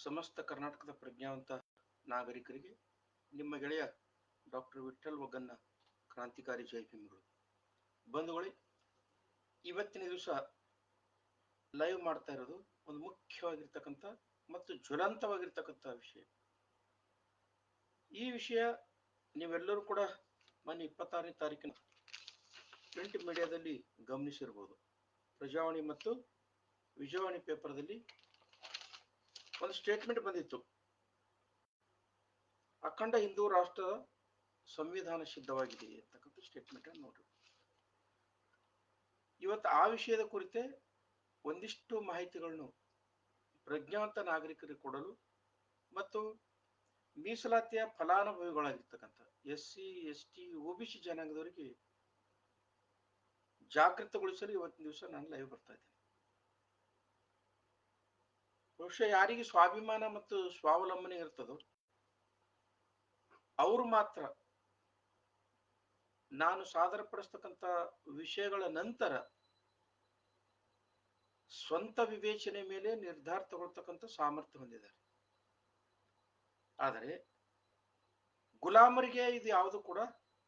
ಸಮಸ್ತ ಕರ್ನಾಟಕದ ಪ್ರಜ್ಞಾವಂತ ನಾಗರಿಕರಿಗೆ ನಿಮ್ಮ ಗೆಳೆಯ ಡಾಕ್ಟರ್ ವಿಠಲ್ ವಗನ್ನ ಕ್ರಾಂತಿಕಾರಿ ಜೈ ಭೀಮ್ಗಳು. ಬಂಧುಗಳೇ, ಇವತ್ತಿನ ದಿವಸ ಲೈವ್ ಮಾಡ್ತಾ ಇರೋದು ಒಂದು ಮುಖ್ಯವಾಗಿರ್ತಕ್ಕಂಥ ಮತ್ತು ಜ್ವಲಂತವಾಗಿರ್ತಕ್ಕಂಥ ವಿಷಯ. ಈ ವಿಷಯ ನೀವೆಲ್ಲರೂ ಕೂಡ ಮೊನ್ನೆ 26ನೇ ತಾರೀಕಿನ ಪ್ರಿಂಟ್ ಮೀಡಿಯಾದಲ್ಲಿ ಗಮನಿಸಿರ್ಬೋದು. ಪ್ರಜಾವಾಣಿ ಮತ್ತು ವಿಜಯವಾಣಿ ಪೇಪರ್ದಲ್ಲಿ ಒಂದು ಸ್ಟೇಟ್ಮೆಂಟ್ ಬಂದಿತ್ತು. ಅಖಂಡ ಹಿಂದೂ ರಾಷ್ಟ್ರದ ಸಂವಿಧಾನ ಸಿದ್ಧವಾಗಿದೆ ಅಂತಕ್ಕಂಥ ಸ್ಟೇಟ್ಮೆಂಟ್ ಅನ್ನು ನೋಡ್ರಿ. ಇವತ್ತು ಆ ವಿಷಯದ ಕುರಿತೆ ಒಂದಿಷ್ಟು ಮಾಹಿತಿಗಳನ್ನು ಪ್ರಜ್ಞಾವಂತ ನಾಗರಿಕರಿಗೆ ಕೊಡಲು ಮತ್ತು ಮೀಸಲಾತಿಯ ಫಲಾನುಭವಿಗಳಾಗಿರ್ತಕ್ಕಂಥ SC ST OBC ಜನಾಂಗದವರಿಗೆ ಜಾಗೃತಗೊಳಿಸಲು ಇವತ್ತಿನ ದಿವಸ ನಾನು ಲೈವ್ ಬರ್ತಾ ಇದ್ದೇನೆ. ಬಹುಶಃ ಯಾರಿಗೆ ಸ್ವಾಭಿಮಾನ ಮತ್ತು ಸ್ವಾವಲಂಬನೆ ಇರ್ತದೋ ಅವರು ಮಾತ್ರ ನಾನು ಸಾದರಪಡಿಸ್ತಕ್ಕಂಥ ವಿಷಯಗಳ ನಂತರ ಸ್ವಂತ ವಿವೇಚನೆ ಮೇಲೆ ನಿರ್ಧಾರ ತಗೊಳ್ತಕ್ಕಂಥ ಸಾಮರ್ಥ್ಯ ಹೊಂದಿದ್ದಾರೆ. ಆದರೆ ಗುಲಾಮರಿಗೆ ಇದು ಯಾವುದು ಕೂಡ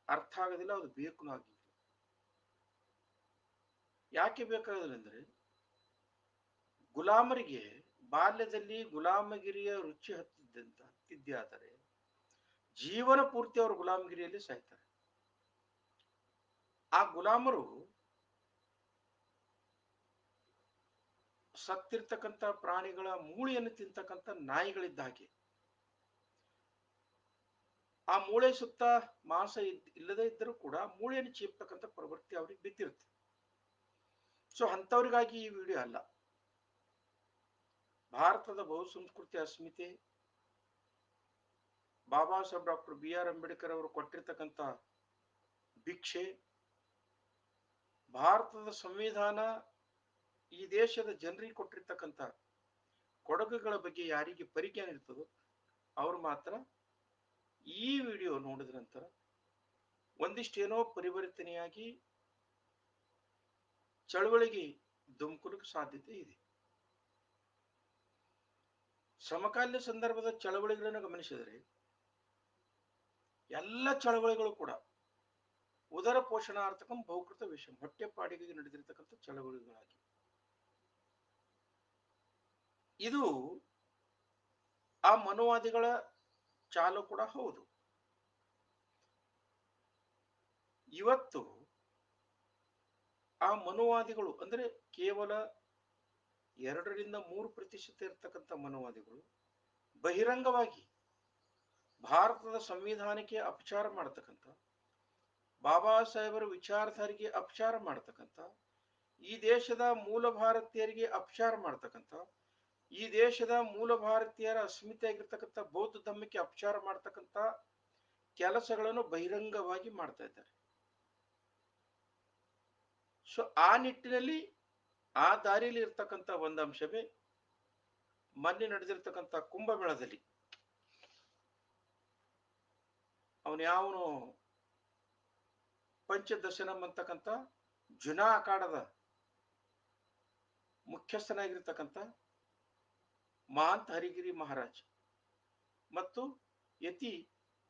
ಅರ್ಥ ಆಗೋದಿಲ್ಲ, ಅದು ಬೇಕು ಆಗಿಲ್ಲ. ಯಾಕೆ ಬೇಕಾಗೋದಿಲ್ಲ ಅಂದ್ರೆ, ಗುಲಾಮರಿಗೆ ಬಾಲ್ಯದಲ್ಲಿ ಗುಲಾಮಗಿರಿಯ ರುಚಿ ಹತ್ತಿದ್ದೇ ಆದರೆ ಜೀವನ ಪೂರ್ತಿ ಅವರು ಗುಲಾಮಗಿರಿಯಲ್ಲಿ ಸಾಯ್ತಾರೆ. ಆ ಗುಲಾಮರು ಸತ್ತಿರ್ತಕ್ಕಂಥ ಪ್ರಾಣಿಗಳ ಮೂಳೆಯನ್ನು ತಿಂತಕ್ಕಂಥ ನಾಯಿಗಳಿದ್ದ ಹಾಗೆ. ಆ ಮೂಳೆ ಸುತ್ತ ಮಾಂಸ ಇಲ್ಲದೇ ಇದ್ದರೂ ಕೂಡ ಮೂಳೆಯನ್ನು ಚೀಪ್ತಕ್ಕಂಥ ಪ್ರವೃತ್ತಿ ಅವ್ರಿಗೆ ಬಿದ್ದಿರುತ್ತೆ. ಸೊ ಅಂಥವ್ರಿಗಾಗಿ ಈ ವಿಡಿಯೋ ಅಲ್ಲ. ಭಾರತದ ಬಹುಸಂಸ್ಕೃತಿ ಅಸ್ಮಿತೆ, ಬಾಬಾ ಸಾಹೇಬ್ ಡಾಕ್ಟರ್ BR ಅಂಬೇಡ್ಕರ್ ಅವರು ಕೊಟ್ಟಿರ್ತಕ್ಕಂಥ ಭಿಕ್ಷೆ, ಭಾರತದ ಸಂವಿಧಾನ ಈ ದೇಶದ ಜನರಿಗೆ ಕೊಟ್ಟಿರ್ತಕ್ಕಂಥ ಕೊಡುಗೆಗಳ ಬಗ್ಗೆ ಯಾರಿಗೆ ಪರಿಜ್ಞಾನ ಇರ್ತದೋ ಅವರು ಮಾತ್ರ ಈ ವಿಡಿಯೋ ನೋಡಿದ ನಂತರ ಒಂದಿಷ್ಟೇನೋ ಪರಿವರ್ತನೆಯಾಗಿ ಚಳವಳಿಗೆ ಧುಮುಕಲಿಕ್ಕೆ ಸಾಧ್ಯತೆ ಇದೆ. ಸಮಕಾಲೀನ ಸಂದರ್ಭದ ಚಳವಳಿಗಳನ್ನು ಗಮನಿಸಿದರೆ ಎಲ್ಲ ಚಳವಳಿಗಳು ಕೂಡ ಉದರ ಪೋಷಣಾರ್ಥಕಂ ಬಹುಕೃತ ವಿಷಯ, ಹೊಟ್ಟೆಪಾಡಿಗೆ ನಡೆದಿರತಕ್ಕಂಥ ಚಳವಳಿಗಳಾಗಿ. ಇದು ಆ ಮನುವಾದಿಗಳ ಚಾಲು ಕೂಡ ಹೌದು. ಇವತ್ತು ಆ ಮನುವಾದಿಗಳು ಅಂದ್ರೆ ಕೇವಲ 2 ರಿಂದ 3% ಇರ್ತಕ್ಕಂಥ ಮನುವಾದಿಗಳು ಬಹಿರಂಗವಾಗಿ ಭಾರತದ ಸಂವಿಧಾನಕ್ಕೆ ಅಪಚಾರ ಮಾಡತಕ್ಕಂಥ, ಬಾಬಾ ಸಾಹೇಬರ ವಿಚಾರಧಾರೆಗೆ ಅಪಚಾರ ಮಾಡತಕ್ಕಂಥ, ಈ ದೇಶದ ಮೂಲ ಭಾರತೀಯರಿಗೆ ಅಪಚಾರ ಮಾಡತಕ್ಕಂಥ, ಈ ದೇಶದ ಮೂಲ ಭಾರತೀಯರ ಅಸ್ಮಿತೆ ಆಗಿರ್ತಕ್ಕಂಥ ಬೌದ್ಧ ಧರ್ಮಕ್ಕೆ ಅಪಚಾರ ಮಾಡತಕ್ಕಂಥ ಕೆಲಸಗಳನ್ನು ಬಹಿರಂಗವಾಗಿ ಮಾಡ್ತಾ ಇದ್ದಾರೆ. ಸೊ ಆ ನಿಟ್ಟಿನಲ್ಲಿ ಆ ದಾರಿಯಲ್ಲಿ ಇರ್ತಕ್ಕಂಥ ಒಂದು ಅಂಶವೇ ಮೊನ್ನೆ ನಡೆದಿರ್ತಕ್ಕಂಥ ಕುಂಭಮೇಳದಲ್ಲಿ ಅವನು ಪಂಚದಶನಂ ಅಂತಕ್ಕಂಥ ಜುನಾ ಅಖಾಡದ ಮುಖ್ಯಸ್ಥನಾಗಿರ್ತಕ್ಕಂಥ ಮಹಾಂತ ಹರಿಗಿರಿ ಮಹಾರಾಜ್ ಮತ್ತು ಯತಿ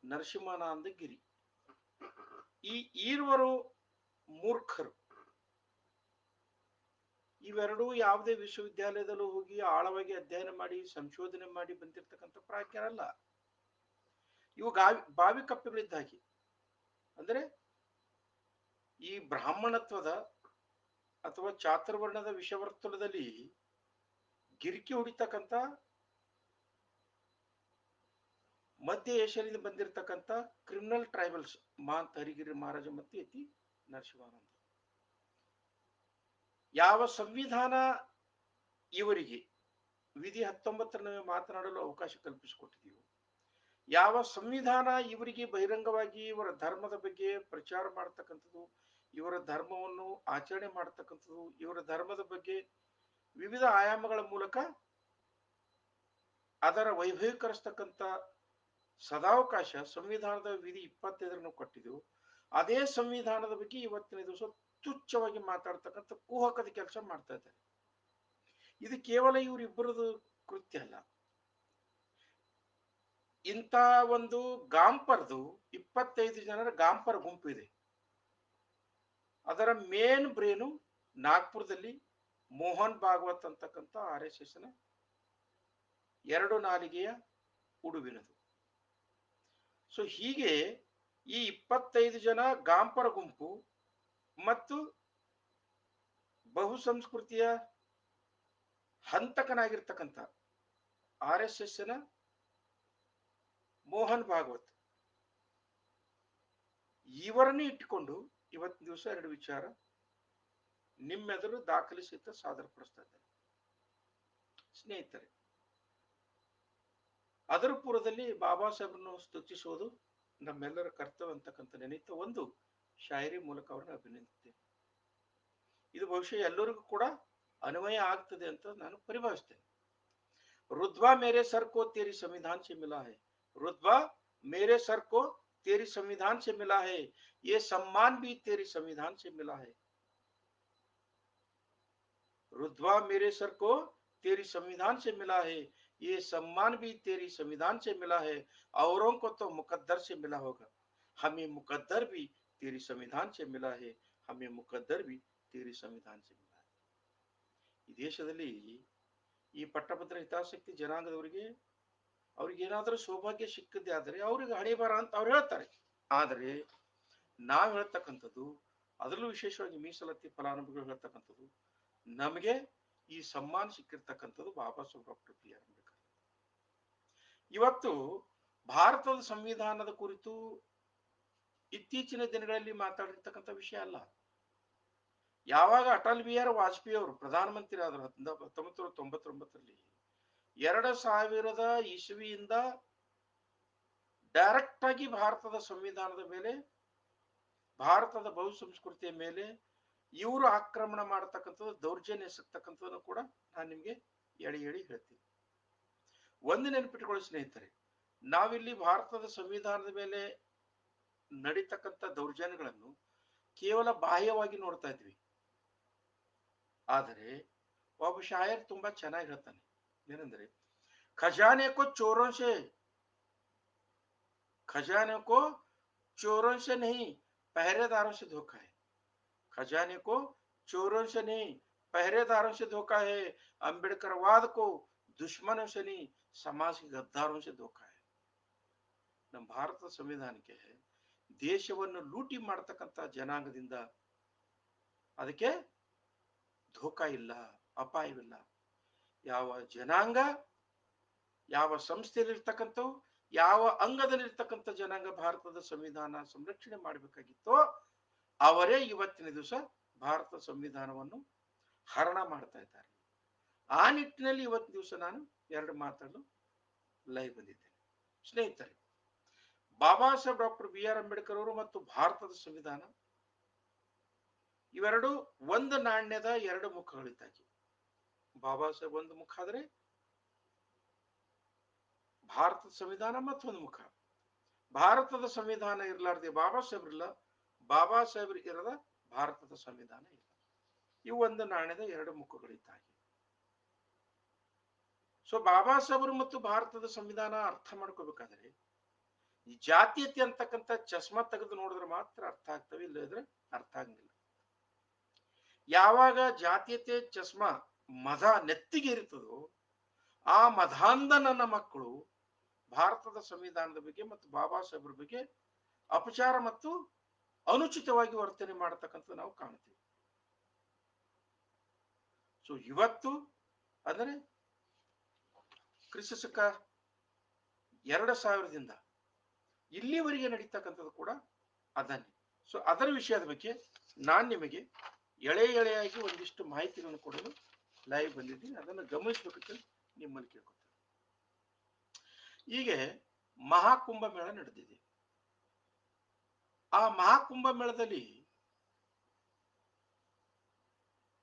ನರಸಿಂಹಾನಂದ ಗಿರಿ, ಈ ಈರ್ವರು ಮೂರ್ಖರು. ಇವೆರಡೂ ಯಾವುದೇ ವಿಶ್ವವಿದ್ಯಾಲಯದಲ್ಲೂ ಹೋಗಿ ಆಳವಾಗಿ ಅಧ್ಯಯನ ಮಾಡಿ ಸಂಶೋಧನೆ ಮಾಡಿ ಬಂದಿರತಕ್ಕಂಥ ಪ್ರಾಜ್ಞರಲ್ಲ. ಇವು ಬಾವಿ ಕಪ್ಪೆಗಳಿದ್ದಾಗಿ. ಅಂದ್ರೆ ಈ ಬ್ರಾಹ್ಮಣತ್ವದ ಅಥವಾ ಚಾತುರ್ವರ್ಣದ ವಿಷವರ್ತುಲದಲ್ಲಿ ಗಿರಿಕಿ ಹೊಡಿತಕ್ಕಂಥ ಮಧ್ಯ ಏಷ್ಯಾದಿಂದ ಬಂದಿರತಕ್ಕಂಥ ಕ್ರಿಮಿನಲ್ ಟ್ರೈಬಲ್ಸ್ ಮಹಾಂತ ಹರಿಗಿರಿ ಮಹಾರಾಜ ಮತ್ತು ಯತಿ ನರಸಿಂಹಾನಂದ. ಯಾವ ಸಂವಿಧಾನ ಇವರಿಗೆ ವಿಧಿ 19ನೇ ಮಾತನಾಡಲು ಅವಕಾಶ ಕಲ್ಪಿಸಿಕೊಟ್ಟಿದೆಯೋ, ಯಾವ ಸಂವಿಧಾನ ಇವರಿಗೆ ಬಹಿರಂಗವಾಗಿ ಇವರ ಧರ್ಮದ ಬಗ್ಗೆ ಪ್ರಚಾರ ಮಾಡತಕ್ಕಂಥದ್ದು, ಇವರ ಧರ್ಮವನ್ನು ಆಚರಣೆ ಮಾಡತಕ್ಕಂಥದ್ದು, ಇವರ ಧರ್ಮದ ಬಗ್ಗೆ ವಿವಿಧ ಆಯಾಮಗಳ ಮೂಲಕ ಅದರ ವೈಭವೀಕರಿಸ್ತಕ್ಕಂಥ ಸದಾವಕಾಶ ಸಂವಿಧಾನದ ವಿಧಿ 25 ಕೊಟ್ಟಿದ್ದೆವು, ಅದೇ ಸಂವಿಧಾನದ ಬಗ್ಗೆ ಇವತ್ತಿನ ದಿವಸ ತುಚ್ಛವಾಗಿ ಮಾತಾಡ್ತಕ್ಕಂಥ ಕುಹಕದ ಕೆಲಸ ಮಾಡ್ತಾ ಇದ್ದಾರೆ. ಇದು ಕೇವಲ ಇವರಿಬ್ಬರದು ಕೃತ್ಯ ಅಲ್ಲ. ಇಂಥ ಒಂದು ಗಾಂಪರ್ದು 25 ಜನರ ಗಾಂಪರ್ ಗುಂಪು ಇದೆ. ಅದರ ಮೇನ್ ಬ್ರೇನು ನಾಗ್ಪುರದಲ್ಲಿ ಮೋಹನ್ ಭಾಗವತ್ ಅಂತಕ್ಕಂಥ RSS ನ 2 ನಾಲಿಗೆಯ ಉಡುವಿನದು. ಸೊ ಹೀಗೆ ಈ 25 ಜನ ಗಾಂಪರ ಗುಂಪು ಮತ್ತು ಬಹುಸಂಸ್ಕೃತಿಯ ಹಂತಕನಾಗಿರ್ತಕ್ಕಂಥ RSS ನ ಮೋಹನ್ ಭಾಗವತ್, ಇವರನ್ನೇ ಇಟ್ಟುಕೊಂಡು ಇವತ್ತಿನ ದಿವಸ 2 ವಿಚಾರ ನಿಮ್ಮೆದುರು ದಾಖಲಿಸಿತ ಸಾದರಪಡಿಸ್ತಾ ಇದ್ದಾರೆ. ಸ್ನೇಹಿತರೆ, ಅದರ ಪೂರ್ವದಲ್ಲಿ ಬಾಬಾ ಸಾಹೇಬ್ರನ್ನು ಸ್ತುತಿಸುವುದು ನಮ್ಮೆಲ್ಲರ ಕರ್ತವ್ಯ ಅಂತಕ್ಕಂಥ ನೆನೀತ ಒಂದು ಶಾಯರಿ ಮೂಲಕ ಅವರನ್ನು ಅಭಿನಂದಿಸ್ತೇನೆ. ಇದು ಬಹುಶಃ ಎಲ್ಲರಿಗೂ ಕೂಡ ಅನ್ವಯ ಆಗ್ತದೆ ಅಂತ ನಾನು ಪರಿಭಾವಿಸ್ತೇನೆ. रुतबा मेरे सर को तेरी संविधान से मिला है, रुतबा मेरे सर को तेरी संविधान से मिला है, ये सम्मान भी तेरी संविधान से मिला है. रुतबा मेरे सर को तेरी संविधान से मिला है, ये सम्मान भी तेरी संविधान से मिला है. औरों को तो मुकद्दर से मिला होगा, हमें मुकद्दर भी तेरी संविधान से मिला है, हमें मुकद्दर भी तेरी संविधान से मिला है. ಈ ದೇಶದಲ್ಲಿ ಈ ಪಟ್ಟಭದ್ರ ಹಿತಾಸಕ್ತಿ ಜನಾಂಗದವರಿಗೆ ಅವ್ರಿಗೆ ಏನಾದರೂ ಸೌಭಾಗ್ಯ ಸಿಕ್ಕದ್ದೇ ಆದರೆ ಅವ್ರಿಗೆ ಹಣೆ ಬರ ಅಂತ ಅವ್ರು ಹೇಳ್ತಾರೆ. ಆದರೆ ನಾವು ಹೇಳ್ತಕ್ಕಂಥದ್ದು, ಅದರಲ್ಲೂ ವಿಶೇಷವಾಗಿ ಮೀಸಲಾತಿ ಫಲಾನುಭವಿಗಳು ಹೇಳ್ತಕ್ಕಂಥದ್ದು, ನಮಗೆ ಈ ಸಮ್ಮಾನ ಸಿಕ್ಕಿರ್ತಕ್ಕಂಥದ್ದು ಬಾಬಾ ಸಾಹೇಬ್ ಡಾಕ್ಟರ್ BR ಅಂಬೇಡ್ಕರ್. ಇವತ್ತು ಭಾರತದ ಸಂವಿಧಾನದ ಕುರಿತು ಇತ್ತೀಚಿನ ದಿನಗಳಲ್ಲಿ ಮಾತಾಡಿರ್ತಕ್ಕಂಥ ವಿಷಯ ಅಲ್ಲ. ಯಾವಾಗ ಅಟಲ್ ಬಿಹಾರಿ ವಾಜಪೇಯಿ ಅವರು ಪ್ರಧಾನಮಂತ್ರಿ ಆದರು 1999ರಲ್ಲಿ, 2000 ಇಸವಿಯಿಂದ ಡೈರೆಕ್ಟ್ ಆಗಿ ಭಾರತದ ಸಂವಿಧಾನದ ಮೇಲೆ, ಭಾರತದ ಬಹುಸಂಸ್ಕೃತಿಯ ಮೇಲೆ ಇವರು ಆಕ್ರಮಣ ಮಾಡತಕ್ಕಂಥದ್ದು, ದೌರ್ಜನ್ಯ ಎಸಗ್ತಕ್ಕಂಥದ್ದನ್ನು ಕೂಡ ನಾನು ನಿಮ್ಗೆ ಎಳಿ ಹೇಳ್ತೀನಿ. ಒಂದು ನೆನಪಿಟ್ಕೊಳ್ಳಿ ಸ್ನೇಹಿತರೆ, ನಾವಿಲ್ಲಿ ಭಾರತದ ಸಂವಿಧಾನದ ಮೇಲೆ ನಡೀತಕ್ಕಂಥ ದೌರ್ಜನ್ಯಗಳನ್ನು ಕೇವಲ ಬಾಹ್ಯವಾಗಿ ನೋಡ್ತಾ ಇದ್ವಿ. ಆದರೆ ಒಬ್ಬ ಶಾಯರ್ ತುಂಬಾ ಚೆನ್ನಾಗಿ ಹೇಳ್ತಾನೆ, ಏನಂದ್ರೆ ಖಜಾನೆ ಕೋ ಚೋರೋं से नहीं पहरेदारों से धोखा है, खजाने को चोरों से नहीं पहरेदारों से धोखा है, अंबेडकरवाद को दुश्मनों से नहीं समाज के गद्दारों से धोखा है. ನಮ್ಮ ಭಾರತ ಸಂವಿಧಾನಕ್ಕೆ ದೇಶವನ್ನು ಲೂಟಿ ಮಾಡತಕ್ಕಂಥ ಜನಾಂಗದಿಂದ ಅದಕ್ಕೆ ಧೋಕಾ ಇಲ್ಲ, ಅಪಾಯವಿಲ್ಲ. ಯಾವ ಜನಾಂಗ, ಯಾವ ಸಂಸ್ಥೆಯಲ್ಲಿರ್ತಕ್ಕಂಥವು, ಯಾವ ಅಂಗದಲ್ಲಿರ್ತಕ್ಕಂಥ ಜನಾಂಗ ಭಾರತದ ಸಂವಿಧಾನ ಸಂರಕ್ಷಣೆ ಮಾಡಬೇಕಾಗಿತ್ತೋ ಅವರೇ ಇವತ್ತಿನ ದಿವಸ ಭಾರತ ಸಂವಿಧಾನವನ್ನು ಹರಣ ಮಾಡ್ತಾ ಇದ್ದಾರೆ. ಆ ನಿಟ್ಟಿನಲ್ಲಿ ಇವತ್ತಿನ ದಿವಸ ನಾನು 2 ಮಾತಾಡಲು ಲೈವ್ ಬಂದಿದ್ದೇನೆ. ಸ್ನೇಹಿತರೆ, ಬಾಬಾ ಸಾಹೇಬ್ ಡಾಕ್ಟರ್ BR ಅಂಬೇಡ್ಕರ್ ಅವರು ಮತ್ತು ಭಾರತದ ಸಂವಿಧಾನ ಇವೆರಡು ಒಂದು ನಾಣ್ಯದ 2 ಮುಖಗಳಿದ್ದಾಗಿ. ಬಾಬಾ ಸಾಹೇಬ್ ಒಂದು ಮುಖ ಆದ್ರೆ ಭಾರತದ ಸಂವಿಧಾನ ಮತ್ತೊಂದು ಮುಖ. ಭಾರತದ ಸಂವಿಧಾನ ಇರಲಾರ್ದೆ ಬಾಬಾ ಸಾಹೇಬ್ರು ಇಲ್ಲ, ಬಾಬಾ ಸಾಹೇಬ್ರು ಇರದ ಭಾರತದ ಸಂವಿಧಾನ ಇಲ್ಲ. ಇವು ಒಂದು ನಾಣ್ಯದ 2 ಮುಖಗಳಿದ್ದಾಗಿ. ಸೊ ಬಾಬಾ ಸಾಹೇಬರು ಮತ್ತು ಭಾರತದ ಸಂವಿಧಾನ ಅರ್ಥ ಮಾಡ್ಕೋಬೇಕಾದ್ರೆ ಈ ಜಾತೀಯತೆ ಅಂತಕ್ಕಂಥ ಚಸ್ಮಾ ತೆಗೆದು ನೋಡಿದ್ರೆ ಮಾತ್ರ ಅರ್ಥ ಆಗ್ತವೆ, ಇಲ್ಲದ್ರೆ ಅರ್ಥ ಆಗಂಗಿಲ್ಲ. ಯಾವಾಗ ಜಾತೀಯತೆ ಚಸ್ಮಾ ಮದ ನೆತ್ತಿಗೆ ಇರ್ತದೋ ಆ ಮದಾಂಧ ನನ್ನ ಮಕ್ಕಳು ಭಾರತದ ಸಂವಿಧಾನದ ಬಗ್ಗೆ ಮತ್ತು ಬಾಬಾ ಸಾಹೇಬ್ರ ಬಗ್ಗೆ ಅಪಚಾರ ಮತ್ತು ಅನುಚಿತವಾಗಿ ವರ್ತನೆ ಮಾಡತಕ್ಕಂಥ ನಾವು ಕಾಣ್ತೀವಿ. ಸೊ ಇವತ್ತು ಅಂದರೆ ಕ್ರಿಸ್ತಶಕ 2000ದಿಂದ ಇಲ್ಲಿವರೆಗೆ ನಡೀತಕ್ಕಂಥದ್ದು ಕೂಡ ಅದನ್ನೇ. ಸೊ ಅದರ ವಿಷಯದ ಬಗ್ಗೆ ನಾನು ನಿಮಗೆ ಎಳೆಯಾಗಿ ಒಂದಿಷ್ಟು ಮಾಹಿತಿಗಳನ್ನು ಕೊಡಲು ಲೈವ್ ಬಂದಿದ್ದೀನಿ. ಅದನ್ನು ಗಮನಿಸಬೇಕಂತ ನಿಮ್ಮಲ್ಲಿ ಕೇಳ್ಕೊತೇನೆ. ಹೀಗೆ ಮಹಾಕುಂಭ ಮೇಳ ನಡೆದಿದೆ. ಆ ಮಹಾಕುಂಭ ಮೇಳದಲ್ಲಿ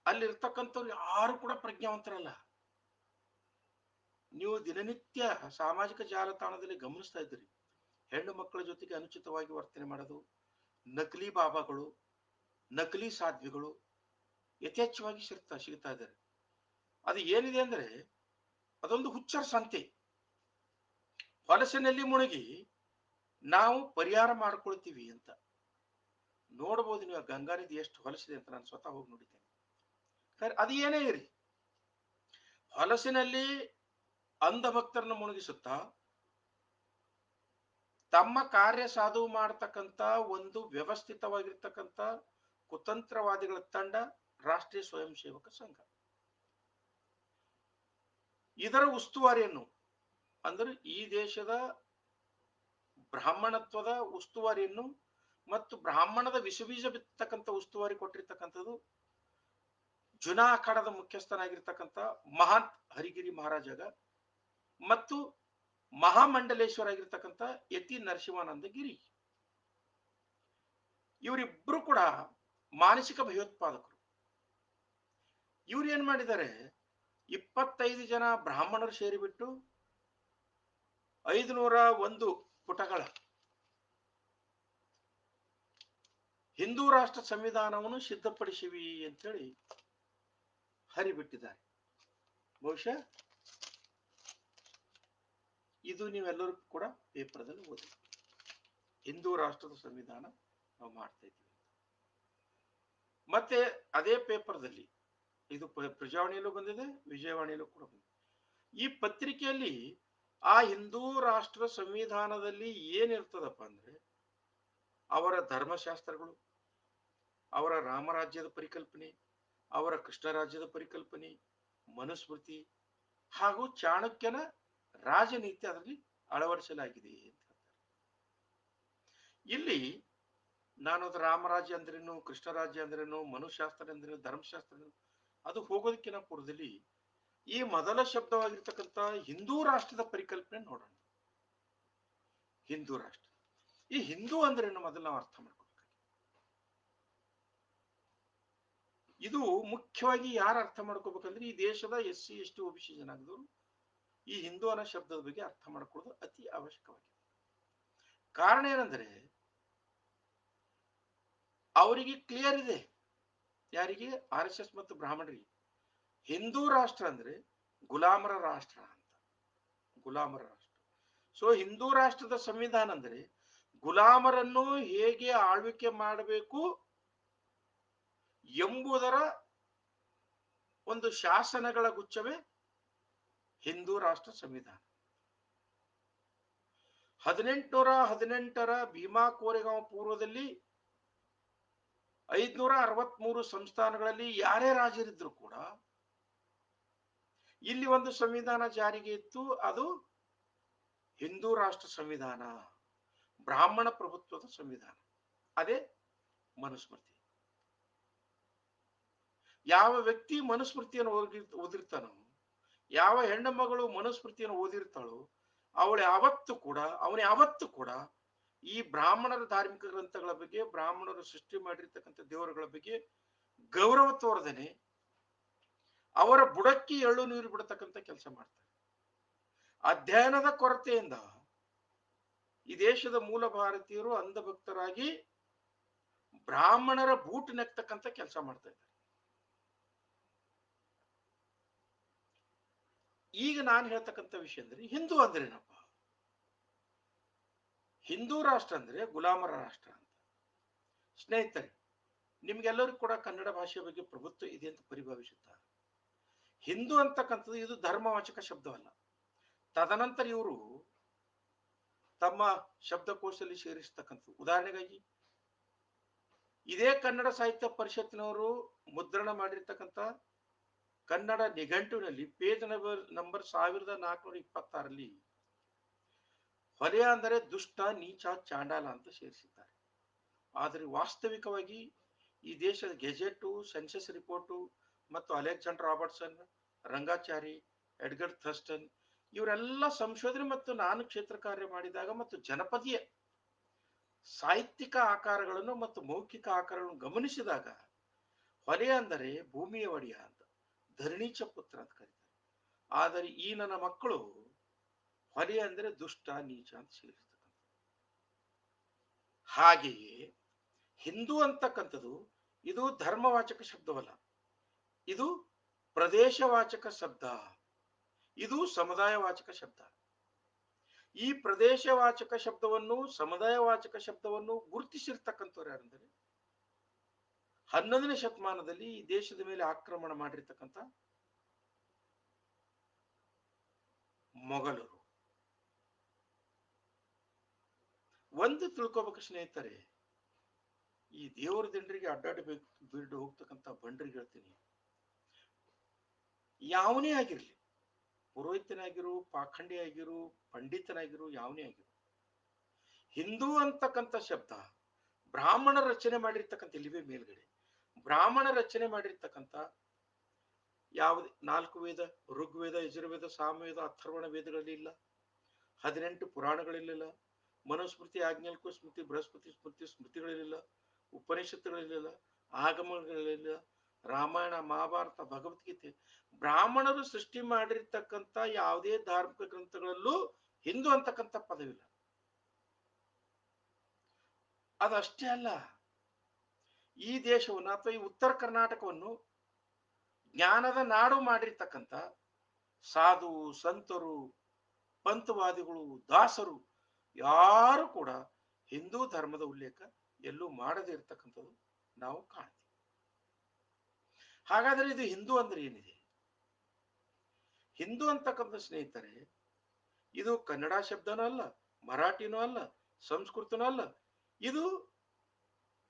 ಅಲ್ಲಿರ್ತಕ್ಕಂಥವ್ರು ಯಾರು ಕೂಡ ಪ್ರಜ್ಞಾವಂತರಲ್ಲ. ನೀವು ದಿನನಿತ್ಯ ಸಾಮಾಜಿಕ ಜಾಲತಾಣದಲ್ಲಿ ಗಮನಿಸ್ತಾ ಇದ್ದೀರಿ, ಹೆಣ್ಣು ಮಕ್ಕಳ ಜೊತೆಗೆ ಅನುಚಿತವಾಗಿ ವರ್ತನೆ ಮಾಡೋದು, ನಕಲಿ ಬಾಬಾಗಳು, ನಕಲಿ ಸಾಧ್ವಿಗಳು ಯಥೇಚ್ಛವಾಗಿ ಸಿಗ್ತಾ ಇದ್ದಾರೆ. ಅದು ಏನಿದೆ ಅಂದ್ರೆ ಅದೊಂದು ಹುಚ್ಚರ ಸಂತೆ. ಹೊಲಸಿನಲ್ಲಿ ಮುಳುಗಿ ನಾವು ಪರಿಹಾರ ಮಾಡ್ಕೊಳ್ತೀವಿ ಅಂತ. ನೋಡಬಹುದು ನೀವು ಗಂಗಾ ನದಿ ಎಷ್ಟು ಹೊಲಸಿದೆ ಅಂತ ನಾನು ಸ್ವತಃ ಹೋಗಿ ನೋಡಿದ್ದೇನೆ. ಅದು ಏನೇ ಇರಿ, ಹೊಲಸಿನಲ್ಲಿ ಅಂಧ ಭಕ್ತರನ್ನು ಮುಳುಗಿಸುತ್ತಾ ತಮ್ಮ ಕಾರ್ಯ ಸಾಧು ಮಾಡತಕ್ಕಂತ ಒಂದು ವ್ಯವಸ್ಥಿತವಾಗಿರ್ತಕ್ಕಂಥ ಕುತಂತ್ರವಾದಿಗಳ ತಂಡ ರಾಷ್ಟ್ರೀಯ ಸ್ವಯಂ ಸೇವಕ ಸಂಘ. ಇದರ ಉಸ್ತುವಾರಿಯನ್ನು ಅಂದ್ರೆ ಈ ದೇಶದ ಬ್ರಾಹ್ಮಣತ್ವದ ಉಸ್ತುವಾರಿಯನ್ನು ಮತ್ತು ಬ್ರಾಹ್ಮಣದ ವಿಷಬೀಜ ಬಿತ್ತಕ್ಕಂಥ ಉಸ್ತುವಾರಿ ಕೊಟ್ಟಿರ್ತಕ್ಕಂಥದ್ದು ಜುನಾ ಅಖಾಡದ ಮುಖ್ಯಸ್ಥನಾಗಿರ್ತಕ್ಕಂಥ ಮಹಾನ್ ಹರಿಗಿರಿ ಮಹಾರಾಜಗ ಮತ್ತು ಮಹಾಮಂಡಲೇಶ್ವರ ಆಗಿರ್ತಕ್ಕಂಥ ಯತಿ ನರಸಿಂಹಾನಂದ ಗಿರಿ. ಇವರಿಬ್ರು ಕೂಡ ಮಾನಸಿಕ ಭಯೋತ್ಪಾದಕರು. ಇವ್ರು ಏನ್ ಮಾಡಿದ್ದಾರೆ, 25 ಜನ ಬ್ರಾಹ್ಮಣರು ಸೇರಿಬಿಟ್ಟು 501 ಪುಟಗಳ ಹಿಂದೂ ರಾಷ್ಟ್ರ ಸಂವಿಧಾನವನ್ನು ಸಿದ್ಧಪಡಿಸಿವಿ ಅಂತೇಳಿ ಹರಿಬಿಟ್ಟಿದ್ದಾರೆ. ಬಹುಶಃ ಇದು ನೀವೆಲ್ಲರೂ ಕೂಡ ಪೇಪರ್ದಲ್ಲಿ ಓದಿ, ಹಿಂದೂ ರಾಷ್ಟ್ರದ ಸಂವಿಧಾನ ನಾವು ಮಾಡ್ತಾ ಇದ್ದೀವಿ. ಮತ್ತೆ ಅದೇ ಪೇಪರ್ದಲ್ಲಿ ಇದು ಪ್ರಜಾವಾಣಿಯಲ್ಲೂ ಬಂದಿದೆ, ವಿಜಯವಾಣಿಯಲ್ಲೂ ಕೂಡ ಬಂದಿದೆ. ಈ ಪತ್ರಿಕೆಯಲ್ಲಿ ಆ ಹಿಂದೂ ರಾಷ್ಟ್ರ ಸಂವಿಧಾನದಲ್ಲಿ ಏನಿರ್ತದಪ್ಪ ಅಂದ್ರೆ ಅವರ ಧರ್ಮಶಾಸ್ತ್ರಗಳು, ಅವರ ರಾಮರಾಜ್ಯದ ಪರಿಕಲ್ಪನೆ, ಅವರ ಕೃಷ್ಣ ರಾಜ್ಯದ ಪರಿಕಲ್ಪನೆ, ಮನುಸ್ಮೃತಿ ಹಾಗೂ ಚಾಣಕ್ಯನ ರಾಜನೀತಿ ಅದರಲ್ಲಿ ಅಳವಡಿಸಲಾಗಿದೆ ಅಂತ ಹೇಳ್ತಾರೆ. ಇಲ್ಲಿ ನಾನು ಅದು ರಾಮರಾಜ್ಯ ಅಂದ್ರೇನು, ಕೃಷ್ಣ ರಾಜ್ಯ ಅಂದ್ರೇನು, ಮನುಶಾಸ್ತ್ರ ಅಂದ್ರೇನು, ಧರ್ಮಶಾಸ್ತ್ರ ಅದು ಹೋಗೋದಕ್ಕಿಂತ ಪೂರ್ವದಲ್ಲಿ ಈ ಮೊದಲ ಶಬ್ದವಾಗಿರ್ತಕ್ಕಂಥ ಹಿಂದೂ ರಾಷ್ಟ್ರದ ಪರಿಕಲ್ಪನೆ ನೋಡೋಣ. ಹಿಂದೂ ರಾಷ್ಟ್ರ, ಈ ಹಿಂದೂ ಅಂದ್ರೇನು ಮೊದಲು ನಾವು ಅರ್ಥ ಮಾಡ್ಕೋಬೇಕು. ಇದು ಮುಖ್ಯವಾಗಿ ಯಾರು ಅರ್ಥ ಮಾಡ್ಕೋಬೇಕಂದ್ರೆ ಈ ದೇಶದ SC ST OBC ಜನಾಂಗದವರು ಈ ಹಿಂದೂ ಅನ್ನೋ ಶಬ್ದದ ಬಗ್ಗೆ ಅರ್ಥ ಮಾಡ್ಕೊಳ್ಳೋದು ಅತಿ ಅವಶ್ಯಕವಾಗಿದೆ. ಕಾರಣ ಏನಂದ್ರೆ ಅವರಿಗೆ ಕ್ಲಿಯರ್ ಇದೆ, ಯಾರಿಗೆ, RSS ಮತ್ತು ಬ್ರಾಹ್ಮಣರಿಗೆ, ಹಿಂದೂ ರಾಷ್ಟ್ರ ಅಂದ್ರೆ ಗುಲಾಮರ ರಾಷ್ಟ್ರ ಅಂತ. ಗುಲಾಮರ ರಾಷ್ಟ್ರ. ಸೊ ಹಿಂದೂ ರಾಷ್ಟ್ರದ ಸಂವಿಧಾನ ಅಂದ್ರೆ ಗುಲಾಮರನ್ನು ಹೇಗೆ ಆಳ್ವಿಕೆ ಮಾಡಬೇಕು ಎಂಬುದರ ಒಂದು ಶಾಸನಗಳ ಗುಚ್ಛವೇ ಹಿಂದೂ ರಾಷ್ಟ್ರ ಸಂವಿಧಾನ. 1818ರ ಭೀಮಾ ಕೋರೆಗಾಂವ್ ಪೂರ್ವದಲ್ಲಿ 563 ಸಂಸ್ಥಾನಗಳಲ್ಲಿ ಯಾರೇ ರಾಜರಿದ್ರು ಕೂಡ ಇಲ್ಲಿ ಒಂದು ಸಂವಿಧಾನ ಜಾರಿಗೆ ಇತ್ತು, ಅದು ಹಿಂದೂ ರಾಷ್ಟ್ರ ಸಂವಿಧಾನ, ಬ್ರಾಹ್ಮಣ ಪ್ರಭುತ್ವದ ಸಂವಿಧಾನ, ಅದೇ ಮನುಸ್ಮೃತಿ. ಯಾವ ವ್ಯಕ್ತಿ ಮನುಸ್ಮೃತಿಯನ್ನು ಓದಿರ್ತಾನೋ, ಯಾವ ಹೆಣ್ಣು ಮಗಳು ಮನುಸ್ಮೃತಿಯನ್ನು ಓದಿರ್ತಾಳೋ ಅವಳು ಯಾವತ್ತು ಕೂಡ ಈ ಬ್ರಾಹ್ಮಣರ ಧಾರ್ಮಿಕ ಗ್ರಂಥಗಳ ಬಗ್ಗೆ, ಬ್ರಾಹ್ಮಣರು ಸೃಷ್ಟಿ ಮಾಡಿರ್ತಕ್ಕಂಥ ದೇವರುಗಳ ಬಗ್ಗೆ ಗೌರವ ತೋರದೇನೆ ಅವರ ಬುಡಕ್ಕೆ ಎಳ್ಳು ನೀರು ಬಿಡತಕ್ಕಂಥ ಕೆಲಸ ಮಾಡ್ತಾರೆ. ಅಧ್ಯಯನದ ಕೊರತೆಯಿಂದ ಈ ದೇಶದ ಮೂಲ ಭಾರತೀಯರು ಅಂಧಭಕ್ತರಾಗಿ ಬ್ರಾಹ್ಮಣರ ಬೂಟ್ ನೆಕ್ತಕ್ಕಂಥ ಕೆಲಸ ಮಾಡ್ತಾ ಇದ್ದಾರೆ. ಈಗ ನಾನು ಹೇಳ್ತಕ್ಕಂಥ ವಿಷಯ ಅಂದ್ರೆ ಹಿಂದೂ ಅಂದ್ರೇನಪ್ಪ? ಹಿಂದೂ ರಾಷ್ಟ್ರ ಅಂದ್ರೆ ಗುಲಾಮರ ರಾಷ್ಟ್ರ ಅಂತ. ಸ್ನೇಹಿತರೆ, ನಿಮ್ಗೆಲ್ಲರಿಗೂ ಕೂಡ ಕನ್ನಡ ಭಾಷೆಯ ಬಗ್ಗೆ ಪ್ರಭುತ್ವ ಇದೆ ಅಂತ ಪರಿಭಾವಿಸುತ್ತಾರೆ. ಹಿಂದೂ ಅಂತಕ್ಕಂಥದ್ದು ಇದು ಧರ್ಮವಾಚಕ ಶಬ್ದವಲ್ಲ. ತದನಂತರ ಇವರು ತಮ್ಮ ಶಬ್ದಕೋಶದಲ್ಲಿ ಸೇರಿಸ್ತಕ್ಕಂಥದ್ದು, ಉದಾಹರಣೆಗಾಗಿ ಇದೇ ಕನ್ನಡ ಸಾಹಿತ್ಯ ಪರಿಷತ್ತಿನವರು ಮುದ್ರಣ ಮಾಡಿರ್ತಕ್ಕಂಥ ಕನ್ನಡ ನಿಘಂಟುವಿನಲ್ಲಿ ಪೇಜ್ ನಂಬರ್ 1426ರಲ್ಲಿ ಹೊಲೆ ಅಂದರೆ ದುಷ್ಟ, ನೀಚ, ಚಾಂಡಾಲ ಅಂತ ಸೇರಿಸಿದ್ದಾರೆ. ಆದರೆ ವಾಸ್ತವಿಕವಾಗಿ ಈ ದೇಶದ ಗೆಜೆಟ್, ಸೆನ್ಸಸ್ ರಿಪೋರ್ಟು ಮತ್ತು Alexander Robertson, Rangachari, Edgar Thurston ಇವರೆಲ್ಲ ಸಂಶೋಧನೆ ಮತ್ತು ನಾನು ಕ್ಷೇತ್ರ ಕಾರ್ಯ ಮಾಡಿದಾಗ ಮತ್ತು ಜನಪದೀಯ ಸಾಹಿತ್ಯಿಕ ಆಕಾರಗಳನ್ನು ಮತ್ತು ಮೌಖಿಕ ಆಕಾರಗಳನ್ನು ಗಮನಿಸಿದಾಗ ಹೊಲೆ ಅಂದರೆ ಭೂಮಿಯ ಒಡೆಯ ಅಂತ, ಧರಣೀಚ ಪುತ್ರ ಅಂತ ಕರೀತಾರೆ. ಆದರೆ ಈ ನನ್ನ ಮಕ್ಕಳು ಹೊಲೆ ಅಂದರೆ ದುಷ್ಟ, ನೀಚ ಅಂತ ಸೇರಿಸ್ತಕ್ಕಂಥ. ಹಾಗೆಯೇ ಹಿಂದೂ ಅಂತಕ್ಕಂಥದ್ದು ಇದು ಧರ್ಮವಾಚಕ ಶಬ್ದವಲ್ಲ, ಇದು ಪ್ರದೇಶವಾಚಕ ಶಬ್ದ, ಇದು ಸಮುದಾಯವಾಚಕ ಶಬ್ದ. ಈ ಪ್ರದೇಶವಾಚಕ ಶಬ್ದವನ್ನು ಸಮುದಾಯವಾಚಕ ಶಬ್ದವನ್ನು ಗುರುತಿಸಿರ್ತಕ್ಕಂಥವ್ರು ಯಾರಂದರೆ 11ನೇ ಶತಮಾನದಲ್ಲಿ ಈ ದೇಶದ ಮೇಲೆ ಆಕ್ರಮಣ ಮಾಡಿರ್ತಕ್ಕಂಥ ಮೊಘಲರು. ಒಂದು ತಿಳ್ಕೋಬೇಕು ಸ್ನೇಹಿತರೆ, ಈ ದೇವರ ದಿಂಡ್ರಿಗೆ ಅಡ್ಡಾಡಬೇಕು ಬಿಟ್ಟು ಹೋಗ್ತಕ್ಕಂಥ ಬಂಡ್ರಿಗೆ ಹೇಳ್ತೀನಿ, ಯಾವನೇ ಆಗಿರ್ಲಿ, ಪುರೋಹಿತನಾಗಿರು, ಪಾಖಂಡಿ ಆಗಿರು, ಪಂಡಿತನಾಗಿರು, ಯಾವನೇ ಆಗಿರು, ಹಿಂದೂ ಅಂತಕ್ಕಂಥ ಶಬ್ದ ಬ್ರಾಹ್ಮಣ ರಚನೆ ಮಾಡಿರ್ತಕ್ಕಂಥ ಇಲ್ಲಿವೆ ಮೇಲ್ಗಡೆ ಬ್ರಾಹ್ಮಣ ರಚನೆ ಮಾಡಿರ್ತಕ್ಕಂಥ ಯಾವುದೇ 4 ವೇದ, ಋಗ್ವೇದ, ಯಜುರ್ವೇದ, ಸಾಮವೇದ, ಅಥರ್ವಣ ವೇದಗಳಲ್ಲಿ ಇಲ್ಲ, 18 ಪುರಾಣಗಳಲ್ಲಿಲ್ಲ, ಮನುಸ್ಮೃತಿ, ಆಜ್ಞಾಲ್ಕ ಸ್ಮೃತಿ, ಬೃಹಸ್ಪತಿ ಸ್ಮೃತಿ, ಸ್ಮೃತಿಗಳಲ್ಲಿಲ್ಲ, ಉಪನಿಷತ್ತುಗಳಲ್ಲಿಲ್ಲ, ಆಗಮಗಳಿಲ್ಲ, ರಾಮಾಯಣ, ಮಹಾಭಾರತ, ಭಗವದ್ಗೀತೆ, ಬ್ರಾಹ್ಮಣರು ಸೃಷ್ಟಿ ಮಾಡಿರ್ತಕ್ಕಂಥ ಯಾವುದೇ ಧಾರ್ಮಿಕ ಗ್ರಂಥಗಳಲ್ಲೂ ಹಿಂದೂ ಅಂತಕ್ಕಂಥ ಪದವಿಲ್ಲ. ಅದಷ್ಟೇ ಅಲ್ಲ, ಈ ದೇಶವನ್ನು ಅಥವಾ ಈ ಉತ್ತರ ಕರ್ನಾಟಕವನ್ನು ಜ್ಞಾನದ ನಾಡು ಮಾಡಿರ್ತಕ್ಕಂಥ ಸಾಧು ಸಂತರು, ಪಂಥವಾದಿಗಳು, ದಾಸರು ಯಾರು ಕೂಡ ಹಿಂದೂ ಧರ್ಮದ ಉಲ್ಲೇಖ ಎಲ್ಲೂ ಮಾಡದೇ ಇರತಕ್ಕಂಥದ್ದು ನಾವು ಕಾಣ್ತೀವಿ. ಹಾಗಾದ್ರೆ ಇದು ಹಿಂದೂ ಅಂದ್ರೆ ಏನಿದೆ? ಹಿಂದೂ ಅಂತಕ್ಕಂಥ ಸ್ನೇಹಿತರೆ, ಇದು ಕನ್ನಡ ಶಬ್ದನೂ ಅಲ್ಲ, ಮರಾಠಿನೂ ಅಲ್ಲ, ಸಂಸ್ಕೃತನೂ ಅಲ್ಲ, ಇದು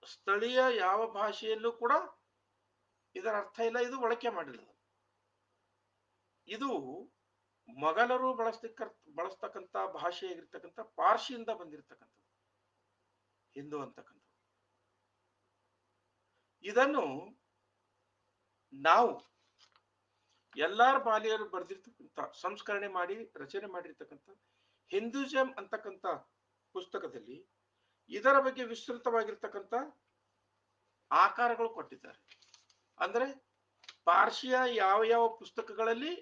ಸ್ಥಳೀಯ ಯಾವ ಭಾಷೆಯಲ್ಲೂ ಕೂಡ ಇದರ ಅರ್ಥ ಇಲ್ಲ, ಇದು ಬಳಕೆ ಮಾಡಿಲ್ಲ. ಇದು ಮೊಘಲರು ಬಳಸ್ತಕ್ಕಂಥ ಭಾಷೆಯಾಗಿರ್ತಕ್ಕಂಥ ಪಾರ್ಸಿಯಿಂದ ಬಂದಿರತಕ್ಕಂಥದ್ದು ಹಿಂದೂ ಅಂತಕ್ಕಂಥದ್ದು. ಇದನ್ನು ನಾವು ಎಲ್ಲಾರ್ ಬಾಲಿಯರು ಬರೆದಿರ್ತಕ್ಕಂಥ, ಸಂಸ್ಕರಣೆ ಮಾಡಿ ರಚನೆ ಮಾಡಿರ್ತಕ್ಕಂಥ ಹಿಂದೂಜಮ್ ಅಂತಕ್ಕಂಥ ಪುಸ್ತಕದಲ್ಲಿ ಇದರ ಬಗ್ಗೆ ವಿಸ್ತೃತವಾಗಿರ್ತಕ್ಕಂಥ ಆಕಾರಗಳು ಕೊಟ್ಟಿದ್ದಾರೆ. ಅಂದ್ರೆ ಪಾರ್ಸಿಯ ಯಾವ ಯಾವ ಪುಸ್ತಕಗಳಲ್ಲಿ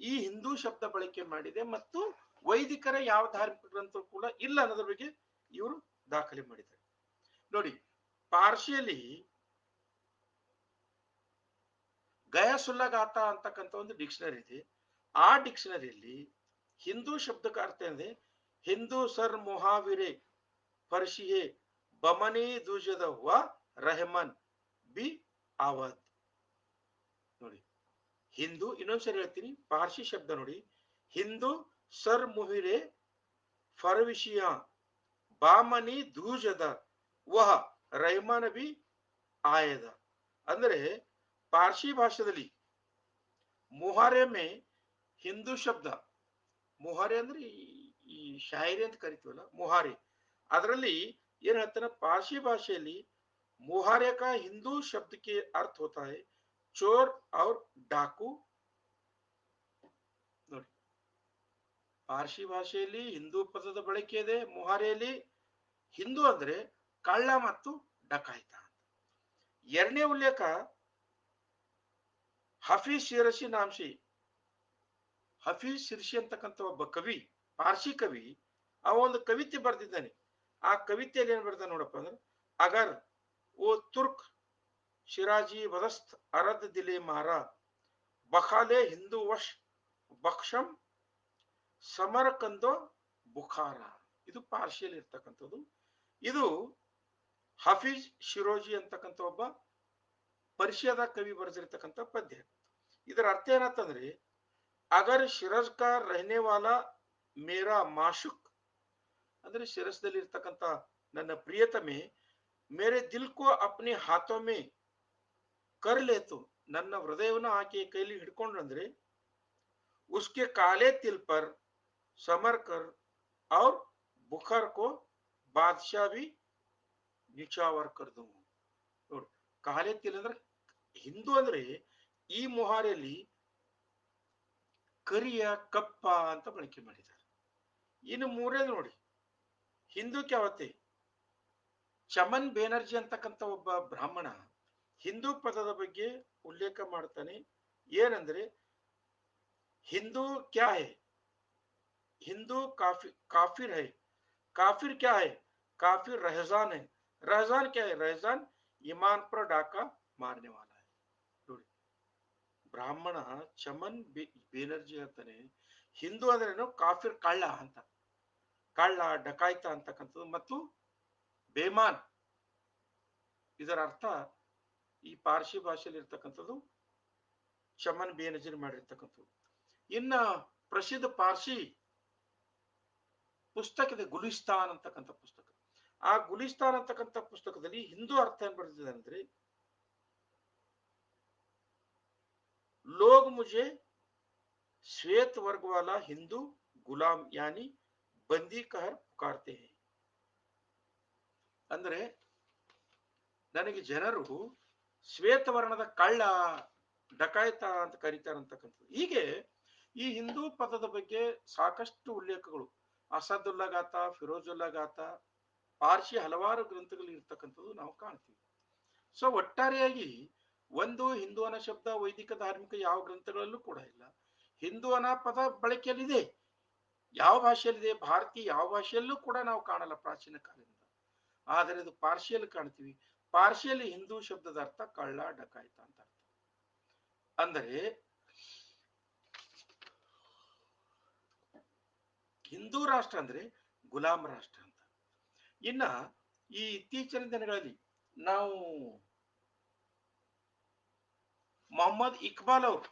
ಈ ಹಿಂದೂ ಶಬ್ದ ಬಳಕೆ ಮಾಡಿದೆ ಮತ್ತು ವೈದಿಕರ ಯಾವ ಧಾರ್ಮಿಕ ಗ್ರಂಥ ಕೂಡ ಇಲ್ಲ ಅನ್ನೋದ್ರ ಬಗ್ಗೆ ಇವರು ದಾಖಲೆ ಮಾಡಿದ್ದಾರೆ. ನೋಡಿ, ಪಾರ್ಸಿಯಲ್ಲಿ ಗಯಾಸುಲ್ಲಗಾತ ಅಂತಕ್ಕಂಥ ಒಂದು ಡಿಕ್ಷನರಿ ಇದೆ. ಆ ಡಿಕ್ಷನರಿಯಲ್ಲಿ ಹಿಂದೂ ಶಬ್ದಕ್ಕೆ ಅರ್ಥ ಏನಿದೆ? ಹಿಂದೂ ಸರ್ ಮೊಹಾವಿರೆ ಫರ್ಷಿಯೆ ಬಮನಿ ದೂಜದ ವ ರೆಹಮಾನ್ ಬಿ ಆವಾದ್. ನೋಡಿ, ಹಿಂದೂ, ಇನ್ನೊಂದ್ಸರಿ ಹೇಳ್ತೀನಿ, ಪಾರ್ಸಿ ಶಬ್ದ ನೋಡಿ, ಹಿಂದೂ ಸರ್ ಮುಹಿರೆ ಫರ್ವಿಶಿಯಾ ಬಾಮನಿ ದೂಜದ ವಹ ರೆಹಮಾನ್ ಬಿ ಆಯದ. ಅಂದ್ರೆ ಪಾರ್ಸಿ ಭಾಷೆಯಲ್ಲಿ ಮುಹಾರೆ ಮೇ ಹಿಂದೂ ಶಬ್ದ, ಮುಹಾರೆ ಅಂದ್ರೆ ಈ ಶಾಯರಿ ಅಂತ ಕರಿತೀವಲ್ಲ, ಮುಹಾರೆ, ಅದರಲ್ಲಿ ಏನ್ ಹೇಳ್ತಾನೆ, ಪಾರ್ಸಿ ಭಾಷೆಯಲ್ಲಿ मुहारे का हिंदू शब्द के अर्थ होता है चोर और डाकू. ನೋಡಿ, ಪಾರ್ಸಿ ಭಾಷೆಯಲ್ಲಿ ಹಿಂದೂ ಪದದ ಬಳಕೆ ಇದೆ. ಮುಹಾರೆಯಲ್ಲಿ ಹಿಂದೂ ಅಂದ್ರೆ ಕಳ್ಳ ಮತ್ತು ಡಕಾಯಿತ. ಎರಡನೇ ಉಲ್ಲೇಖ ಹಫೀಜ್ ಶಿರಸಿ ನಾಮ್ಸಿ. ಹಫೀಜ್ ಶಿರ್ಷಿ ಅಂತಕ್ಕಂಥ ಒಬ್ಬ ಕವಿ, ಪಾರ್ಸಿ ಕವಿ, ಅವ ಒಂದು ಕವಿತೆ ಬರೆದಿದ್ದಾನೆ. ಆ ಕವಿತೆಯಲ್ಲಿ ಏನ್ ಬರ್ತಾನೆ ನೋಡಪ್ಪ ಅಂದ್ರೆ, ಅಗರ್ वो तुर्क शिराजी वदस्त अरद दिले मारा बखाले हिंदू वश बक्षम ಸಮರಕಂದೋ ಬುಖಾರ. ಇದು ಪಾರ್ಸಿಯಲ್ಲಿ ಇರ್ತಕ್ಕಂಥದ್ದು. ಇದು ಹಫೀಜ್ ಶಿರೋಜಿ ಅಂತಕ್ಕಂಥ ಒಬ್ಬ ಪರ್ಷಿಯಾದ ಕವಿ ಬರೆದಿರ್ತಕ್ಕಂಥ ಪದ್ಯ. ಇದರ ಅರ್ಥ ಏನಂತಂದ್ರೆ, ಅಗರ್ ಶಿರಜ್ ಕಾ ರಹನೆ ವಾಲಾ ಮೇರಾ ಮಾಶುಕ್, ಅಂದ್ರೆ ಶಿರಸ್ದಲ್ಲಿ ಇರ್ತಕ್ಕಂಥ ನನ್ನ ಪ್ರಿಯತಮೆ मेरे दिल को अपने हाथों में कर ले तो, ನನ್ನ ಹೃದಯವನ್ನು ಆಕೆಯ ಕೈಲಿ ಹಿಡ್ಕೊಂಡ್ರು ಅಂದ್ರೆ, उसके काले तिल पर समर कर और बुखार को बादशाह भी निछावर कर दूं. ನೋಡಿ, ಕಾಲೆ ತಿಲ್ ಅಂದ್ರೆ ಹಿಂದೂ ಅಂದ್ರೆ ಈ ಮುಹಾರೆಯಲ್ಲಿ ಕರಿಯ, ಕಪ್ಪ ಅಂತ ಬಳಕೆ ಮಾಡಿದ್ದಾರೆ. ಇನ್ನು ಮೂರನೇದು ನೋಡಿ, ಹಿಂದೂ ಕ್ಯಾವತೆ ಚಮನ್ ಬೇನರ್ಜಿ ಅಂತಕ್ಕಂಥ ಒಬ್ಬ ಬ್ರಾಹ್ಮಣ ಹಿಂದೂ ಪದದ ಬಗ್ಗೆ ಉಲ್ಲೇಖ ಮಾಡ್ತಾನೆ. ಏನಂದ್ರೆ, ಹಿಂದೂ ಕ್ಯಾ ಹೈ, ಹಿಂದೂ ಕಾಫಿರ್ ಹೈ, ಕಾಫಿರ್ ಕ್ಯಾ ಹೈ, ಕಾಫಿರ್ रहजान है, रहजान क्या है, रहजान ईमान पर डाका मारने वाला है. ನೋಡಿ, ಬ್ರಾಹ್ಮಣ ಚಮನ್ ಬೇನರ್ಜಿ ಹೇಳ್ತಾನೆ, ಹಿಂದೂ ಅಂದ್ರೇನು ಕಾಫಿರ್ ಕಳ್ಳ ಅಂತ, ಕಳ್ಳ ಡಕಾಯ್ತ ಅಂತಕ್ಕಂಥದ್ದು, ಮತ್ತು ಬೇಮಾನ್ ಇದರ ಅರ್ಥ ಈ ಪಾರ್ಸಿ ಭಾಷೆಯಲ್ಲಿ ಇರ್ತಕ್ಕಂಥದ್ದು ಚಮನ್ ಬೇನಜೀರ್ ಮಾಡಿರ್ತಕ್ಕಂಥದ್ದು. ಇನ್ನ ಪ್ರಸಿದ್ಧ ಪಾರ್ಸಿ ಪುಸ್ತಕ ಇದೆ ಗುಲಿಸ್ತಾನ್ ಅಂತಕ್ಕಂಥ ಪುಸ್ತಕ. ಆ ಗುಲಿಸ್ತಾನ್ ಅಂತಕ್ಕಂಥ ಪುಸ್ತಕದಲ್ಲಿ ಹಿಂದೂ ಅರ್ಥ ಏನ್ ಬರೆದಿದೆ ಅಂದ್ರೆ, लोग मुझे श्वेत वर्ग वाला हिंदू गुलाम यानी बंदी कहर पुकारते हैं. ಅಂದ್ರೆ ನನಗೆ ಜನರು ಶ್ವೇತವರ್ಣದ ಕಳ್ಳ ಡಕಾಯಿತ ಅಂತ ಕರೀತಾರಂತಕ್ಕಂಥದ್ದು. ಹೀಗೆ ಈ ಹಿಂದೂ ಪದದ ಬಗ್ಗೆ ಸಾಕಷ್ಟು ಉಲ್ಲೇಖಗಳು ಅಸದುಲ್ಲಾ ಗಾಥ, ಫಿರೋಜುಲ್ಲಾ ಗಾಥ, ಪಾರ್ಸಿ ಹಲವಾರು ಗ್ರಂಥಗಳು ಇರ್ತಕ್ಕಂಥದ್ದು ನಾವು ಕಾಣ್ತೀವಿ. ಸೊ ಒಟ್ಟಾರೆಯಾಗಿ ಒಂದು ಹಿಂದೂ ಅನ್ನೋ ಶಬ್ದ ವೈದಿಕ ಧಾರ್ಮಿಕ ಯಾವ ಗ್ರಂಥಗಳಲ್ಲೂ ಕೂಡ ಇಲ್ಲ. ಹಿಂದೂ ಅನ್ನೋ ಪದ ಬಳಕೆಯಲ್ಲಿದೆ, ಯಾವ ಭಾಷೆಯಲ್ಲಿದೆ, ಭಾರತೀಯ ಯಾವ ಭಾಷೆಯಲ್ಲೂ ಕೂಡ ನಾವು ಕಾಣಲ್ಲ ಪ್ರಾಚೀನ ಕಾಲದಿಂದ. ಆದರೆ ಅದು ಪಾರ್ಸಿಯಲ್ಲಿ ಕಾಣ್ತೀವಿ. ಪಾರ್ಸಿಯಲ್ಲಿ ಹಿಂದೂ ಶಬ್ದದ ಅರ್ಥ ಕಳ್ಳ ಡಕಾಯಿತ ಅಂತ ಅರ್ಥ. ಅಂದರೆ ಹಿಂದೂ ರಾಷ್ಟ್ರ ಅಂದ್ರೆ ಗುಲಾಮ್ ರಾಷ್ಟ್ರ ಅಂತ. ಇನ್ನ ಈ ಇತ್ತೀಚಿನ ದಿನಗಳಲ್ಲಿ ನಾವು ಮೊಹಮ್ಮದ್ ಇಕ್ಬಾಲ್ ಅವರು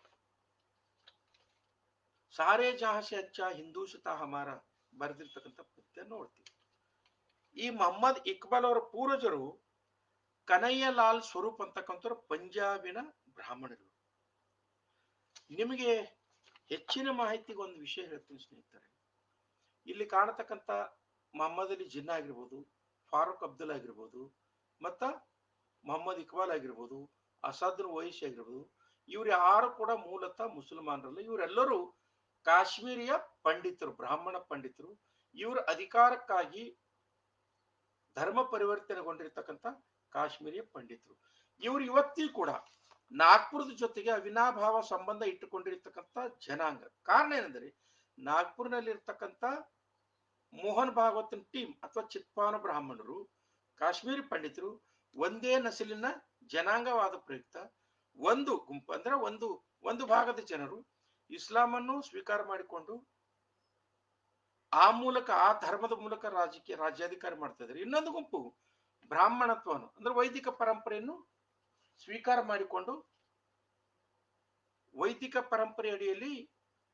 ಸಾರೇ ಜಹಾಂ ಸೆ ಅಚ್ಚಾ ಹಿಂದೂಶತಾ ಹಮಾರ ಬರೆದಿರ್ತಕ್ಕಂಥ ಪದ್ಯ ನೋಡ್ತೀವಿ. ಈ ಮೊಹಮ್ಮದ್ ಇಕ್ಬಾಲ್ ಅವರ ಪೂರ್ವಜರು ಕನಯ್ಯ ಲಾಲ್ ಸ್ವರೂಪ್ ಅಂತಕ್ಕಂಥವ್ರು ಪಂಜಾಬಿನ ಬ್ರಾಹ್ಮಣರು. ನಿಮಗೆ ಹೆಚ್ಚಿನ ಮಾಹಿತಿಗೆ ಒಂದು ವಿಷಯ ಹೇಳ್ತೀನಿ ಸ್ನೇಹಿತರೆ. ಇಲ್ಲಿ ಕಾಣತಕ್ಕಂಥ ಮೊಹಮ್ಮದ್ ಅಲಿ ಜಿನ್ನಾ ಆಗಿರ್ಬೋದು, ಫಾರೂಕ್ ಅಬ್ದುಲ್ಲಾ ಆಗಿರ್ಬೋದು, ಮತ್ತ ಮೊಹಮ್ಮದ್ ಇಕ್ಬಾಲ್ ಆಗಿರ್ಬೋದು, ಅಸಾದುಲ್ ಓವೈಸಿ ಆಗಿರ್ಬೋದು, ಇವ್ರು ಯಾರು ಕೂಡ ಮೂಲತಃ ಮುಸಲ್ಮಾನರಲ್ಲ. ಇವರೆಲ್ಲರೂ ಕಾಶ್ಮೀರಿಯ ಪಂಡಿತರು, ಬ್ರಾಹ್ಮಣ ಪಂಡಿತರು. ಇವರು ಅಧಿಕಾರಕ್ಕಾಗಿ ಧರ್ಮ ಪರಿವರ್ತನೆಗೊಂಡಿರ್ತಕ್ಕಂಥ ಕಾಶ್ಮೀರಿಯ ಪಂಡಿತರು. ಇವರು ಇವತ್ತಿಗೂ ಕೂಡ ನಾಗ್ಪುರದ ಜೊತೆಗೆ ಅವಿನಾಭಾವ ಸಂಬಂಧ ಇಟ್ಟುಕೊಂಡಿರ್ತಕ್ಕಂಥ ಜನಾಂಗ. ಕಾರಣ ಏನಂದ್ರೆ, ನಾಗ್ಪುರ್ನಲ್ಲಿರ್ತಕ್ಕಂಥ ಮೋಹನ್ ಭಾಗವತನ್ ಟೀಮ್ ಅಥವಾ ಚಿತ್ಪಾವನ ಬ್ರಾಹ್ಮಣರು, ಕಾಶ್ಮೀರಿ ಪಂಡಿತರು ಒಂದೇ ನಸಲಿನ ಜನಾಂಗವಾದ ಪ್ರಯುಕ್ತ ಒಂದು ಗುಂಪು ಅಂದ್ರೆ ಒಂದು ಭಾಗದ ಜನರು ಇಸ್ಲಾಮನ್ನು ಸ್ವೀಕಾರ ಮಾಡಿಕೊಂಡು ಆ ಮೂಲಕ, ಆ ಧರ್ಮದ ಮೂಲಕ ರಾಜ್ಯಾಧಿಕಾರ ಮಾಡ್ತಾ ಇದ್ದಾರೆ. ಇನ್ನೊಂದು ಗುಂಪು ಬ್ರಾಹ್ಮಣತ್ವವನ್ನು ಅಂದ್ರೆ ವೈದಿಕ ಪರಂಪರೆಯನ್ನು ಸ್ವೀಕಾರ ಮಾಡಿಕೊಂಡು ವೈದಿಕ ಪರಂಪರೆ ಅಡಿಯಲ್ಲಿ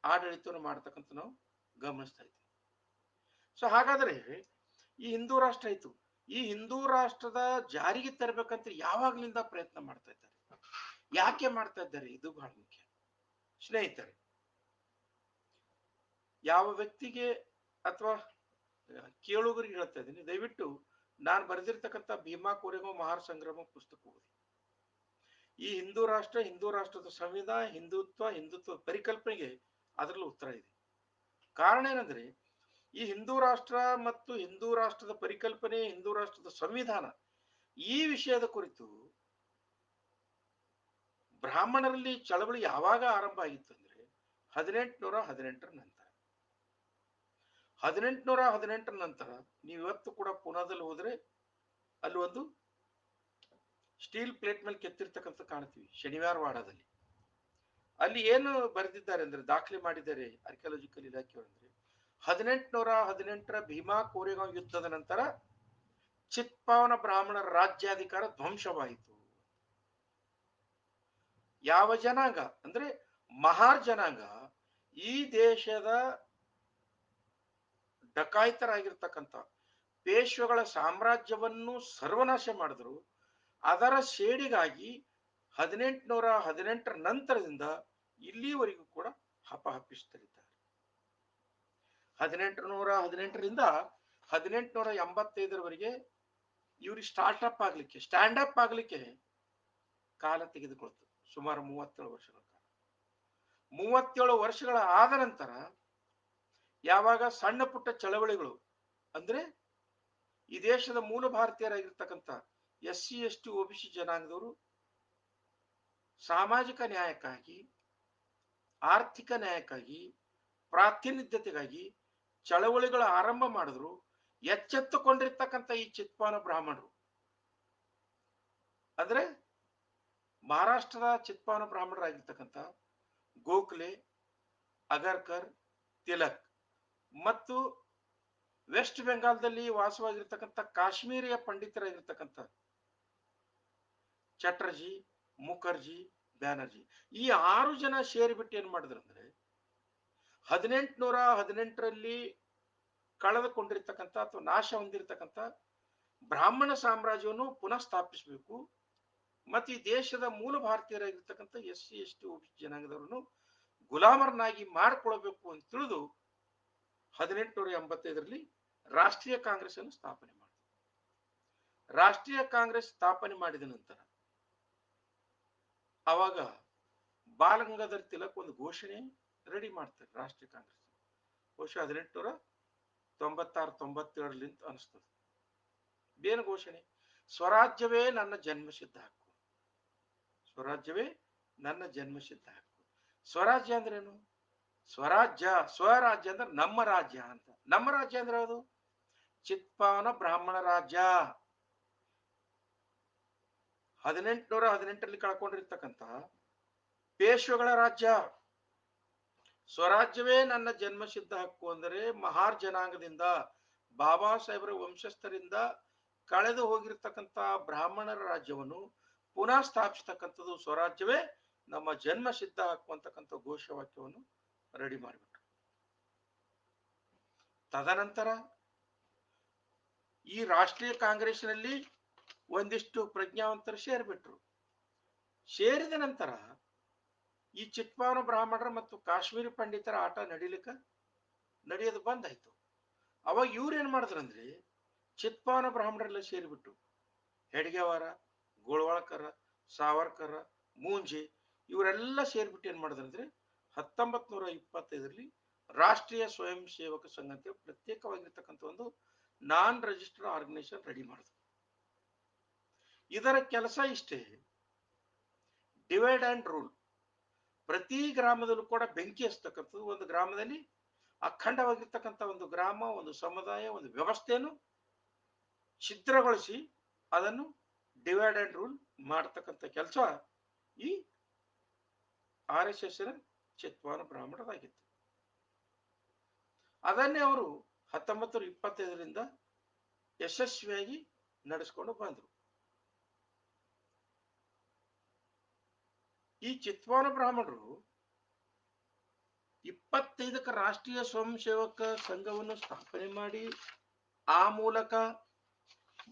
ಆಡಳಿತವನ್ನು ಮಾಡತಕ್ಕಂಥ ನಾವು ಗಮನಿಸ್ತಾ ಇದ್ದೀವಿ. ಸೊ ಹಾಗಾದ್ರೆ ಈ ಹಿಂದೂ ರಾಷ್ಟ್ರ ಆಯ್ತು. ಈ ಹಿಂದೂ ರಾಷ್ಟ್ರದ ಜಾರಿಗೆ ತರಬೇಕಂತ ಯಾವಾಗ್ಲಿಂದ ಪ್ರಯತ್ನ ಮಾಡ್ತಾ ಇದ್ದಾರೆ, ಯಾಕೆ ಮಾಡ್ತಾ ಇದ್ದಾರೆ, ಇದು ಬಹಳ ಮುಖ್ಯ ಸ್ನೇಹಿತರೆ. ಯಾವ ವ್ಯಕ್ತಿಗೆ ಅಥವಾ ಕೇಳುಗರಿಗೆ ಹೇಳ್ತಾ ಇದ್ದೀನಿ, ದಯವಿಟ್ಟು ನಾನು ಬರೆದಿರ್ತಕ್ಕಂಥ ಭೀಮಾ ಕೋರೆಗಾಂವ್ ಮಹಾರ್ ಸಂಗ್ರಾಮ ಪುಸ್ತಕ ಓದಿ. ಈ ಹಿಂದೂ ರಾಷ್ಟ್ರದ ಸಂವಿಧಾನ, ಹಿಂದುತ್ವ ಪರಿಕಲ್ಪನೆಗೆ ಅದರಲ್ಲೂ ಉತ್ತರ ಇದೆ. ಕಾರಣ ಏನಂದ್ರೆ, ಈ ಹಿಂದೂ ರಾಷ್ಟ್ರ ಮತ್ತು ಹಿಂದೂ ರಾಷ್ಟ್ರದ ಪರಿಕಲ್ಪನೆ, ಹಿಂದೂ ರಾಷ್ಟ್ರದ ಸಂವಿಧಾನ, ಈ ವಿಷಯದ ಕುರಿತು ಬ್ರಾಹ್ಮಣರಲ್ಲಿ ಚಳವಳಿ ಯಾವಾಗ ಆರಂಭ ಆಗಿತ್ತು ಅಂದ್ರೆ 1818 ನಂತರ. 1818 ನಂತರ ನೀವು ಇವತ್ತು ಕೂಡ ಪುನಾದಲ್ಲಿ ಹೋದ್ರೆ ಅಲ್ಲಿ ಒಂದು ಸ್ಟೀಲ್ ಪ್ಲೇಟ್ ಮೇಲೆ ಕೆತ್ತಿರ್ತಕ್ಕಂಥ ಕಾಣ್ತೀವಿ, ಶನಿವಾರ ವಾಡದಲ್ಲಿ. ಅಲ್ಲಿ ಏನು ಬರೆದಿದ್ದಾರೆ ಅಂದ್ರೆ, ದಾಖಲೆ ಮಾಡಿದ್ದಾರೆ ಆರ್ಕಿಯಾಲಜಿಕಲ್ ಇಲಾಖೆಯವರು ಅಂದ್ರೆ, 1818 ಭೀಮಾ ಕೋರೆಗಾಂವ್ ಯುದ್ಧದ ನಂತರ ಚಿತ್ಪಾವನ ಬ್ರಾಹ್ಮಣರ ರಾಜ್ಯಾಧಿಕಾರ ಧ್ವಂಸವಾಯಿತು. ಯಾವ ಜನಾಂಗ ಅಂದ್ರೆ ಮಹಾರ್ ಜನಾಂಗ ಈ ದೇಶದ ಡಕಾಯಿತರಾಗಿರ್ತಕ್ಕಂಥ ಪೇಶ್ವೆಗಳ ಸಾಮ್ರಾಜ್ಯವನ್ನು ಸರ್ವನಾಶ ಮಾಡಿದ್ರು. ಅದರ ಸೇಡಿಗಾಗಿ 1818 ನಂತರದಿಂದ ಇಲ್ಲಿವರೆಗೂ ಕೂಡ ಹಪಹಪಿಸುತ್ತಿದ್ದಾರೆ. 1818ರಿಂದ 1885ರವರೆಗೆ ಇವ್ರಿಗೆ ಸ್ಟ್ಯಾಂಡ್ ಅಪ್ ಆಗ್ಲಿಕ್ಕೆ ಕಾಲ ತೆಗೆದುಕೊಳ್ತು. ಸುಮಾರು 37 ವರ್ಷಗಳ ಕಾಲ. 37 ವರ್ಷಗಳ ಆದ ನಂತರ ಯಾವಾಗ ಸಣ್ಣ ಪುಟ್ಟ ಚಳವಳಿಗಳು ಅಂದ್ರೆ ಈ ದೇಶದ ಮೂಲ ಭಾರತೀಯರಾಗಿರ್ತಕ್ಕಂಥ SC ST OBC ಜನಾಂಗದವರು ಸಾಮಾಜಿಕ ನ್ಯಾಯಕ್ಕಾಗಿ, ಆರ್ಥಿಕ ನ್ಯಾಯಕ್ಕಾಗಿ, ಪ್ರಾತಿನಿಧ್ಯತೆಗಾಗಿ ಚಳವಳಿಗಳ ಆರಂಭ ಮಾಡಿದ್ರು. ಎಚ್ಚೆತ್ತುಕೊಂಡಿರ್ತಕ್ಕಂಥ ಈ ಚಿತ್ಪಾವನ ಬ್ರಾಹ್ಮಣರು ಅಂದ್ರೆ ಮಹಾರಾಷ್ಟ್ರದ ಚಿತ್ಪಾವನ ಬ್ರಾಹ್ಮಣರಾಗಿರ್ತಕ್ಕಂಥ ಗೋಖಲೆ, ಅಗರ್ಕರ್, ತಿಲಕ್ ಮತ್ತು ವೆಸ್ಟ್ ಬೆಂಗಾಲ್ದಲ್ಲಿ ವಾಸವಾಗಿರ್ತಕ್ಕಂಥ ಕಾಶ್ಮೀರಿಯ ಪಂಡಿತರಾಗಿರ್ತಕ್ಕಂಥ ಚಟರ್ಜಿ, ಮುಖರ್ಜಿ, ಬ್ಯಾನರ್ಜಿ, ಈ 6 ಜನ ಸೇರಿಬಿಟ್ಟು ಏನ್ ಮಾಡಿದ್ರು ಅಂದ್ರೆ 1818ರಲ್ಲಿ ಕಳೆದುಕೊಂಡಿರ್ತಕ್ಕಂಥ ಅಥವಾ ನಾಶ ಹೊಂದಿರತಕ್ಕಂಥ ಬ್ರಾಹ್ಮಣ ಸಾಮ್ರಾಜ್ಯವನ್ನು ಪುನಃ ಸ್ಥಾಪಿಸಬೇಕು ಮತ್ತು ಈ ದೇಶದ ಮೂಲ ಭಾರತೀಯರಾಗಿರ್ತಕ್ಕಂಥ SC ST OBC ಜನಾಂಗದವರನ್ನು ಗುಲಾಮರನ್ನಾಗಿ ಮಾಡಿಕೊಳ್ಳಬೇಕು ಅಂತ ತಿಳಿದು 1885ರಲ್ಲಿ ರಾಷ್ಟ್ರೀಯ ಕಾಂಗ್ರೆಸ್ ಅನ್ನು ಸ್ಥಾಪನೆ ಮಾಡಿದ್ರು. ರಾಷ್ಟ್ರೀಯ ಕಾಂಗ್ರೆಸ್ ಸ್ಥಾಪನೆ ಮಾಡಿದ ನಂತರ ಅವಾಗ ಬಾಲಗಂಗಾಧರ್ ತಿಲಕ್ ಒಂದು ಘೋಷಣೆ ರೆಡಿ ಮಾಡ್ತಾರೆ. ರಾಷ್ಟ್ರೀಯ ಕಾಂಗ್ರೆಸ್ ಬಹುಶಃ 1896-97 ಅನಿಸ್ತದೆ. ಏನು ಘೋಷಣೆ? ಸ್ವರಾಜ್ಯವೇ ನನ್ನ ಜನ್ಮಸಿದ್ಧ ಹಕ್ಕು. ಸ್ವರಾಜ್ಯವೇ ನನ್ನ ಜನ್ಮಸಿದ್ಧ ಹಕ್ಕು. ಸ್ವರಾಜ್ಯ ಅಂದ್ರೆ ಏನು? ಸ್ವರಾಜ್ಯ ಅಂದ್ರೆ ನಮ್ಮ ರಾಜ್ಯ ಅಂತ. ನಮ್ಮ ರಾಜ್ಯ ಅಂದ್ರೆ ಯಾವುದು? ಚಿತ್ಪಾವನ ಬ್ರಾಹ್ಮಣ ರಾಜ್ಯ. 1818ರಲ್ಲಿ ಕಳ್ಕೊಂಡಿರ್ತಕ್ಕಂಥ ಪೇಶ್ವೆಗಳ ರಾಜ್ಯ. ಸ್ವರಾಜ್ಯವೇ ನನ್ನ ಜನ್ಮಸಿದ್ಧ ಹಕ್ಕು ಅಂದರೆ ಮಹಾರ್ ಜನಾಂಗದಿಂದ, ಬಾಬಾ ಸಾಹೇಬರ ವಂಶಸ್ಥರಿಂದ ಕಳೆದು ಹೋಗಿರ್ತಕ್ಕಂಥ ಬ್ರಾಹ್ಮಣರ ರಾಜ್ಯವನ್ನು ಪುನಃ ಸ್ಥಾಪಿಸ್ತಕ್ಕಂಥದ್ದು ಸ್ವರಾಜ್ಯವೇ ನಮ್ಮ ಜನ್ಮ ಸಿದ್ಧ ಹಕ್ಕು ಅಂತಕ್ಕಂಥ ಘೋಷವಾಕ್ಯವನ್ನು ರೆಡಿ ಮಾಡಿಬಿಟ್ರು. ತದನಂತರ ಈ ರಾಷ್ಟ್ರೀಯ ಕಾಂಗ್ರೆಸ್ನಲ್ಲಿ ಒಂದಿಷ್ಟು ಪ್ರಜ್ಞಾವಂತರು ಸೇರಿಬಿಟ್ರು. ಸೇರಿದ ನಂತರ ಈ ಚಿತ್ಪಾವನ ಬ್ರಾಹ್ಮಣರ ಮತ್ತು ಕಾಶ್ಮೀರಿ ಪಂಡಿತರ ಆಟ ನಡೆಯೋದು ಬಂದಾಯ್ತು. ಅವಾಗ ಇವ್ರು ಏನ್ ಮಾಡಿದ್ರಂದ್ರೆ ಚಿತ್ಪಾವನ ಬ್ರಾಹ್ಮಣರೆಲ್ಲ ಸೇರಿಬಿಟ್ಟು ಹೆಡ್ಗೆವಾರ, ಗೋಳ್ವಾಳ್ಕರ, ಸಾವರ್ಕರ, ಮೂಂಜೆ ಇವರೆಲ್ಲ ಸೇರಿಬಿಟ್ಟು ಏನ್ ಮಾಡಿದ್ರಂದ್ರೆ 1925ರಲ್ಲಿ ರಾಷ್ಟ್ರೀಯ ಸ್ವಯಂ ಸೇವಕ ಸಂಘ ಅಂತ ಪ್ರತ್ಯೇಕವಾಗಿರ್ತಕ್ಕಂಥ ಒಂದು ನಾನ್ ರಿಜಿಸ್ಟರ್ಡ್ ಆರ್ಗನೈಸೇಷನ್ ರೆಡಿ ಮಾಡಿದ್ರು. ಇದರ ಕೆಲಸ ಇಷ್ಟೇ, ಡಿವೈಡ್ ಅಂಡ್ ರೂಲ್. ಪ್ರತಿ ಗ್ರಾಮದಲ್ಲೂ ಕೂಡ ಬೆಂಕಿ ಹಚ್ಚತಕ್ಕಂಥದ್ದು. ಒಂದು ಗ್ರಾಮದಲ್ಲಿ ಅಖಂಡವಾಗಿರ್ತಕ್ಕಂಥ ಒಂದು ಗ್ರಾಮ, ಒಂದು ಸಮುದಾಯ, ಒಂದು ವ್ಯವಸ್ಥೆಯನ್ನು ಛಿದ್ರಗೊಳಿಸಿ ಅದನ್ನು ಡಿವೈಡ್ ಅಂಡ್ ರೂಲ್ ಮಾಡತಕ್ಕಂಥ ಕೆಲಸ ಈ RSS ಚಿತ್ಪಾವನ ಬ್ರಾಹ್ಮಣರಾಗಿತ್ತು. ಅದನ್ನೇ ಅವರು 1925ರಿಂದ ಯಶಸ್ವಿಯಾಗಿ ನಡೆಸಿಕೊಂಡು ಬಂದರು. ಈ ಚಿತ್ಪಾವನ ಬ್ರಾಹ್ಮಣರು 25ಕ್ಕೆ ರಾಷ್ಟ್ರೀಯ ಸ್ವಯಂ ಸೇವಕ ಸಂಘವನ್ನು ಸ್ಥಾಪನೆ ಮಾಡಿ ಆ ಮೂಲಕ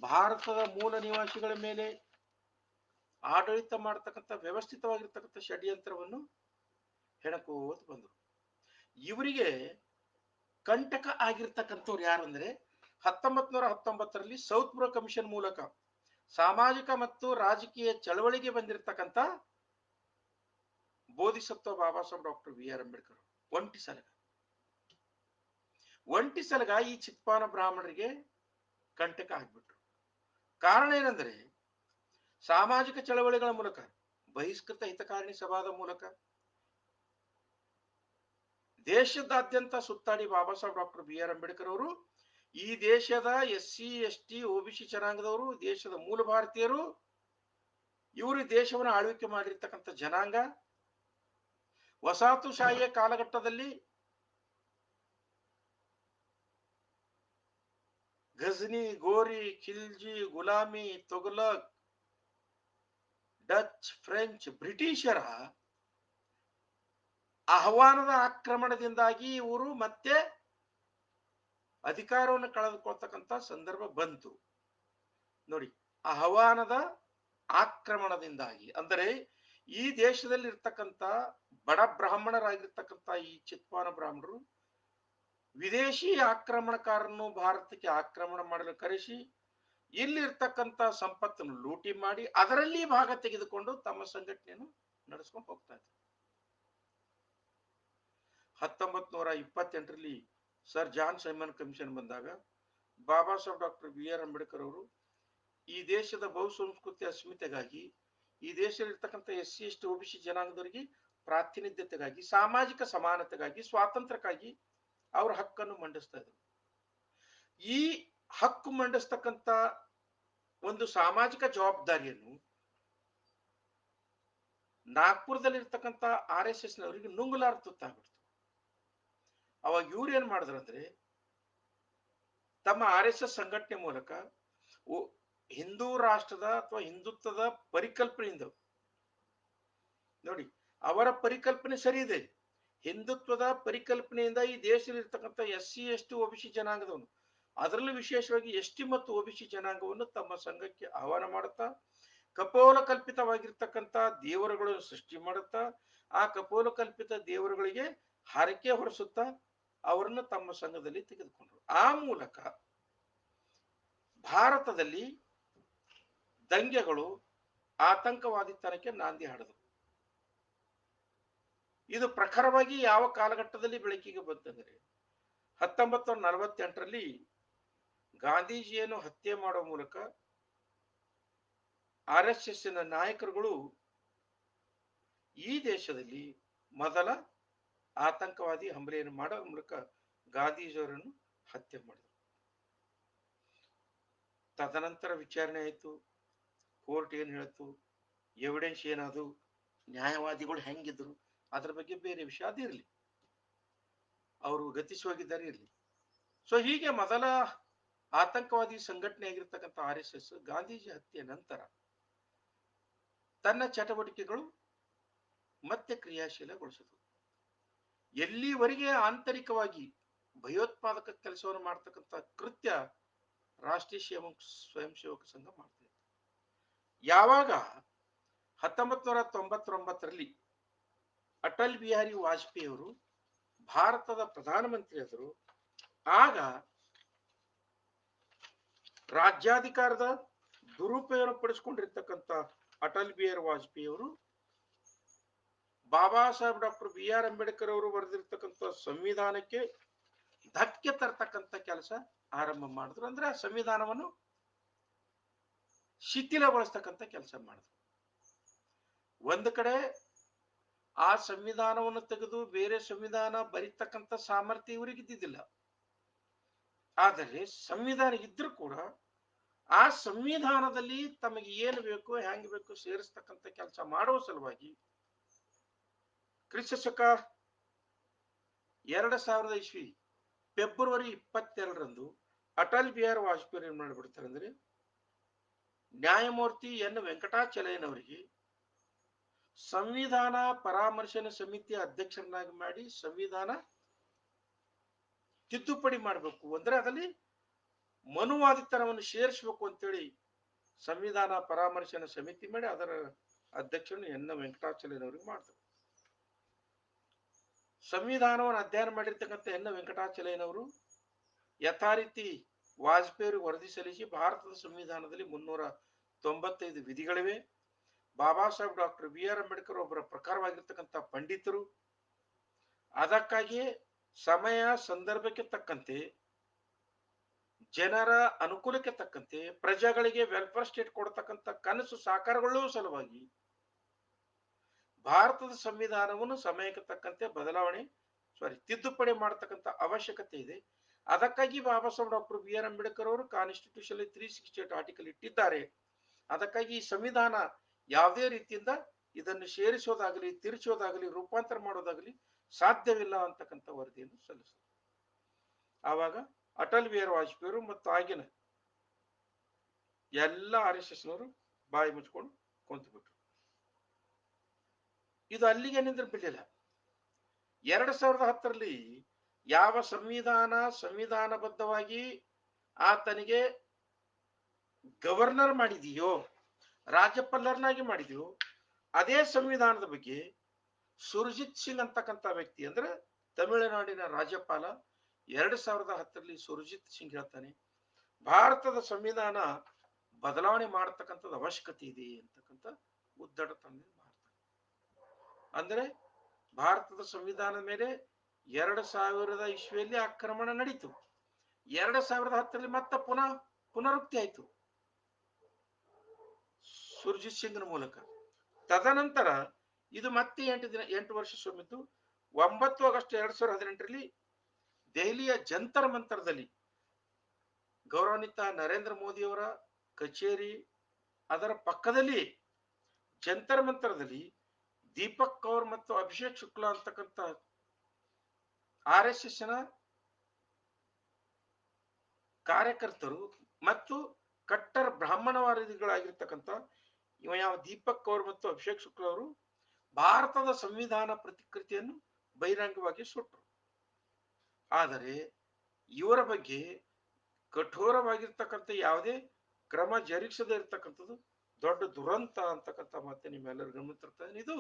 ಭಾರತದ ಮೂಲ ನಿವಾಸಿಗಳ ಮೇಲೆ ಆಡಳಿತ ಮಾಡತಕ್ಕಂಥ ವ್ಯವಸ್ಥಿತವಾಗಿರ್ತಕ್ಕಂಥ ಷಡ್ಯಂತ್ರವನ್ನು ಹೆಣಕೋತ ಬಂದರು. ಇವರಿಗೆ ಕಂಟಕ ಆಗಿರ್ತಕ್ಕಂಥವ್ರು ಯಾರಂದ್ರೆ 1919ರಲ್ಲಿ ಸೌತ್ ಬ್ರೋ ಕಮಿಷನ್ ಮೂಲಕ ಸಾಮಾಜಿಕ ಮತ್ತು ರಾಜಕೀಯ ಚಳವಳಿಗೆ ಬಂದಿರತಕ್ಕಂಥ ಬೋಧಿಸತ್ವ ಬಾಬಾ ಸಾಹೇಬ್ ಡಾಕ್ಟರ್ BR ಅಂಬೇಡ್ಕರ್ ಒಂಟಿ ಸಲಗ ಈ ಚಿತ್ಪಾವನ ಬ್ರಾಹ್ಮಣರಿಗೆ ಕಂಟಕ ಆಗ್ಬಿಟ್ರು. ಕಾರಣ ಏನಂದ್ರೆ ಸಾಮಾಜಿಕ ಚಳವಳಿಗಳ ಮೂಲಕ, ಬಹಿಷ್ಕೃತ ಹಿತಕಾರಣಿ ಸಭಾದ ಮೂಲಕ ದೇಶದಾದ್ಯಂತ ಸುತ್ತಾಡಿ ಬಾಬಾ ಸಾಹೇಬ್ ಡಾಕ್ಟರ್ BR ಅಂಬೇಡ್ಕರ್ ಅವರು ಈ ದೇಶದ SC ST OBC ಜನಾಂಗದವರು, ದೇಶದ ಮೂಲ ಭಾರತೀಯರು, ಇವರು ದೇಶವನ್ನು ಆಳ್ವಿಕೆ ಮಾಡಿರ್ತಕ್ಕಂಥ ಜನಾಂಗ, ವಸಾಹತುಶಾಹಿಯ ಕಾಲಘಟ್ಟದಲ್ಲಿ ಗಜ್ನಿ, ಗೋರಿ, ಖಿಲ್ಜಿ, ಗುಲಾಮಿ, ತೊಗಲಕ್, ಡಚ್, ಫ್ರೆಂಚ್, ಬ್ರಿಟಿಷರ ಆಹ್ವಾನದ ಆಕ್ರಮಣದಿಂದಾಗಿ ಇವರು ಮತ್ತೆ ಅಧಿಕಾರವನ್ನು ಕಳೆದುಕೊಳ್ತಕ್ಕಂಥ ಸಂದರ್ಭ ಬಂತು. ನೋಡಿ, ಆಹ್ವಾನದ ಆಕ್ರಮಣದಿಂದಾಗಿ ಅಂದರೆ ಈ ದೇಶದಲ್ಲಿ ಇರ್ತಕ್ಕಂಥ ಬಡ ಬ್ರಾಹ್ಮಣರಾಗಿರ್ತಕ್ಕಂಥ ಈ ಚಿತ್ಪಾವನ ಬ್ರಾಹ್ಮಣರು ವಿದೇಶಿ ಆಕ್ರಮಣಕಾರನ್ನು ಭಾರತಕ್ಕೆ ಆಕ್ರಮಣ ಮಾಡಲು ಕರೆಸಿ ಇಲ್ಲಿರ್ತಕ್ಕಂಥ ಸಂಪತ್ತನ್ನು ಲೂಟಿ ಮಾಡಿ ಅದರಲ್ಲಿ ಭಾಗ ತೆಗೆದುಕೊಂಡು ತಮ್ಮ ಸಂಘಟನೆಯನ್ನು ನಡೆಸ್ಕೊಂಡು ಹೋಗ್ತಾ ಇದ್ದಾರೆ. 1928ರಲ್ಲಿ ಸರ್ ಜಾನ್ ಸೈಮನ್ ಕಮಿಷನ್ ಬಂದಾಗ ಬಾಬಾ ಸಾಹೇಬ್ ಡಾಕ್ಟರ್ BR ಅಂಬೇಡ್ಕರ್ ಅವರು ಈ ದೇಶದ ಬಹುಸಂಸ್ಕೃತಿ ಅಸ್ಮಿತೆಗಾಗಿ, ಈ ದೇಶದಲ್ಲಿರ್ತಕ್ಕಂಥ SC ST OBC ಜನಾಂಗದವರಿಗೆ ಪ್ರಾತಿನಿಧ್ಯತೆಗಾಗಿ, ಸಾಮಾಜಿಕ ಸಮಾನತೆಗಾಗಿ, ಸ್ವಾತಂತ್ರ್ಯಕ್ಕಾಗಿ ಅವರ ಹಕ್ಕನ್ನು ಮಂಡಿಸ್ತಾ ಇದ್ರು. ಈ ಹಕ್ಕು ಮಂಡಿಸ್ತಕ್ಕಂಥ ಒಂದು ಸಾಮಾಜಿಕ ಜವಾಬ್ದಾರಿಯನ್ನು ನಾಗ್ಪುರದಲ್ಲಿರ್ತಕ್ಕಂಥ RSS ನವರಿಗೆ ನುಂಗಲಾರ ತುತ್ತಾಗ್ಬಿಡ್ತು. ಅವಾಗ ಇವ್ರು ಏನ್ ಮಾಡಿದ್ರಂದ್ರೆ ತಮ್ಮ RSS ಸಂಘಟನೆ ಮೂಲಕ ಹಿಂದೂ ರಾಷ್ಟ್ರದ ಅಥವಾ ಹಿಂದುತ್ವದ ಪರಿಕಲ್ಪನೆಯಿಂದ ನೋಡಿ, ಅವರ ಪರಿಕಲ್ಪನೆ ಸರಿ ಇದೆ. ಹಿಂದುತ್ವದ ಪರಿಕಲ್ಪನೆಯಿಂದ ಈ ದೇಶದಲ್ಲಿ ಇರ್ತಕ್ಕಂಥ SC ST OBC ಜನಾಂಗದವನು, ಅದರಲ್ಲೂ ವಿಶೇಷವಾಗಿ ST ಮತ್ತು OBC ಜನಾಂಗವನ್ನು ತಮ್ಮ ಸಂಘಕ್ಕೆ ಆಹ್ವಾನ ಮಾಡುತ್ತಾ ಕಪೋಲ ಕಲ್ಪಿತವಾಗಿರ್ತಕ್ಕಂಥ ದೇವರುಗಳನ್ನು ಸೃಷ್ಟಿ ಮಾಡುತ್ತಾ ಆ ಕಪೋಲ ಕಲ್ಪಿತ ದೇವರುಗಳಿಗೆ ಹರಕೆ ಹೊರಿಸುತ್ತಾ ಅವರನ್ನು ತಮ್ಮ ಸಂಘದಲ್ಲಿ ತೆಗೆದುಕೊಂಡರು. ಆ ಮೂಲಕ ಭಾರತದಲ್ಲಿ ದಂಗೆಗಳು ಆತಂಕವಾದಿತನಕ್ಕೆ ನಾಂದಿ ಹಾಡಿದವು. ಇದು ಪ್ರಖರವಾಗಿ ಯಾವ ಕಾಲಘಟ್ಟದಲ್ಲಿ ಬೆಳಕಿಗೆ ಬಂತಂದ್ರೆ 1948ರಲ್ಲಿ ಗಾಂಧೀಜಿಯನ್ನು ಹತ್ಯೆ ಮಾಡುವ ಮೂಲಕ RSSನ ನಾಯಕರುಗಳು ಈ ದೇಶದಲ್ಲಿ ಮೊದಲ ಆತಂಕವಾದಿ ಹಂಬಲೆಯನ್ನು ಮಾಡುವ ಮೂಲಕ ಗಾಂಧೀಜಿಯವರನ್ನು ಹತ್ಯೆ ಮಾಡಿದರು. ತದನಂತರ ವಿಚಾರಣೆ ಆಯಿತು, ಕೋರ್ಟ್ ಏನ್ ಹೇಳ್ತು, ಎವಿಡೆನ್ಸ್ ಏನದು, ನ್ಯಾಯವಾದಿಗಳು ಹೆಂಗಿದ್ರು, ಅದ್ರ ಬಗ್ಗೆ ಬೇರೆ ವಿಷಯ ಅದಿರಲಿ, ಅವರು ಗತಿಸಿ ಹೋಗಿದ್ದಾರೆ ಇರಲಿ. ಸೊ ಹೀಗೆ ಮೊದಲ ಆತಂಕವಾದಿ ಸಂಘಟನೆ ಆಗಿರ್ತಕ್ಕಂಥ RSS ಗಾಂಧೀಜಿ ಹತ್ಯೆ ನಂತರ ತನ್ನ ಚಟುವಟಿಕೆಗಳು ಮತ್ತೆ ಕ್ರಿಯಾಶೀಲಗೊಳಿಸಿತು. ಎಲ್ಲಿವರೆಗೆ ಆಂತರಿಕವಾಗಿ ಭಯೋತ್ಪಾದಕ ಕೆಲಸವನ್ನು ಮಾಡ್ತಕ್ಕಂಥ ಕೃತ್ಯ ರಾಷ್ಟ್ರೀಯ ಸ್ವಯಂ ಸೇವಕ ಸಂಘ ಮಾಡ್ತಾ ಇತ್ತು. ಯಾವಾಗ 1999ರಲ್ಲಿ ಅಟಲ್ ಬಿಹಾರಿ ವಾಜಪೇಯಿ ಅವರು ಭಾರತದ ಪ್ರಧಾನಮಂತ್ರಿ ಆದರು, ಆಗ ರಾಜ್ಯಾಧಿಕಾರದ ದುರುಪಯೋಗ ಪಡಿಸಿಕೊಂಡಿರ್ತಕ್ಕಂಥ ಅಟಲ್ ಬಿಹಾರಿ ವಾಜಪೇಯಿ ಅವರು ಬಾಬಾ ಸಾಹೇಬ್ ಡಾಕ್ಟರ್ BR ಅಂಬೇಡ್ಕರ್ ಅವರು ಬರೆದಿರ್ತಕ್ಕಂಥ ಸಂವಿಧಾನಕ್ಕೆ ಧಕ್ಕೆ ತರ್ತಕ್ಕಂಥ ಕೆಲಸ ಆರಂಭ ಮಾಡಿದ್ರು. ಅಂದ್ರೆ ಆ ಸಂವಿಧಾನವನ್ನು ಶಿಥಿಲಗೊಳಿಸ್ತಕ್ಕಂಥ ಕೆಲಸ ಮಾಡಿದ್ರು. ಒಂದು ಕಡೆ ಆ ಸಂವಿಧಾನವನ್ನು ತೆಗೆದು ಬೇರೆ ಸಂವಿಧಾನ ಬರೀತಕ್ಕಂಥ ಸಾಮರ್ಥ್ಯ ಇವರಿಗೆ ಇದ್ದಿದ್ದಿಲ್ಲ. ಆದರೆ ಸಂವಿಧಾನ ಇದ್ರೂ ಕೂಡ ಆ ಸಂವಿಧಾನದಲ್ಲಿ ತಮಗೆ ಏನು ಬೇಕು ಹೆಂಗ್ ಬೇಕು ಸೇರಿಸ್ತಕ್ಕಂಥ ಕೆಲಸ ಮಾಡುವ ಸಲುವಾಗಿ ಕ್ರಿಸ್ತಶಕ 2000 ಇಸ್ವಿ ಫೆಬ್ರವರಿ 22ರಂದು ಅಟಲ್ ಬಿಹಾರಿ ವಾಜಪೇಯಿ ಏನ್ ಮಾಡಿಬಿಡ್ತಾರೆ ಅಂದ್ರೆ ನ್ಯಾಯಮೂರ್ತಿ N ವೆಂಕಟಾಚಲಯ್ಯನವರಿಗೆ ಸಂವಿಧಾನ ಪರಾಮರ್ಶನ ಸಮಿತಿಯ ಅಧ್ಯಕ್ಷರನ್ನಾಗಿ ಮಾಡಿ ಸಂವಿಧಾನ ತಿದ್ದುಪಡಿ ಮಾಡಬೇಕು, ಅಂದ್ರೆ ಅದರಲ್ಲಿ ಮನುವಾದಿತನವನ್ನು ಸೇರಿಸಬೇಕು ಅಂತೇಳಿ ಸಂವಿಧಾನ ಪರಾಮರ್ಶನ ಸಮಿತಿ ಮಾಡಿ ಅದರ ಅಧ್ಯಕ್ಷರನ್ನು N ವೆಂಕಟಾಚಲಯ್ಯನವರಿಗೆ ಮಾಡ್ತಾರೆ. ಸಂವಿಧಾನವನ್ನು ಅಧ್ಯಯನ ಮಾಡಿರ್ತಕ್ಕಂಥ N ವೆಂಕಟಾಚಲಯ್ಯನವರು ಯಥಾರೀತಿ ವಾಜಪೇಯಿ ವರದಿ ಸಲ್ಲಿಸಿ ಭಾರತದ ಸಂವಿಧಾನದಲ್ಲಿ 395 ವಿಧಿಗಳಿವೆ. ಬಾಬಾ ಸಾಹೇಬ್ ಡಾಕ್ಟರ್ BR ಅಂಬೇಡ್ಕರ್ ಒಬ್ಬರ ಪ್ರಕಾರವಾಗಿರ್ತಕ್ಕಂಥ ಪಂಡಿತರು. ಅದಕ್ಕಾಗಿಯೇ ಸಮಯ ಸಂದರ್ಭಕ್ಕೆ ತಕ್ಕಂತೆ ಜನರ ಅನುಕೂಲಕ್ಕೆ ತಕ್ಕಂತೆ ಪ್ರಜೆಗಳಿಗೆ ವೆಲ್ಫೇರ್ ಸ್ಟೇಟ್ ಕೊಡತಕ್ಕಂಥ ಕನಸು ಸಾಕಾರಗೊಳ್ಳುವ ಸಲುವಾಗಿ ಭಾರತದ ಸಂವಿಧಾನವನ್ನು ಸಮಯಕ್ಕೆ ತಕ್ಕಂತೆ ತಿದ್ದುಪಡಿ ಮಾಡತಕ್ಕಂಥ ಅವಶ್ಯಕತೆ ಇದೆ. ಅದಕ್ಕಾಗಿ ಬಾಬಾ ಸಾಹೇಬ್ ಡಾಕ್ಟರ್ BR ಅಂಬೇಡ್ಕರ್ ಅವರು ಕಾನ್ಸ್ಟಿಟ್ಯೂಷನ್ 368 ಆರ್ಟಿಕಲ್ ಇಟ್ಟಿದ್ದಾರೆ. ಅದಕ್ಕಾಗಿ ಈ ಸಂವಿಧಾನ ಯಾವುದೇ ರೀತಿಯಿಂದ ಇದನ್ನು ಸೇರಿಸೋದಾಗಲಿ ತಿರುಚೋದಾಗಲಿ ರೂಪಾಂತರ ಮಾಡೋದಾಗಲಿ ಸಾಧ್ಯವಿಲ್ಲ ಅಂತಕ್ಕಂಥ ವರದಿಯನ್ನು ಸಲ್ಲಿಸಿದರು. ಆವಾಗ ಅಟಲ್ ಬಿಹಾರಿ ವಾಜಪೇಯಿ ಅವರು ಮತ್ತು ಆಗಿನ ಎಲ್ಲ RSSನವರು ಬಾಯಿ ಮುಚ್ಕೊಂಡು ಕುಂತು ಬಿಟ್ರು. ಇದು ಅಲ್ಲಿಗೆ ನಿಂದ್ರೆ ಬಿಡಲಿಲ್ಲ. 2010ರಲ್ಲಿ ಯಾವ ಸಂವಿಧಾನಬದ್ಧವಾಗಿ ಆತನಿಗೆ ಗವರ್ನರ್ ಮಾಡಿದೆಯೋ, ರಾಜ್ಯಪಾಲರನ್ನಾಗಿ ಮಾಡಿದೆಯೋ, ಅದೇ ಸಂವಿಧಾನದ ಬಗ್ಗೆ ಸುರ್ಜಿತ್ ಸಿಂಗ್ ಅಂತಕ್ಕಂಥ ವ್ಯಕ್ತಿ ಅಂದ್ರೆ ತಮಿಳುನಾಡಿನ ರಾಜ್ಯಪಾಲ 2010ರಲ್ಲಿ ಸುರ್ಜಿತ್ ಸಿಂಗ್ ಹೇಳ್ತಾನೆ, ಭಾರತದ ಸಂವಿಧಾನ ಬದಲಾವಣೆ ಮಾಡತಕ್ಕಂಥದ್ದು ಅವಶ್ಯಕತೆ ಇದೆ ಅಂತಕ್ಕಂಥ ಉದ್ದಟತನದಿಂದ ಮಾಡ್ತಾನೆ. ಅಂದ್ರೆ ಭಾರತದ ಸಂವಿಧಾನದ ಮೇಲೆ 2000 ಇಸ್ವಿಯಲ್ಲಿ ಆಕ್ರಮಣ ನಡೀತು. 2010ರಲ್ಲಿ ಮತ್ತೆ ಪುನರುಕ್ತಿ ಆಯ್ತು ಸುರ್ಜಿತ್ ಸಿಂಗ್ನ ಮೂಲಕ. ತದನಂತರ ಇದು ಮತ್ತೆ 8 ವರ್ಷ ಸೊಮ್ಮಿದ್ದು 9 ಆಗಸ್ಟ್ 2018ರಲ್ಲಿ ದೆಹಲಿಯ ಜಂತರ್ ಮಂತರದಲ್ಲಿ ಗೌರವಾನ್ವಿತ ನರೇಂದ್ರ ಮೋದಿಯವರ ಕಚೇರಿ ಅದರ ಪಕ್ಕದಲ್ಲಿ ಜಂತರ್ ಮಂತರದಲ್ಲಿ ದೀಪಕ್ ಕೌರ್ ಮತ್ತು ಅಭಿಷೇಕ್ ಶುಕ್ಲಾ ಅಂತಕ್ಕಂಥ RSS ನ ಕಾರ್ಯಕರ್ತರು ಮತ್ತು ಕಟ್ಟರ್ ಬ್ರಾಹ್ಮಣವಾದಿಗಳಾಗಿರ್ತಕ್ಕಂಥ ಇವ ಯಾವ ದೀಪಕ್ ಕೌರ್ ಮತ್ತು ಅಭಿಷೇಕ್ ಶುಕ್ಲಾ ಅವರು ಭಾರತದ ಸಂವಿಧಾನ ಪ್ರತಿಕೃತಿಯನ್ನು ಬಹಿರಂಗವಾಗಿ ಸುಟ್ಟರು. ಆದರೆ ಇವರ ಬಗ್ಗೆ ಕಠೋರವಾಗಿರ್ತಕ್ಕಂಥ ಯಾವುದೇ ಕ್ರಮ ಜರುಗಿಸದೇ ಇರ್ತಕ್ಕಂಥದ್ದು ದೊಡ್ಡ ದುರಂತ ಅಂತಕ್ಕಂಥ ಮತ್ತೆ ನಿಮ್ಮೆಲ್ಲರೂ ಗಮನಿಸಿರ್ತಾರೆ. ಇದು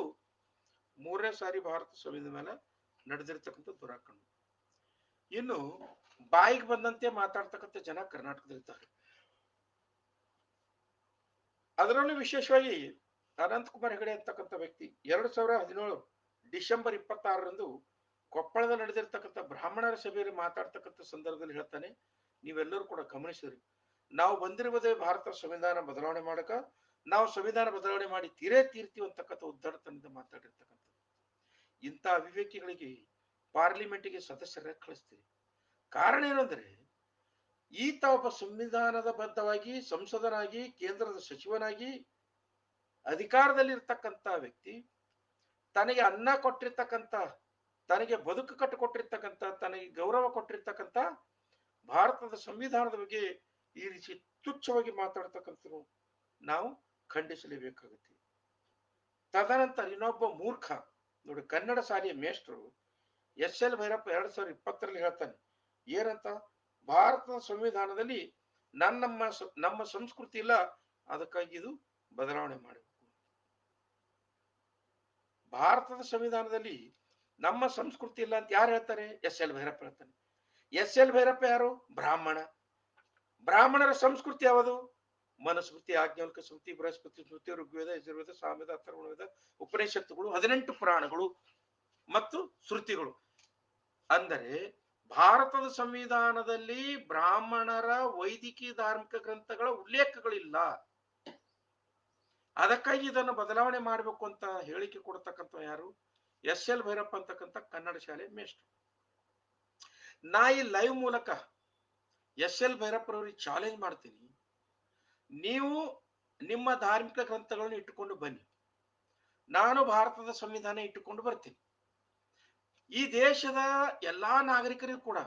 3ನೇ ಸಾರಿ ಭಾರತ ಸಂವಿಧಾನ ಮೇಲೆ ನಡೆದಿರ್ತಕ್ಕಂಥ ದುರಾಕ್ರಮ. ಇನ್ನು ಬಾಯಿಗೆ ಬಂದಂತೆ ಮಾತಾಡ್ತಕ್ಕಂಥ ಜನ ಕರ್ನಾಟಕದಲ್ಲಿದ್ದಾರೆ. ಅದರಲ್ಲೂ ವಿಶೇಷವಾಗಿ ಅನಂತ್ ಕುಮಾರ್ ಹೆಗಡೆ ಅಂತಕ್ಕಂಥ ವ್ಯಕ್ತಿ 2017 ಡಿಸೆಂಬರ್ 26ರಂದು ಕೊಪ್ಪಳದಲ್ಲಿ ನಡೆದಿರ್ತಕ್ಕಂಥ ಬ್ರಾಹ್ಮಣರ ಸಭೆಯಲ್ಲಿ ಮಾತಾಡ್ತಕ್ಕಂಥ ಸಂದರ್ಭದಲ್ಲಿ ಹೇಳ್ತಾನೆ, ನೀವೆಲ್ಲರೂ ಕೂಡ ಗಮನಿಸಿದ್ರಿ, ನಾವು ಬಂದಿರುವುದೇ ಭಾರತ ಸಂವಿಧಾನ ಬದಲಾವಣೆ ಮಾಡಕ, ನಾವು ಸಂವಿಧಾನ ಬದಲಾವಣೆ ಮಾಡಿ ತೀರ್ತೀವಿ ಅಂತಕ್ಕಂಥ ಉದ್ದಟತನದಿಂದ ಮಾತಾಡಿರ್ತಕ್ಕಂಥ ಇಂಥ ಅವಿವೇಕಿಗಳಿಗೆ ಪಾರ್ಲಿಮೆಂಟ್ಗೆ ಸದಸ್ಯರಾಗಿ ಕಳಿಸ್ತೀರಿ. ಕಾರಣ ಏನಂದ್ರೆ ಈತ ಒಬ್ಬ ಸಂವಿಧಾನದ ಬದ್ಧವಾಗಿ ಸಂಸದನಾಗಿ ಕೇಂದ್ರದ ಸಚಿವನಾಗಿ ಅಧಿಕಾರದಲ್ಲಿರ್ತಕ್ಕಂಥ ವ್ಯಕ್ತಿ, ತನಗೆ ಅನ್ನ ಕೊಟ್ಟಿರ್ತಕ್ಕಂಥ, ತನಗೆ ಬದುಕು ಕಟ್ಟಿಕೊಟ್ಟಿರ್ತಕ್ಕಂಥ, ತನಗೆ ಗೌರವ ಕೊಟ್ಟಿರ್ತಕ್ಕಂಥ ಭಾರತದ ಸಂವಿಧಾನದ ಬಗ್ಗೆ ಈ ರೀತಿ ತುಚ್ಛವಾಗಿ ಮಾತಾಡ್ತಕ್ಕಂಥ ನಾವು ಖಂಡಿಸಲೇಬೇಕಾಗುತ್ತೆ. ತದನಂತರ ಇನ್ನೊಬ್ಬ ಮೂರ್ಖ ನೋಡಿ, ಕನ್ನಡ ಶಾಲೆಯ ಮೇಷ್ಟ್ರು SL ಭೈರಪ್ಪ 2020ರಲ್ಲಿ ಹೇಳ್ತಾನೆ ಏನಂತ, ಭಾರತದ ಸಂವಿಧಾನದಲ್ಲಿ ನಮ್ಮ ಸಂಸ್ಕೃತಿ ಇಲ್ಲ, ಅದಕ್ಕಾಗಿ ಇದು ಬದಲಾವಣೆ ಮಾಡಬೇಕು. ಭಾರತದ ಸಂವಿಧಾನದಲ್ಲಿ ನಮ್ಮ ಸಂಸ್ಕೃತಿ ಇಲ್ಲ ಅಂತ ಯಾರು ಹೇಳ್ತಾರೆ? SL ಭೈರಪ್ಪ ಹೇಳ್ತಾನೆ. SL ಭೈರಪ್ಪ ಯಾರು? ಬ್ರಾಹ್ಮಣ. ಬ್ರಾಹ್ಮಣರ ಸಂಸ್ಕೃತಿ ಯಾವುದು? ಮನುಸ್ಮೃತಿ, ಆಜ್ಞಾವಲ್ಕ ಸ್ಮೃತಿ, ಬೃಹಸ್ಪತಿ ಸ್ಮೃತಿ, ಋಗ್ವೇದ, ಯಜುರ್ವೇದ, ಸಾಮವೇದ, ಅಥರ್ವಣವೇದ, ಉಪನಿಷತ್ತುಗಳು, 18 ಪುರಾಣಗಳು ಮತ್ತು ಶ್ರುತಿಗಳು. ಅಂದರೆ ಭಾರತದ ಸಂವಿಧಾನದಲ್ಲಿ ಬ್ರಾಹ್ಮಣರ ವೈದಿಕಿ ಧಾರ್ಮಿಕ ಗ್ರಂಥಗಳ ಉಲ್ಲೇಖಗಳಿಲ್ಲ. ಅದಕ್ಕಾಗಿ ಇದನ್ನು ಬದಲಾವಣೆ ಮಾಡಬೇಕು ಅಂತ ಹೇಳಿಕೆ ಕೊಡ್ತಕ್ಕಂಥ ಯಾರು? SL ಭೈರಪ್ಪ ಅಂತಕ್ಕಂಥ ಕನ್ನಡ ಶಾಲೆ ಮೇಷ್ಟ್ರು. ನಾ ಈ ಲೈವ್ ಮೂಲಕ SL ಭೈರಪ್ಪರವ್ರಿಗೆ ಚಾಲೆಂಜ್ ಮಾಡ್ತೀನಿ, ನೀವು ನಿಮ್ಮ ಧಾರ್ಮಿಕ ಗ್ರಂಥಗಳನ್ನು ಇಟ್ಟುಕೊಂಡು ಬನ್ನಿ, ನಾನು ಭಾರತದ ಸಂವಿಧಾನ ಇಟ್ಟುಕೊಂಡು ಬರ್ತೀನಿ. ಈ ದೇಶದ ಎಲ್ಲಾ ನಾಗರಿಕರಿಗೂ ಕೂಡ,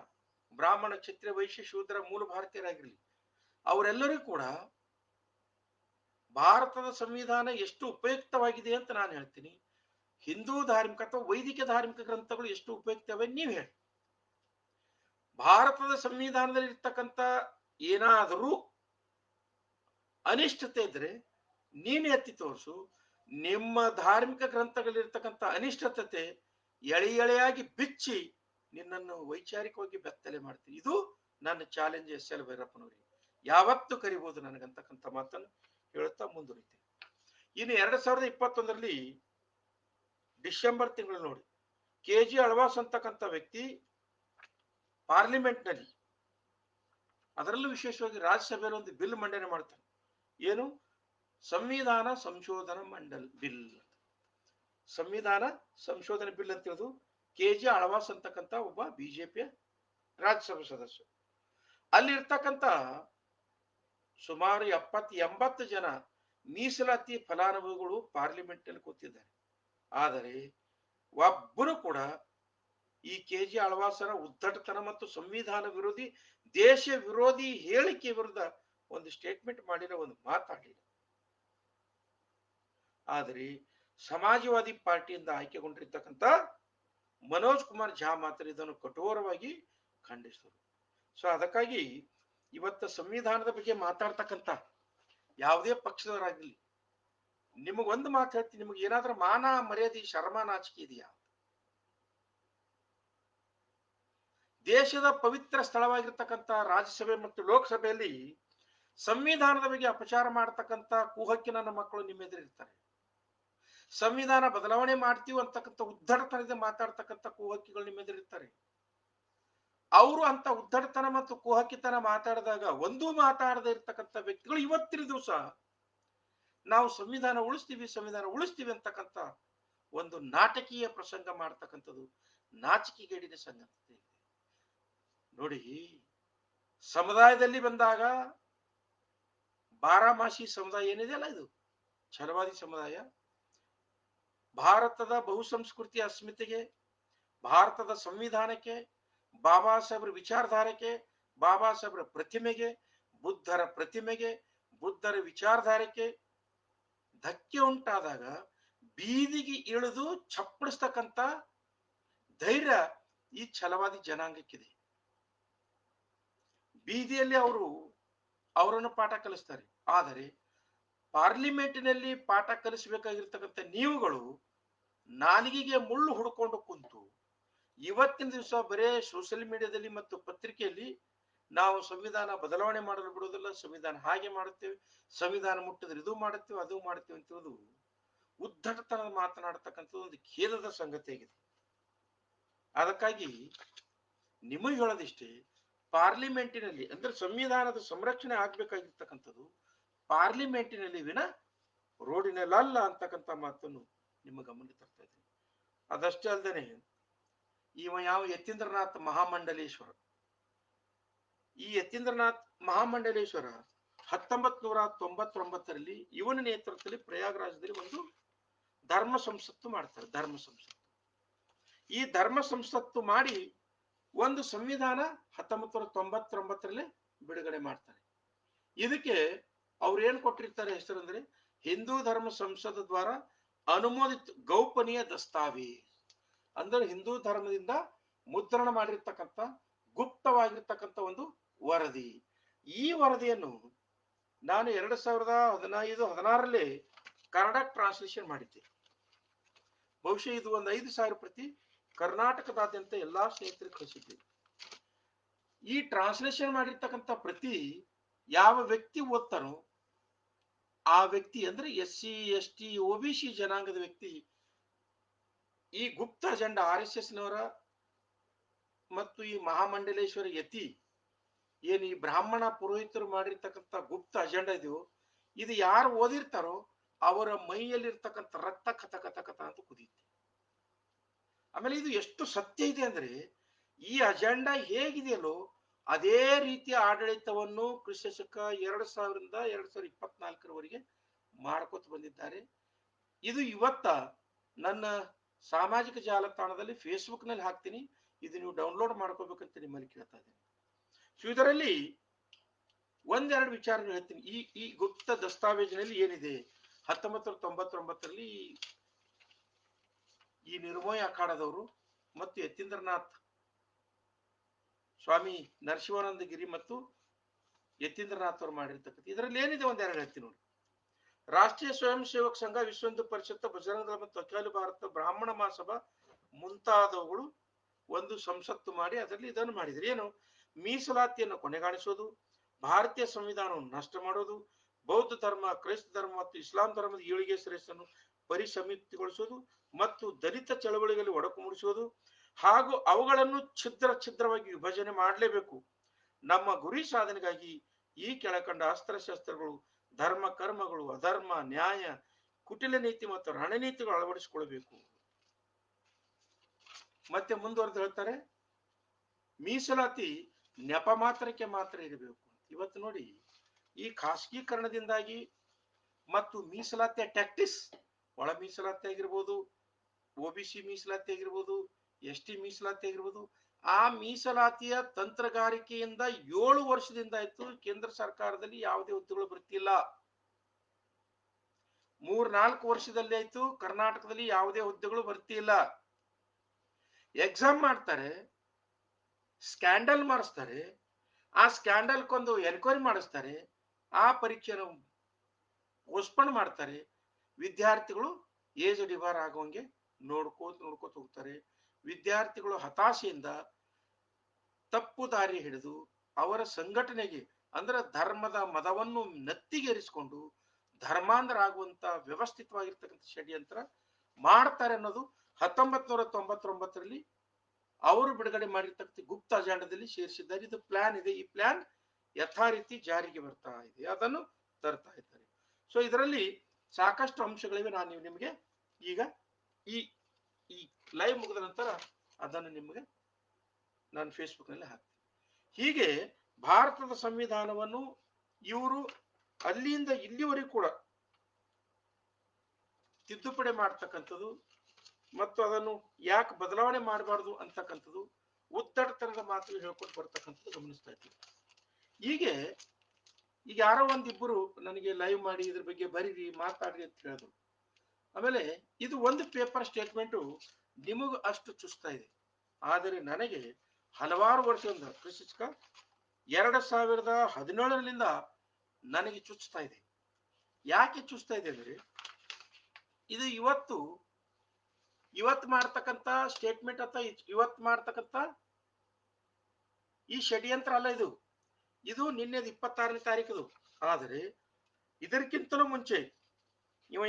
ಬ್ರಾಹ್ಮಣ, ಕ್ಷತ್ರಿಯ, ವೈಶ್ಯ, ಶೂದ್ರ, ಮೂಲ ಭಾರತೀಯರಾಗಿರಲಿ, ಅವರೆಲ್ಲರಿಗೂ ಕೂಡ ಭಾರತದ ಸಂವಿಧಾನ ಎಷ್ಟು ಉಪಯುಕ್ತವಾಗಿದೆ ಅಂತ ನಾನು ಹೇಳ್ತೀನಿ. ಹಿಂದೂ ಧಾರ್ಮಿಕ ಅಥವಾ ವೈದಿಕ ಧಾರ್ಮಿಕ ಗ್ರಂಥಗಳು ಎಷ್ಟು ಉಪಯುಕ್ತವೆ ನೀವು ಹೇಳಿ. ಭಾರತದ ಸಂವಿಧಾನದಲ್ಲಿ ಇರ್ತಕ್ಕಂಥ ಏನಾದರೂ ಅನಿಷ್ಟತೆ ಇದ್ರೆ ನೀನು ಎತ್ತಿ ತೋರಿಸು. ನಿಮ್ಮ ಧಾರ್ಮಿಕ ಗ್ರಂಥಗಳಿರ್ತಕ್ಕಂಥ ಅನಿಷ್ಟತೆ ಎಳೆಯಾಗಿ ಬಿಚ್ಚಿ ನಿನ್ನನ್ನು ವೈಚಾರಿಕವಾಗಿ ಬೆತ್ತಲೆ ಮಾಡ್ತೀನಿ. ಇದು ನನ್ನ ಚಾಲೆಂಜ್ SL ಭೈರಪ್ಪನವರಿಗೆ. ಯಾವತ್ತು ಕರಿಬಹುದು ನನಗಂತಕ್ಕಂಥ ಮಾತನ್ನು ಹೇಳುತ್ತಾ ಮುಂದುವರಿತೀನಿ. ಇನ್ನು 2021ರಲ್ಲಿ ಡಿಸೆಂಬರ್ ತಿಂಗಳು ನೋಡಿ, KG ಅಳ್ವಾಸ್ ಅಂತಕ್ಕಂಥ ವ್ಯಕ್ತಿ ಪಾರ್ಲಿಮೆಂಟ್ ನಲ್ಲಿ, ಅದರಲ್ಲೂ ವಿಶೇಷವಾಗಿ ರಾಜ್ಯಸಭೆಯಲ್ಲಿ ಒಂದು ಬಿಲ್ ಮಂಡನೆ ಮಾಡ್ತಾನೆ. ಏನು? ಸಂವಿಧಾನ ಸಂಶೋಧನಾ ಮಂಡಲ್ ಬಿಲ್. ಸಂವಿಧಾನ ಸಂಶೋಧನೆ ಬಿಲ್ ಅಂತ ಹೇಳುದು KG ಅಳ್ವಾಸ್ ಅಂತಕ್ಕಂಥ ಒಬ್ಬ ಬಿಜೆಪಿಯ ರಾಜ್ಯಸಭಾ ಸದಸ್ಯ. ಅಲ್ಲಿರ್ತಕ್ಕಂಥ ಸುಮಾರು 70-80 ಜನ ಮೀಸಲಾತಿ ಫಲಾನುಭವಿಗಳು ಪಾರ್ಲಿಮೆಂಟ್ ನಲ್ಲಿ ಕೂತಿದ್ದಾರೆ. ಆದರೆ ಒಬ್ಬರು ಕೂಡ ಈ KG ಅಳ್ವಾಸರ ಉದ್ದಟತನ ಮತ್ತು ಸಂವಿಧಾನ ವಿರೋಧಿ, ದೇಶ ವಿರೋಧಿ ಹೇಳಿಕೆ ವಿರುದ್ಧ ಒಂದು ಸ್ಟೇಟ್ಮೆಂಟ್ ಮಾಡಿರೋ, ಒಂದು ಮಾತಾಡಲಿಲ್ಲ. ಆದರೆ ಸಮಾಜವಾದಿ ಪಾರ್ಟಿಯಿಂದ ಆಯ್ಕೆಗೊಂಡಿರ್ತಕ್ಕಂಥ ಮನೋಜ್ ಕುಮಾರ್ ಝಾ ಮಾತ್ರ ಇದನ್ನು ಕಠೋರವಾಗಿ ಖಂಡಿಸಿದರು. ಸೊ ಅದಕ್ಕಾಗಿ ಇವತ್ತು ಸಂವಿಧಾನದ ಬಗ್ಗೆ ಮಾತಾಡ್ತಕ್ಕಂಥ ಯಾವುದೇ ಪಕ್ಷದವರಾಗಿರ್ಲಿ, ನಿಮಗೊಂದು ಮಾತು ಹೇಳ್ತೀನಿ, ನಿಮಗೆ ಏನಾದ್ರೂ ಮಾನ ಮರ್ಯಾದೆ ಶರ್ಮ ನಾಚಿಕೆ ಇದೆಯಾ? ದೇಶದ ಪವಿತ್ರ ಸ್ಥಳವಾಗಿರ್ತಕ್ಕಂಥ ರಾಜ್ಯಸಭೆ ಮತ್ತು ಲೋಕಸಭೆಯಲ್ಲಿ ಸಂವಿಧಾನದ ಬಗ್ಗೆ ಅಪಚಾರ ಮಾಡತಕ್ಕಂಥ ಕುಹಕ್ಕಿ ನನ್ನ ಮಕ್ಕಳು ನಿಮ್ಮ ಎದುರಿರ್ತಾರೆ. ಸಂವಿಧಾನ ಬದಲಾವಣೆ ಮಾಡ್ತೀವಿ ಅಂತಕ್ಕಂಥ ಉದ್ದಟತನದಿಂದ ಮಾತಾಡ್ತಕ್ಕಂಥ ಕುಹಕ್ಕಿಗಳು ನಿಮ್ಮ ಎದುರಿರ್ತಾರೆ. ಅವರು ಅಂತ ಉದ್ದಟತನ ಮತ್ತು ಕುಹಕ್ಕಿತನ ಮಾತಾಡಿದಾಗ ಒಂದೂ ಮಾತಾಡದೇ ಇರ್ತಕ್ಕಂಥ ವ್ಯಕ್ತಿಗಳು ಇವತ್ತಿನ ದಿವಸ ನಾವು ಸಂವಿಧಾನ ಉಳಿಸ್ತೀವಿ ಅಂತಕ್ಕಂಥ ಒಂದು ನಾಟಕೀಯ ಪ್ರಸಂಗ ಮಾಡ್ತಕ್ಕಂಥದ್ದು ನಾಚಿಕೆಗೇಡಿನ ಸಂಗತಿ. ನೋಡಿ, ಸಮುದಾಯದಲ್ಲಿ ಬಂದಾಗ ಬಾರಾಮಾಸಿ ಸಮುದಾಯ ಏನಿದೆ ಅಲ್ಲ, ಇದು ಛಲವಾದಿ ಸಮುದಾಯ ಭಾರತದ ಬಹುಸಂಸ್ಕೃತಿಯ ಅಸ್ಮಿತೆಗೆ ಭಾರತದ ಸಂವಿಧಾನಕ್ಕೆ, ಬಾಬಾ ಸಾಹೇಬ್ರ ವಿಚಾರಧಾರೆಗೆ, ಬಾಬಾ ಸಾಹೇಬ್ರ ಪ್ರತಿಮೆಗೆ, ಬುದ್ಧರ ಪ್ರತಿಮೆಗೆ, ಬುದ್ಧರ ವಿಚಾರಧಾರೆಗೆ ಧಕ್ಕೆ ಉಂಟಾದಾಗ ಬೀದಿಗೆ ಇಳಿದು ಚಪ್ಪಡಿಸ್ತಕ್ಕಂತ ಧೈರ್ಯ ಈ ಛಲವಾದಿ ಜನಾಂಗಕ್ಕಿದೆ. ಬೀದಿಯಲ್ಲಿ ಅವರನ್ನು ಪಾಠ ಕಲಿಸ್ತಾರೆ. ಆದರೆ ಪಾರ್ಲಿಮೆಂಟಿನಲ್ಲಿ ಪಾಠ ಕಲಿಸಬೇಕಾಗಿರ್ತಕ್ಕಂಥ ನೀವುಗಳು ನಾಲಿಗೆಗೆ ಮುಳ್ಳು ಹುಡ್ಕೊಂಡು ಕುಂತು ಇವತ್ತಿನ ದಿವಸ ಬರೇ ಸೋಷಿಯಲ್ ಮೀಡಿಯಾದಲ್ಲಿ ಮತ್ತು ಪತ್ರಿಕೆಯಲ್ಲಿ ನಾವು ಸಂವಿಧಾನ ಬದಲಾವಣೆ ಮಾಡಲು ಬಿಡುವುದಿಲ್ಲ, ಸಂವಿಧಾನ ಹಾಗೆ ಮಾಡುತ್ತೇವೆ, ಸಂವಿಧಾನ ಮುಟ್ಟಿದ್ರೆ ಇದು ಮಾಡುತ್ತೇವೆ ಅದು ಮಾಡುತ್ತೇವೆ ಅಂತ ಉದ್ದಟತನದ ಮಾತನಾಡತಕ್ಕಂಥದ್ದು ಒಂದು ಖೇದದ ಸಂಗತಿಯಾಗಿದೆ. ಅದಕ್ಕಾಗಿ ನಿಮಗೆ ಹೇಳೋದಿಷ್ಟೇ, ಪಾರ್ಲಿಮೆಂಟಿನಲ್ಲಿ ಅಂದ್ರೆ ಸಂವಿಧಾನದ ಸಂರಕ್ಷಣೆ ಆಗ್ಬೇಕಾಗಿರ್ತಕ್ಕಂಥದ್ದು ಪಾರ್ಲಿಮೆಂಟಿನಲ್ಲಿ ವಿನ ರೋಡಿನಲ್ಲ ಅಂತಕ್ಕಂಥ ಮಾತನ್ನು ನಿಮ್ಮ ಗಮನ ತರ್ತಾ ಇದ್ದೀನಿ. ಅದಷ್ಟೇ ಅಲ್ಲದೆ ಯಾವ ಯತೀಂದ್ರನಾಥ್ ಮಹಾಮಂಡಲೇಶ್ವರ, ಈ ಯತೀಂದ್ರನಾಥ್ ಮಹಾಮಂಡಲೇಶ್ವರ 1999ರಲ್ಲಿ ಇವನ ನೇತೃತ್ವದಲ್ಲಿ ಪ್ರಯಾಗರಾಜದಲ್ಲಿ ಒಂದು ಧರ್ಮ ಸಂಸತ್ತು ಮಾಡ್ತಾರೆ. ಧರ್ಮ ಸಂಸತ್ತು, ಈ ಧರ್ಮ ಸಂಸತ್ತು ಮಾಡಿ ಒಂದು ಸಂವಿಧಾನ 1999ರಲ್ಲಿ ಬಿಡುಗಡೆ ಮಾಡ್ತಾರೆ. ಇದಕ್ಕೆ ಅವ್ರು ಏನ್ ಕೊಟ್ಟಿರ್ತಾರೆ ಹೆಸರು ಅಂದ್ರೆ ಹಿಂದೂ ಧರ್ಮ ಸಂಸದ ದ್ವಾರ ಅನುಮೋದಿತ ಗೌಪನೀಯ ದಸ್ತಾವೇಜ್. ಅಂದ್ರೆ ಹಿಂದೂ ಧರ್ಮದಿಂದ ಮುದ್ರಣ ಮಾಡಿರ್ತಕ್ಕಂಥ ಗುಪ್ತವಾಗಿರ್ತಕ್ಕಂಥ ಒಂದು ವರದಿ. ಈ ವರದಿಯನ್ನು ನಾನು 2015-16ರಲ್ಲಿ ಕನ್ನಡ ಟ್ರಾನ್ಸ್ಲೇಷನ್ ಮಾಡಿದ್ದೆ. ಬಹುಶಃ ಇದು ಒಂದು 5,000 ಪ್ರತಿ ಕರ್ನಾಟಕದಾದ್ಯಂತ ಎಲ್ಲಾ ಸ್ನೇಹಿತರಿಗೆ ಕಳಿಸಿದ್ದೆ. ಈ ಟ್ರಾನ್ಸ್ಲೇಷನ್ ಮಾಡಿರ್ತಕ್ಕಂಥ ಪ್ರತಿ ಯಾವ ವ್ಯಕ್ತಿ ಓದ್ತಾನೋ ಆ ವ್ಯಕ್ತಿ ಅಂದ್ರೆ SC ST OBC ಜನಾಂಗದ ವ್ಯಕ್ತಿ ಈ ಗುಪ್ತ ಅಜೆಂಡಾ RSS ನವರ ಮತ್ತು ಈ ಮಹಾಮಂಡಲೇಶ್ವರ ಯತಿ ಏನು ಈ ಬ್ರಾಹ್ಮಣ ಪುರೋಹಿತರು ಮಾಡಿರ್ತಕ್ಕಂಥ ಗುಪ್ತ ಅಜೆಂಡಾ ಇದು ಯಾರು ಓದಿರ್ತಾರೋ ಅವರ ಮೈಯಲ್ಲಿರ್ತಕ್ಕಂಥ ರಕ್ತ ಕಥ ಕಥ ಕಥ ಅಂತ ಕುದಿಯುತ್ತೆ. ಆಮೇಲೆ ಇದು ಎಷ್ಟು ಸತ್ಯ ಇದೆ ಅಂದ್ರೆ ಈ ಅಜೆಂಡಾ ಹೇಗಿದೆಯಲ್ಲೋ ಅದೇ ರೀತಿಯ ಆಡಳಿತವನ್ನು ಕ್ರಿಸ್ತಶಕ 2000ರಿಂದ 2024ರವರೆಗೆ ಮಾಡ್ಕೋತ ಬಂದಿದ್ದಾರೆ. ಇದು ಇವತ್ತ ನನ್ನ ಸಾಮಾಜಿಕ ಜಾಲತಾಣದಲ್ಲಿ ಫೇಸ್ಬುಕ್ ನಲ್ಲಿ ಹಾಕ್ತೀನಿ, ಇದು ನೀವು ಡೌನ್ಲೋಡ್ ಮಾಡ್ಕೋಬೇಕಂತ ನಿಮ್ಮಲ್ಲಿ ಕೇಳ್ತಾ ಇದ್ದೀನಿ. ಸೊ ಇದರಲ್ಲಿ ಒಂದೆರಡು ವಿಚಾರಗಳು ಹೇಳ್ತೀನಿ. ಈ ಗುಪ್ತ ದಸ್ತಾವೇಜಿನಲ್ಲಿ ಏನಿದೆ, 1999ರಲ್ಲಿ ಈ ನಿರ್ಮೋಯ ಅಖಾಡದವರು ಮತ್ತು ಯತೀಂದ್ರನಾಥ್ ಸ್ವಾಮಿ ನರಸಿಂಹಾನಂದಗಿರಿ ಮತ್ತು ಯತೀಂದ್ರನಾಥ್ ಅವರು ಮಾಡಿರ್ತಕ್ಕಂಥ ಇದರಲ್ಲಿ ಏನಿದೆ ಒಂದೆರಡು ಹೇಳ್ತೀನಿ ನೋಡಿ. ರಾಷ್ಟ್ರೀಯ ಸ್ವಯಂ ಸೇವಕ ಸಂಘ, ವಿಶ್ವ ಹಿಂದೂ ಪರಿಷತ್, ಬಜರಂಗ ದಳ ಮತ್ತು ಅಖಿಲ ಭಾರತ ಬ್ರಾಹ್ಮಣ ಮಹಾಸಭಾ ಮುಂತಾದವುಗಳು ಒಂದು ಸಂಸತ್ತು ಮಾಡಿ ಅದರಲ್ಲಿ ಇದನ್ನು ಮಾಡಿದ್ರು. ಏನು? ಮೀಸಲಾತಿಯನ್ನು ಕೊನೆಗಾಣಿಸೋದು, ಭಾರತೀಯ ಸಂವಿಧಾನವನ್ನು ನಷ್ಟ ಮಾಡೋದು, ಬೌದ್ಧ ಧರ್ಮ, ಕ್ರೈಸ್ತ ಧರ್ಮ ಮತ್ತು ಇಸ್ಲಾಂ ಧರ್ಮದ ಏಳಿಗೆ ಶ್ರೇಷ್ಠನ್ನು ಪರಿಸಮಿತಿಗೊಳಿಸೋದು ಮತ್ತು ದಲಿತ ಚಳವಳಿಗಳಲ್ಲಿ ಒಡಕು ಮೂಡಿಸೋದು ಹಾಗೂ ಅವುಗಳನ್ನು ಛಿದ್ರವಾಗಿ ವಿಭಜನೆ ಮಾಡಲೇಬೇಕು. ನಮ್ಮ ಗುರಿ ಸಾಧನೆಗಾಗಿ ಈ ಕೆಳಕಂಡ ಅಸ್ತ್ರಶಸ್ತ್ರಗಳು, ಧರ್ಮ ಕರ್ಮಗಳು, ಅಧರ್ಮ, ನ್ಯಾಯ, ಕುಟಿಲ ನೀತಿ ಮತ್ತು ರಣನೀತಿಗಳು ಅಳವಡಿಸಿಕೊಳ್ಳಬೇಕು. ಮತ್ತೆ ಮುಂದುವರೆದು ಹೇಳ್ತಾರೆ, ಮೀಸಲಾತಿ ನೆಪ ಮಾತ್ರಕ್ಕೆ ಮಾತ್ರ ಇರಬೇಕು. ಇವತ್ತು ನೋಡಿ, ಈ ಖಾಸಗೀಕರಣದಿಂದಾಗಿ ಮತ್ತು ಮೀಸಲಾತಿಯ ಟ್ಯಾಕ್ಟಿಸ್, ಒಳ ಮೀಸಲಾತಿ ಆಗಿರ್ಬೋದು, OBC ಮೀಸಲಾತಿ ಆಗಿರ್ಬೋದು, ST ಮೀಸಲಾತಿ ಆಗಿರ್ಬೋದು, ಆ ಮೀಸಲಾತಿಯ ತಂತ್ರಗಾರಿಕೆಯಿಂದ 7 ವರ್ಷದಿಂದ ಆಯ್ತು ಕೇಂದ್ರ ಸರ್ಕಾರದಲ್ಲಿ ಯಾವುದೇ ಹುದ್ದೆಗಳು ಬರ್ತಿಲ್ಲ. 3-4 ವರ್ಷದಲ್ಲಿ ಆಯ್ತು ಕರ್ನಾಟಕದಲ್ಲಿ ಯಾವುದೇ ಹುದ್ದೆಗಳು ಬರ್ತಿಲ್ಲ. ಎಕ್ಸಾಮ್ ಮಾಡ್ತಾರೆ, ಸ್ಕ್ಯಾಂಡಲ್ ಮಾಡಿಸ್ತಾರೆ, ಆ ಸ್ಕ್ಯಾಂಡಲ್ಕೊಂದು ಎನ್ಕ್ವೈರಿ ಮಾಡಿಸ್ತಾರೆ, ಆ ಪರೀಕ್ಷೆನ ಪೋಸ್ಟ್ಪೋನ್ ಮಾಡ್ತಾರೆ. ವಿದ್ಯಾರ್ಥಿಗಳು ಏಜ್ ಡಿಬಾರ್ ಆಗೋಂಗೆ ನೋಡ್ಕೋತ ಹೋಗ್ತಾರೆ. ವಿದ್ಯಾರ್ಥಿಗಳು ಹತಾಶೆಯಿಂದ ತಪ್ಪು ದಾರಿ ಹಿಡಿದು ಅವರ ಸಂಘಟನೆಗೆ ಅಂದ್ರೆ ಧರ್ಮದ ಮದವನ್ನು ನೆತ್ತಿಗೇರಿಸಿಕೊಂಡು ಧರ್ಮಾಂಧರ ಆಗುವಂತ ವ್ಯವಸ್ಥಿತವಾಗಿರ್ತಕ್ಕಂಥ ಷಡ್ಯಂತ್ರ ಮಾಡ್ತಾರೆ ಅನ್ನೋದು 1999ರಲ್ಲಿ ಅವರು ಬಿಡುಗಡೆ ಮಾಡಿರ್ತಕ್ಕಂಥ ಗುಪ್ತ ಅಜೆಂಡಾದಲ್ಲಿ ಸೇರಿಸಿದ್ದಾರೆ. ಇದು ಪ್ಲಾನ್ ಇದೆ. ಈ ಪ್ಲಾನ್ ಯಥಾರೀತಿ ಜಾರಿಗೆ ಬರ್ತಾ ಇದೆ, ಅದನ್ನು ತರ್ತಾ ಇದ್ದಾರೆ. ಸೊ ಇದರಲ್ಲಿ ಸಾಕಷ್ಟು ಅಂಶಗಳಿವೆ. ನಾನು ನಿಮಗೆ ಈಗ ಈ ಲೈವ್ ಮುಗಿದ ನಂತರ ಅದನ್ನು ನಿಮಗೆ ನಾನು ಫೇಸ್ಬುಕ್ ನಲ್ಲಿ ಹಾಕ್ತೀನಿ. ಹೀಗೆ ಭಾರತದ ಸಂವಿಧಾನವನ್ನು ಇವರು ಅಲ್ಲಿಂದ ಇಲ್ಲಿವರೆಗೂ ಕೂಡ ತಿದ್ದುಪಡಿ ಮಾಡ್ತಕ್ಕಂಥದ್ದು ಮತ್ತು ಅದನ್ನು ಯಾಕೆ ಬದಲಾವಣೆ ಮಾಡಬಾರ್ದು ಅಂತಕ್ಕಂಥದ್ದು ಉದ್ದಟತನದ ಮಾತು ಹೇಳ್ಕೊಂಡು ಬರ್ತಕ್ಕಂಥದ್ದು ಗಮನಿಸ್ತಾ ಇದ್ದೀವಿ. ಹೀಗೆ ಈಗ ಯಾರೋ ಒಂದಿಬ್ಬರು ನನಗೆ ಲೈವ್ ಮಾಡಿ ಇದ್ರ ಬಗ್ಗೆ ಬರೀರಿ ಮಾತಾಡ್ರಿ ಅಂತ ಹೇಳಿದ್ರು. ಆಮೇಲೆ ಇದು ಒಂದು ಪೇಪರ್ ಸ್ಟೇಟ್ಮೆಂಟು ನಿಮಗೂ ಅಷ್ಟು ಚುಸ್ತಾ ಇದೆ, ಆದರೆ ನನಗೆ ಹಲವಾರು ವರ್ಷದಿಂದ ಕ್ರಿಸ್ಕ 2017ರಿಂದ ನನಗೆ ಚುಚ್ತಾ ಇದೆ. ಯಾಕೆ ಚುಚ್ತಾ ಇದೆ ಅಂದ್ರೆ, ಇದು ಇವತ್ತು ಮಾಡ್ತಕ್ಕಂಥ ಸ್ಟೇಟ್ಮೆಂಟ್ ಅಥವಾ ಇವತ್ತು ಮಾಡ್ತಕ್ಕಂಥ ಈ ಷಡ್ಯಂತ್ರ ಅಲ್ಲ. ಇದು ನಿನ್ನೆದು 26ನೇ ತಾರೀಕದು. ಆದರೆ ಇದಕ್ಕಿಂತಲೂ ಮುಂಚೆ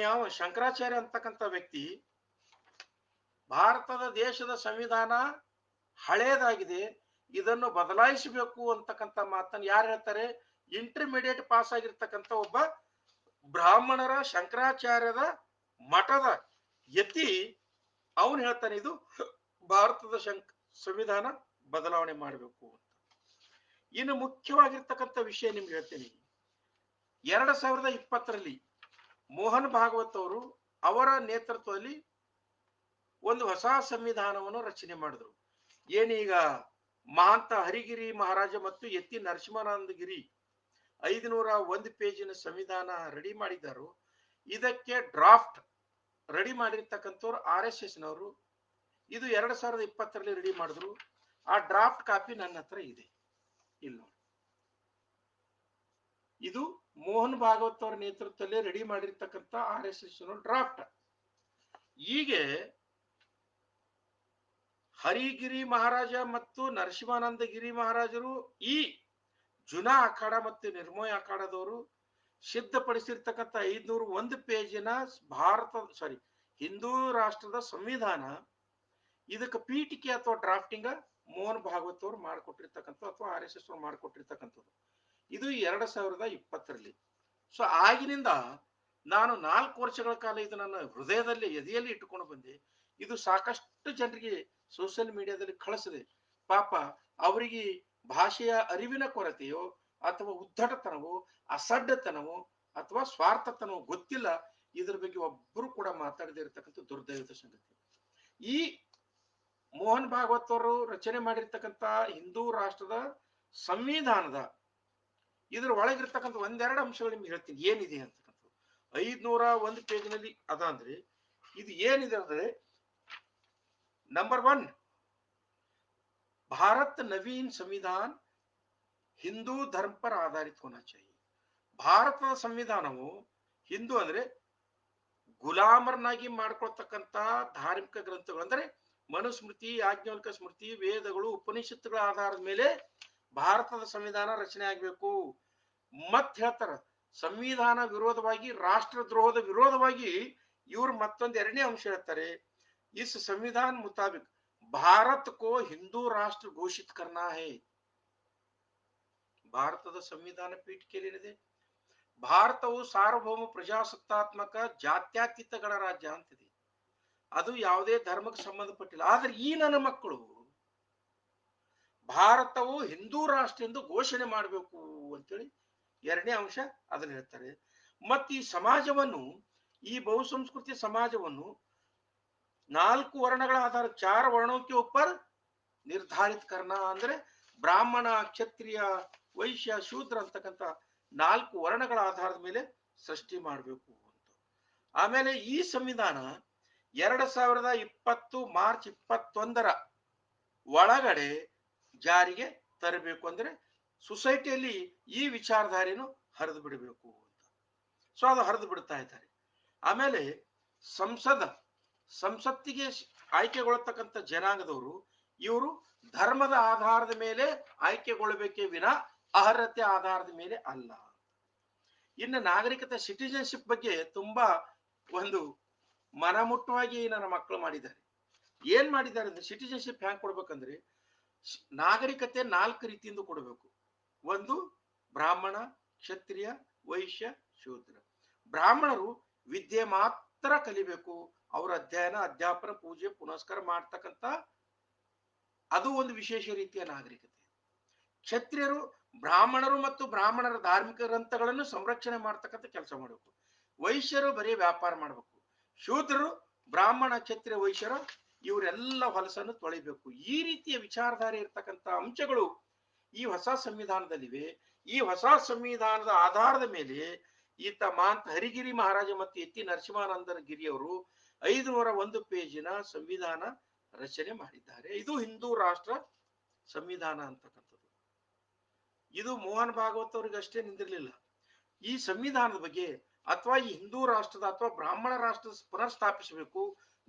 ಯಾವ ಶಂಕರಾಚಾರ್ಯ ಅಂತಕ್ಕಂಥ ವ್ಯಕ್ತಿ ಭಾರತದ ದೇಶದ ಸಂವಿಧಾನ ಹಳೇದಾಗಿದೆ, ಇದನ್ನು ಬದಲಾಯಿಸಬೇಕು ಅಂತಕ್ಕಂಥ ಮಾತನ್ನು ಯಾರು ಹೇಳ್ತಾರೆ? ಇಂಟರ್ಮೀಡಿಯೇಟ್ ಪಾಸ್ ಆಗಿರ್ತಕ್ಕಂಥ ಒಬ್ಬ ಬ್ರಾಹ್ಮಣರ ಶಂಕರಾಚಾರ್ಯದ ಮಠದ ಯತಿ ಅವನು ಹೇಳ್ತಾನೆ, ಇದು ಭಾರತದ ಸಂವಿಧಾನ ಬದಲಾವಣೆ ಮಾಡಬೇಕು ಅಂತ. ಇನ್ನು ಮುಖ್ಯವಾಗಿರ್ತಕ್ಕಂಥ ವಿಷಯ ನಿಮ್ಗೆ ಹೇಳ್ತೀನಿ. 2020ರಲ್ಲಿ ಮೋಹನ್ ಭಾಗವತ್ ಅವರು ಅವರ ನೇತೃತ್ವದಲ್ಲಿ ಒಂದು ಹೊಸ ಸಂವಿಧಾನವನ್ನು ರಚನೆ ಮಾಡಿದ್ರು. ಏನೀಗ ಮಹಾಂತ ಹರಿಗಿರಿ ಮಹಾರಾಜ ಮತ್ತು ಯತಿ ನರಸಿಂಹಾನಂದಗಿರಿ 501 ಪೇಜಿನ ಸಂವಿಧಾನ ರೆಡಿ ಮಾಡಿದ್ದಾರು. ಇದಕ್ಕೆ ಡ್ರಾಫ್ಟ್ ರೆಡಿ ಮಾಡಿರ್ತಕ್ಕಂಥವ್ರು RSS ನವರು. ಇದು 2020ರಲ್ಲಿ ರೆಡಿ ಮಾಡಿದ್ರು. ಆ ಡ್ರಾಫ್ಟ್ ಕಾಪಿ ನನ್ನ ಹತ್ರ ಇದೆ. ಇಲ್ಲ, ಇದು ಮೋಹನ್ ಭಾಗವತ್ ಅವರ ನೇತೃತ್ವದಲ್ಲಿ ರೆಡಿ ಮಾಡಿರ್ತಕ್ಕಂಥ RSS ಡ್ರಾಫ್ಟ್. ಹೀಗೆ ಹರಿಗಿರಿ ಮಹಾರಾಜ ಮತ್ತು ನರಸಿಂಹಾನಂದಗಿರಿ ಮಹಾರಾಜರು ಈ ಜುನಾ ಅಖಾಡ ಮತ್ತು ನಿರ್ಮೋಯ ಅಖಾಡದವರು ಸಿದ್ಧಪಡಿಸಿರ್ತಕ್ಕಂಥ 501 ಪೇಜಿನ ಹಿಂದೂ ರಾಷ್ಟ್ರದ ಸಂವಿಧಾನ, ಇದಕ್ಕೆ ಪೀಠಿಕೆ ಅಥವಾ ಡ್ರಾಫ್ಟಿಂಗ್ ಮೋಹನ್ ಭಾಗವತ್ ಅವರು ಮಾಡಿಕೊಟ್ಟಿರ್ತಕ್ಕಂಥ ಅಥವಾ RSS ಅವರು ಮಾಡಿಕೊಟ್ಟಿರ್ತಕ್ಕಂಥದ್ದು. ಇದು 2020ರಲ್ಲಿ. ಸೊ ಆಗಿನಿಂದ ನಾನು 4 ವರ್ಷಗಳ ಕಾಲ ಇದು ನನ್ನ ಹೃದಯದಲ್ಲಿ ಎದೆಯಲ್ಲಿ ಇಟ್ಟುಕೊಂಡು ಬಂದೆ. ಇದು ಸಾಕಷ್ಟು ಜನರಿಗೆ ಸೋಷಿಯಲ್ ಮೀಡಿಯಾದಲ್ಲಿ ಕಳಿಸಿದೆ. ಪಾಪ ಅವರಿಗೆ ಭಾಷೆಯ ಅರಿವಿನ ಕೊರತೆಯೋ ಅಥವಾ ಉದ್ದಟತನವೋ ಅಸಡ್ಡತನವೋ ಅಥವಾ ಸ್ವಾರ್ಥತನವೋ ಗೊತ್ತಿಲ್ಲ, ಇದ್ರ ಬಗ್ಗೆ ಒಬ್ಬರು ಕೂಡ ಮಾತಾಡದೇ ಇರತಕ್ಕಂಥ ದುರ್ದೈವದ ಸಂಗತಿ. ಈ ಮೋಹನ್ ಭಾಗವತ್ ಅವರು ರಚನೆ ಮಾಡಿರ್ತಕ್ಕಂಥ ಹಿಂದೂ ರಾಷ್ಟ್ರದ ಸಂವಿಧಾನದ ಇದ್ರ ಒಳಗಿರ್ತಕ್ಕಂಥ ಒಂದೆರಡು ಅಂಶಗಳು ನಿಮ್ಗೆ ಹೇಳ್ತೀನಿ ಏನಿದೆ ಅಂತಕ್ಕಂಥ. 501 ಪೇಜ್ನಲ್ಲಿ ಅದ ಅಂದ್ರೆ ಇದು ಏನಿದೆ ಅಂದ್ರೆ, ನಂಬರ್ 1, भारत नवीन संविधान ಹಿಂದೂ ಧರ್ಮ ಪರ ಆಧಾರಿತ ಹೋನಾ ಚಾಹಿಯೆ. ಭಾರತದ ಸಂವಿಧಾನವು ಹಿಂದೂ ಅಂದ್ರೆ ಗುಲಾಮರನ್ನಾಗಿ ಮಾಡ್ಕೊಳ್ತಕ್ಕಂಥ ಧಾರ್ಮಿಕ ಗ್ರಂಥಗಳು ಅಂದ್ರೆ ಮನುಸ್ಮೃತಿ, ಯಾಜ್ಞವಲ್ಕ ಸ್ಮೃತಿ, ವೇದಗಳು, ಉಪನಿಷತ್ತುಗಳ ಆಧಾರದ ಮೇಲೆ ಭಾರತದ ಸಂವಿಧಾನ ರಚನೆ ಆಗಬೇಕು. ಮತ್ ಹೇಳ್ತಾರ, ಸಂವಿಧಾನ ವಿರೋಧವಾಗಿ, ರಾಷ್ಟ್ರದ್ರೋಹದ ವಿರೋಧವಾಗಿ ಇವರು ಮತ್ತೊಂದು 2ನೇ ಅಂಶ ಹೇಳ್ತಾರೆ. इस संविधान मुताबिक भारत को हिंदू राष्ट्र घोषित करना है. ಭಾರತದ ಸಂವಿಧಾನ ಪೀಠಿಕೆಯಲ್ಲಿದೆ, ಭಾರತವು ಸಾರ್ವಭೌಮ ಪ್ರಜಾಸತ್ತಾತ್ಮಕ ಜಾತ್ಯತೀತ ಗಣರಾಜ್ಯ ಅಂತಿದೆ. ಅದು ಯಾವುದೇ ಧರ್ಮಕ್ಕೆ ಸಂಬಂಧಪಟ್ಟಿಲ್ಲ. ಆದ್ರೆ ಈ ನನ್ನ ಮಕ್ಕಳು ಭಾರತವು ಹಿಂದೂ ರಾಷ್ಟ್ರ ಎಂದು ಘೋಷಣೆ ಮಾಡಬೇಕು ಅಂತೇಳಿ 2ನೇ ಅಂಶ ಅದನ್ನ ಹೇಳ್ತಾರೆ. ಮತ್ತು ಈ ಸಮಾಜವನ್ನು, ಈ ಬಹುಸಂಸ್ಕೃತಿ ಸಮಾಜವನ್ನು 4 ವರ್ಣಗಳ ಆಧಾರ 4 वर्णों के ऊपर ನಿರ್ಧಾರಿತ ಕರ್ನ ಅಂದ್ರೆ ಬ್ರಾಹ್ಮಣ, ಕ್ಷತ್ರಿಯ, ವೈಶ್ಯ, ಶೂದ್ರ ಅಂತಕ್ಕಂಥ 4 ವರ್ಣಗಳ ಆಧಾರದ ಮೇಲೆ ಸೃಷ್ಟಿ ಮಾಡಬೇಕು ಅಂತ. ಆಮೇಲೆ ಈ ಸಂವಿಧಾನ 2020 ಮಾರ್ಚ್ 21ರ ಒಳಗಡೆ ಜಾರಿಗೆ ತರಬೇಕು. ಅಂದ್ರೆ ಸೊಸೈಟಿಯಲ್ಲಿ ಈ ವಿಚಾರಧಾರೆಯನ್ನು ಹರಿದು ಬಿಡಬೇಕು ಅಂತ. ಸೊ ಅದು ಹರಿದು ಬಿಡ್ತಾ ಇದ್ದಾರೆ. ಆಮೇಲೆ ಸಂಸತ್ತಿಗೆ ಆಯ್ಕೆಗೊಳ್ಳತಕ್ಕಂಥ ಜನಾಂಗದವರು ಇವರು ಧರ್ಮದ ಆಧಾರದ ಮೇಲೆ ಆಯ್ಕೆಗೊಳ್ಳಬೇಕೇ ವಿನ ಅರ್ಹತೆ ಆಧಾರದ ಮೇಲೆ ಅಲ್ಲ. ಇನ್ನು ನಾಗರಿಕತೆ ಸಿಟಿಜನ್ಶಿಪ್ ಬಗ್ಗೆ ತುಂಬಾ ಒಂದು ಮನಮುಟ್ಟವಾಗಿ ನನ್ನ ಮಕ್ಕಳು ಮಾಡಿದ್ದಾರೆ. ಏನ್ ಮಾಡಿದ್ದಾರೆ ಅಂದ್ರೆ, ಸಿಟಿಜನ್ಶಿಪ್ ಹ್ಯಾಂಗ್ ಕೊಡ್ಬೇಕಂದ್ರೆ ನಾಗರಿಕತೆ 4 ರೀತಿಯಿಂದ ಕೊಡಬೇಕು. ಒಂದು ಬ್ರಾಹ್ಮಣ, ಕ್ಷತ್ರಿಯ, ವೈಶ್ಯ, ಶೂದ್ರ. ಬ್ರಾಹ್ಮಣರು ವಿದ್ಯೆ ಮಾತ್ರ ಕಲಿಬೇಕು. ಅವರ ಅಧ್ಯಯನ, ಅಧ್ಯಾಪನ, ಪೂಜೆ, ಪುನಸ್ಕಾರ ಮಾಡ್ತಕ್ಕಂಥ ಅದು ಒಂದು ವಿಶೇಷ ರೀತಿಯ ನಾಗರಿಕತೆ. ಕ್ಷತ್ರಿಯರು ಬ್ರಾಹ್ಮಣರು ಮತ್ತು ಬ್ರಾಹ್ಮಣರ ಧಾರ್ಮಿಕ ಗ್ರಂಥಗಳನ್ನು ಸಂರಕ್ಷಣೆ ಮಾಡ್ತಕ್ಕಂಥ ಕೆಲಸ ಮಾಡಬೇಕು. ವೈಶ್ಯರು ಬರೀ ವ್ಯಾಪಾರ ಮಾಡಬೇಕು. ಶೂದ್ರರು ಬ್ರಾಹ್ಮಣ ಕ್ಷತ್ರಿಯ ವೈಶ್ಯರ ಇವರೆಲ್ಲ ಹೊಲಸನ್ನು ತೊಳಿಬೇಕು. ಈ ರೀತಿಯ ವಿಚಾರಧಾರೆ ಇರ್ತಕ್ಕಂಥ ಅಂಶಗಳು ಈ ಹೊಸ ಸಂವಿಧಾನದಲ್ಲಿವೆ. ಈ ಹೊಸ ಸಂವಿಧಾನದ ಆಧಾರದ ಮೇಲೆ ಈತ ಮಾಂತ ಹರಿಗಿರಿ ಮಹಾರಾಜ ಮತ್ತು ಎತ್ತಿ ನರಸಿಂಹಾನಂದರ ಗಿರಿಯವರು 501 ಪೇಜಿನ ಸಂವಿಧಾನ ರಚನೆ ಮಾಡಿದ್ದಾರೆ. ಇದು ಹಿಂದೂ ರಾಷ್ಟ್ರ ಸಂವಿಧಾನ ಅಂತಕ್ಕಂಥದ್ದು. ಇದು ಮೋಹನ್ ಭಾಗವತ್ ಅವರಿಗೆ ಅಷ್ಟೇ ನಿಂದಿರಲಿಲ್ಲ. ಈ ಸಂವಿಧಾನದ ಬಗ್ಗೆ ಅಥವಾ ಈ ಹಿಂದೂ ರಾಷ್ಟ್ರದ ಅಥವಾ ಬ್ರಾಹ್ಮಣ ರಾಷ್ಟ್ರ ಪುನರ್ ಸ್ಥಾಪಿಸಬೇಕು,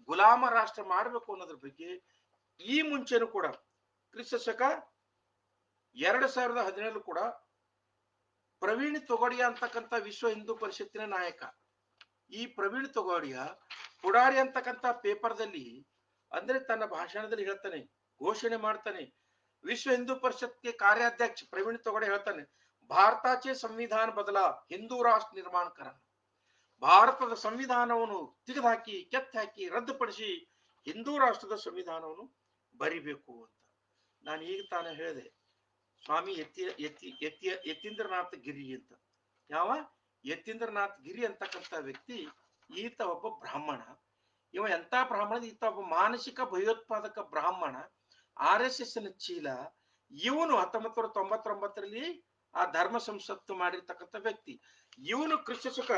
ಗುಲಾಮ ರಾಷ್ಟ್ರ ಮಾಡಬೇಕು ಅನ್ನೋದ್ರ ಬಗ್ಗೆ ಈ ಮುಂಚೆನೂ ಕೂಡ ಕ್ರಿಸ್ತ ಶಕ 2017 ಕೂಡ ಪ್ರವೀಣ್ ತೊಗಾಡಿಯಾ ಅಂತಕ್ಕಂಥ ವಿಶ್ವ ಹಿಂದೂ ಪರಿಷತ್ತಿನ ನಾಯಕ, ಈ ಪ್ರವೀಣ್ ತೊಗಾಡಿಯಾ ಪುಡಾರಿ ಅಂತಕ್ಕಂಥ ಪೇಪರ್ದಲ್ಲಿ ಅಂದ್ರೆ ತನ್ನ ಭಾಷಣದಲ್ಲಿ ಹೇಳ್ತಾನೆ, ಘೋಷಣೆ ಮಾಡ್ತಾನೆ. विश्व हिंदू परिषद के कार्याध्यक्ष प्रवीण तोगड़े ಹೇಳ್ತಾನೆ, ಭಾರತಾಚೆ ಸಂವಿಧಾನ ಬದಲ ಹಿಂದೂ ರಾಷ್ಟ್ರ ನಿರ್ಮಾಣ ಕರ. ಭಾರತದ ಸಂವಿಧಾನವನ್ನು ತೆಗೆದುಹಾಕಿ ಕೆತ್ತಿ ಹಾಕಿ ರದ್ದುಪಡಿಸಿ ಹಿಂದೂ ರಾಷ್ಟ್ರದ ಸಂವಿಧಾನವನ್ನು ಬರಿಬೇಕು ಅಂತ. ನಾನು ಈಗ ತಾನೇ ಹೇಳಿದೆ, ಸ್ವಾಮಿ ಯತೀಂದ್ರನಾಥ್ ಗಿರಿ ಅಂತ. ಯಾವ ಯತೀಂದ್ರನಾಥ್ ಗಿರಿ ಅಂತಕ್ಕಂಥ ವ್ಯಕ್ತಿ, ಈತ ಒಬ್ಬ ಬ್ರಾಹ್ಮಣ. ಇವ ಎಂತ ಬ್ರಾಹ್ಮಣ, ಈತ ಒಬ್ಬ ಮಾನಸಿಕ ಭಯೋತ್ಪಾದಕ ಬ್ರಾಹ್ಮಣ, RSS ನ ಚೀಲ. ಇವನು 1999ರಲ್ಲಿ ಆ ಧರ್ಮ ಸಂಸತ್ತು ಮಾಡಿರ್ತಕ್ಕಂಥ ವ್ಯಕ್ತಿ. ಇವನು ಕ್ರಿಸ್ತಶಕ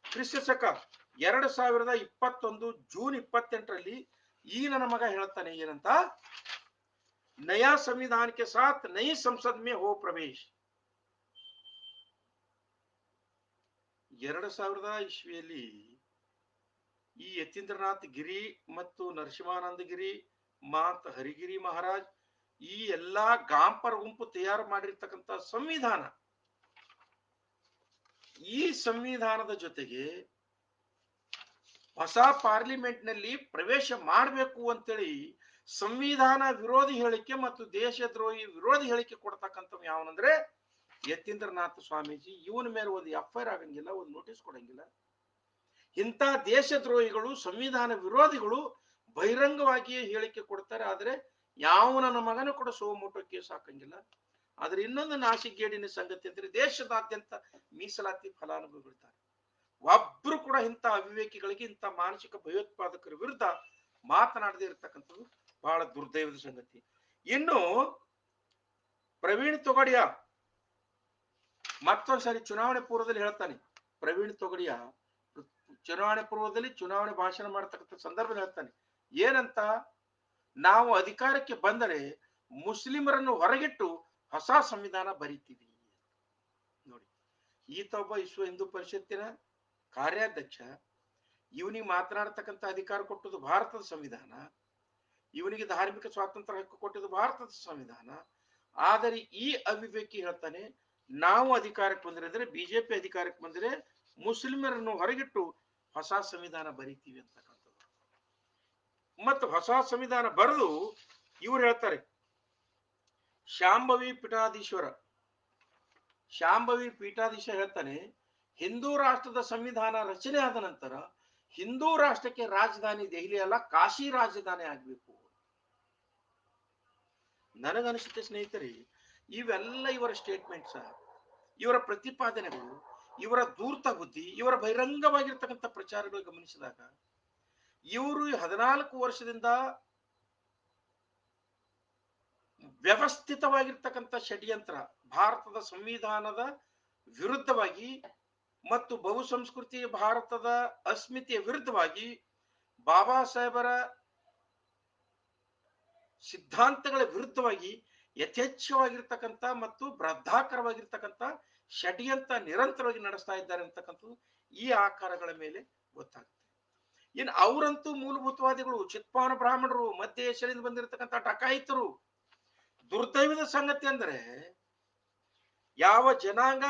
2021 ಜೂನ್ 28ರಲ್ಲಿ ಈ ನನ್ನ ಮಗ ಹೇಳ್ತಾನೆ ಏನಂತ, ನಯಾ ಸಂವಿಧಾನ ಕೆ ಸಾಥ್ ನई ಸಂಸದ್ ಮೇ ಹೋ ಪ್ರವೇಶ್. 2000 ಇಸ್ವಿಯಲ್ಲಿ ಈ ಯತೀಂದ್ರನಾಥ್ ಗಿರಿ ಮತ್ತು ನರಸಿಂಹಾನಂದ ಗಿರಿ ಮಾತ್ ಹರಿಗಿರಿ ಮಹಾರಾಜ್ ಈ ಎಲ್ಲಾ ಗಾಂಪರ್ ಗುಂಪು ತಯಾರು ಮಾಡಿರ್ತಕ್ಕಂಥ ಸಂವಿಧಾನ, ಈ ಸಂವಿಧಾನದ ಜೊತೆಗೆ ಹೊಸ ಪಾರ್ಲಿಮೆಂಟ್ ನಲ್ಲಿ ಪ್ರವೇಶ ಮಾಡಬೇಕು ಅಂತೇಳಿ ಸಂವಿಧಾನ ವಿರೋಧಿ ಹೇಳಿಕೆ ಮತ್ತು ದೇಶದ್ರೋಹಿ ವಿರೋಧಿ ಹೇಳಿಕೆ ಕೊಡ್ತಕ್ಕಂಥ ಯಾವನಂದ್ರೆ ಯತೀಂದ್ರನಾಥ ಸ್ವಾಮೀಜಿ. ಇವನ ಮೇಲೆ ಒಂದು FIR ಆಗಂಗಿಲ್ಲ, ಒಂದು ನೋಟಿಸ್ ಕೊಡಂಗಿಲ್ಲ. ಇಂಥ ದೇಶದ್ರೋಹಿಗಳು, ಸಂವಿಧಾನ ವಿರೋಧಿಗಳು ಬಹಿರಂಗವಾಗಿಯೇ ಹೇಳಿಕೆ ಕೊಡ್ತಾರೆ. ಆದ್ರೆ ಯಾವನ ಮಗನೂ ಕೂಡ ಸೋಮೋಟೋ ಕೇಸ್ ಹಾಕಂಗಿಲ್ಲ. ಆದ್ರೆ ಇನ್ನೊಂದು ನಾಸಿಗೇಡಿನ ಸಂಗತಿ ಅಂದ್ರೆ ದೇಶದಾದ್ಯಂತ ಮೀಸಲಾತಿ ಫಲಾನುಭವಿಗಳಿದ್ದಾರೆ. ಒಬ್ರು ಕೂಡ ಇಂಥ ಅವಿವೇಕಿಗಳಿಗೆ, ಇಂಥ ಮಾನಸಿಕ ಭಯೋತ್ಪಾದಕರ ವಿರುದ್ಧ ಮಾತನಾಡದೇ ಇರತಕ್ಕಂಥದ್ದು ಬಹಳ ದುರ್ದೈವದ ಸಂಗತಿ. ಇನ್ನು ಪ್ರವೀಣ್ ತೊಗಾಡಿಯಾ ಮತ್ತೊಂದ್ಸರಿ ಚುನಾವಣೆ ಪೂರ್ವದಲ್ಲಿ ಹೇಳ್ತಾನೆ. ಪ್ರವೀಣ್ ತೊಗಾಡಿಯಾ ಚುನಾವಣೆ ಪೂರ್ವದಲ್ಲಿ ಚುನಾವಣೆ ಭಾಷಣ ಮಾಡತಕ್ಕಂಥ ಸಂದರ್ಭದಲ್ಲಿ ಹೇಳ್ತಾನೆ ಏನಂತ, ನಾವು ಅಧಿಕಾರಕ್ಕೆ ಬಂದರೆ ಮುಸ್ಲಿಮರನ್ನು ಹೊರಗಿಟ್ಟು ಹೊಸ ಸಂವಿಧಾನ ಬರೀತೀವಿ. ನೋಡಿ, ಈತ ಒಬ್ಬ ವಿಶ್ವ ಹಿಂದೂ ಪರಿಷತ್ತಿನ ಕಾರ್ಯಾಧ್ಯಕ್ಷ. ಇವನಿಗೆ ಮಾತನಾಡತಕ್ಕಂಥ ಅಧಿಕಾರ ಕೊಟ್ಟದ್ದು ಭಾರತದ ಸಂವಿಧಾನ, ಇವನಿಗೆ ಧಾರ್ಮಿಕ ಸ್ವಾತಂತ್ರ್ಯ ಹಕ್ಕು ಕೊಟ್ಟದ್ದು ಭಾರತದ ಸಂವಿಧಾನ. ಆದರೆ ಈ ಅವಿವೇಕಿ ಹೇಳ್ತಾನೆ, ನಾವು ಅಧಿಕಾರಕ್ಕೆ ಬಂದ್ರೆ ಅಂದ್ರೆ ಬಿಜೆಪಿ ಅಧಿಕಾರಕ್ಕೆ ಬಂದ್ರೆ ಮುಸ್ಲಿಮರನ್ನು ಹೊರಗಿಟ್ಟು ಹೊಸ ಸಂವಿಧಾನ ಬರೀತೀವಿ ಅಂತಕ್ಕಂಥದ್ದು. ಮತ್ತು ಹೊಸ ಸಂವಿಧಾನ ಬರೆದು ಇವ್ರು ಹೇಳ್ತಾರೆ, ಶಾಂಭವಿ ಪೀಠಾಧೀಶ್ವರ ಹೇಳ್ತಾನೆ, ಹಿಂದೂ ರಾಷ್ಟ್ರದ ಸಂವಿಧಾನ ರಚನೆ ಆದ ನಂತರ ಹಿಂದೂ ರಾಷ್ಟ್ರಕ್ಕೆ ರಾಜಧಾನಿ ದೆಹಲಿ ಅಲ್ಲ, ಕಾಶಿ ರಾಜಧಾನಿ ಆಗ್ಬೇಕು. ನನಗನಿಸುತ್ತೆ ಸ್ನೇಹಿತರೆ, ಇವೆಲ್ಲ ಇವರ ಸ್ಟೇಟ್ಮೆಂಟ್ಸ್, ಇವರ ಪ್ರತಿಪಾದನೆಗಳು, ಇವರ ಧೂರ್ತ ಬುದ್ಧಿ, ಇವರ ಬಹಿರಂಗವಾಗಿರ್ತಕ್ಕಂಥ ಪ್ರಚಾರಗಳು ಗಮನಿಸಿದಾಗ ಇವರು 14 ವರ್ಷದಿಂದ ವ್ಯವಸ್ಥಿತವಾಗಿರ್ತಕ್ಕಂಥ ಷಡ್ಯಂತ್ರ, ಭಾರತದ ಸಂವಿಧಾನದ ವಿರುದ್ಧವಾಗಿ ಮತ್ತು ಬಹುಸಂಸ್ಕೃತಿ ಭಾರತದ ಅಸ್ಮಿತೆಯ ವಿರುದ್ಧವಾಗಿ, ಬಾಬಾ ಸಾಹೇಬರ ಸಿದ್ಧಾಂತಗಳ ವಿರುದ್ಧವಾಗಿ ಯಥೇಚ್ಛವಾಗಿರ್ತಕ್ಕಂಥ ಮತ್ತು ಬೃಹದಾಕರವಾಗಿರ್ತಕ್ಕಂಥ ಷಡ್ಯಂತ್ರ ನಿರಂತರವಾಗಿ ನಡೆಸ್ತಾ ಇದ್ದಾರೆ ಅಂತಕ್ಕಂಥದ್ದು ಈ ಆಕಾರಗಳ ಮೇಲೆ ಗೊತ್ತಾಗುತ್ತೆ. ಇನ್ನು ಅವರಂತೂ ಮೂಲಭೂತವಾದಿಗಳು, ಚಿತ್ಪಾವನ ಬ್ರಾಹ್ಮಣರು, ಮಧ್ಯ ಏಷ್ಯಾದಿಂದ ಬಂದಿರತಕ್ಕಂಥ ಡಕಾಯಿತರು. ದುರ್ದೈವದ ಸಂಗತಿ ಅಂದ್ರೆ ಯಾವ ಜನಾಂಗ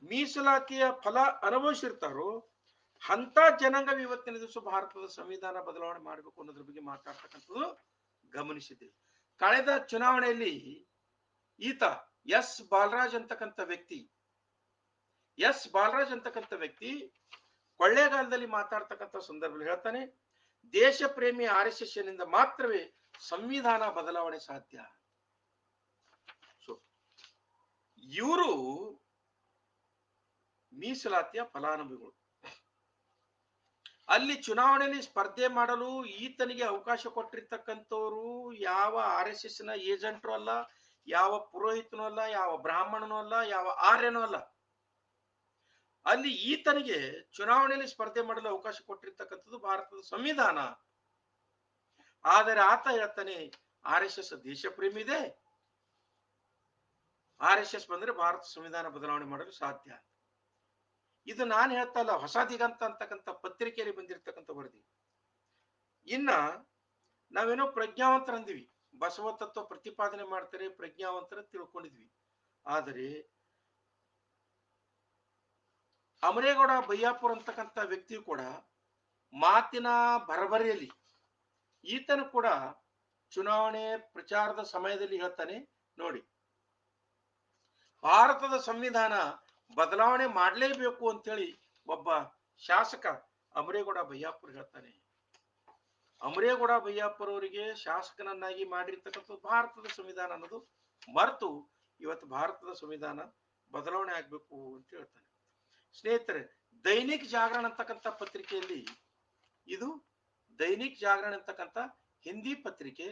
ಮೀಸಲಾತಿಯ ಫಲ ಅನುಭವಿಸಿರ್ತಾರೋ ಅಂತ ಜನಾಂಗ ಇವತ್ತಿನ ದಿವಸ ಭಾರತದ ಸಂವಿಧಾನ ಬದಲಾವಣೆ ಮಾಡಬೇಕು ಅನ್ನೋದ್ರ ಬಗ್ಗೆ ಮಾತಾಡ್ತಕ್ಕಂಥದ್ದು ಗಮನಿಸಿದ್ದೇವೆ. ಕಳೆದ ಚುನಾವಣೆಯಲ್ಲಿ ಈತ ಎಸ್ ಬಾಲರಾಜ್ ಅಂತಕ್ಕಂಥ ವ್ಯಕ್ತಿ ಕೊಳ್ಳೇಗಾಲದಲ್ಲಿ ಮಾತಾಡ್ತಕ್ಕಂಥ ಸಂದರ್ಭದಲ್ಲಿ ಹೇಳ್ತಾನೆ, ದೇಶ ಪ್ರೇಮಿ RSS ನಿಂದ ಮಾತ್ರವೇ ಸಂವಿಧಾನ ಬದಲಾವಣೆ ಸಾಧ್ಯ. ಸೊ ಇವರು ಮೀಸಲಾತಿಯ ಫಲಾನುಭವಿಗಳು. ಅಲ್ಲಿ ಚುನಾವಣೆಯಲ್ಲಿ ಸ್ಪರ್ಧೆ ಮಾಡಲು ಈತನಿಗೆ ಅವಕಾಶ ಕೊಟ್ಟಿರ್ತಕ್ಕಂಥವ್ರು ಯಾವ RSS ನ ಏಜೆಂಟ್ರು ಅಲ್ಲ, ಯಾವ ಪುರೋಹಿತನೂ ಅಲ್ಲ, ಯಾವ ಬ್ರಾಹ್ಮಣನೂ ಅಲ್ಲ, ಯಾವ ಆರ್ಯನೂ ಅಲ್ಲ. ಅಲ್ಲಿ ಈತನಿಗೆ ಚುನಾವಣೆಯಲ್ಲಿ ಸ್ಪರ್ಧೆ ಮಾಡಲು ಅವಕಾಶ ಕೊಟ್ಟಿರ್ತಕ್ಕಂಥದ್ದು ಭಾರತದ ಸಂವಿಧಾನ. ಆದರೆ ಆತ ಹೇಳ್ತಾನೆ RSS ದೇಶ ಪ್ರೇಮಿ ಇದೆ, RSS ಬಂದ್ರೆ ಭಾರತ ಸಂವಿಧಾನ ಬದಲಾವಣೆ ಮಾಡಲು ಸಾಧ್ಯ. ಇದು ನಾನು ಹೇಳ್ತಾ ಇಲ್ಲ, ಹೊಸ ದಿಗಂತ ಅಂತಕ್ಕಂಥ ಪತ್ರಿಕೆಯಲ್ಲಿ ಬಂದಿರತಕ್ಕಂಥ ವರದಿ. ಇನ್ನ ನಾವೇನೋ ಪ್ರಜ್ಞಾವಂತರ ಅಂದಿವಿ, ಬಸವ ತತ್ವ ಪ್ರತಿಪಾದನೆ ಮಾಡ್ತಾರೆ, ಪ್ರಜ್ಞಾವಂತರ ತಿಳ್ಕೊಂಡಿದ್ವಿ. ಆದರೆ ಅಮರೇಗೌಡ ಬಯ್ಯಾಪುರ ಅಂತಕ್ಕಂಥ ವ್ಯಕ್ತಿಯು ಕೂಡ ಮಾತಿನ ಬರಬರಿಯಲ್ಲಿ ಈತನು ಕೂಡ ಚುನಾವಣೆ ಪ್ರಚಾರದ ಸಮಯದಲ್ಲಿ ಹೇಳ್ತಾನೆ, ನೋಡಿ ಭಾರತದ ಸಂವಿಧಾನ ಬದಲಾವಣೆ ಮಾಡಲೇಬೇಕು ಅಂತೇಳಿ ಒಬ್ಬ ಶಾಸಕ ಅಮರೇಗೌಡ ಬಯ್ಯಾಪುರ ಹೇಳ್ತಾನೆ. ಅಮರೇಗೌಡ ಬಯ್ಯಾಪುರ ಅವರಿಗೆ ಶಾಸಕನನ್ನಾಗಿ ಮಾಡಿರ್ತಕ್ಕಂಥ ಭಾರತದ ಸಂವಿಧಾನ ಅನ್ನೋದು ಮರೆತು ಇವತ್ತು ಭಾರತದ ಸಂವಿಧಾನ ಬದಲಾವಣೆ ಆಗ್ಬೇಕು ಅಂತ ಹೇಳ್ತಾನೆ. ಸ್ನೇಹಿತರೆ, ದೈನಿಕ್ ಜಾಗರಣ ಅಂತಕ್ಕಂಥ ಪತ್ರಿಕೆಯಲ್ಲಿ, ಇದು ದೈನಿಕ್ ಜಾಗರಣ ಅಂತಕ್ಕಂಥ ಹಿಂದಿ ಪತ್ರಿಕೆ,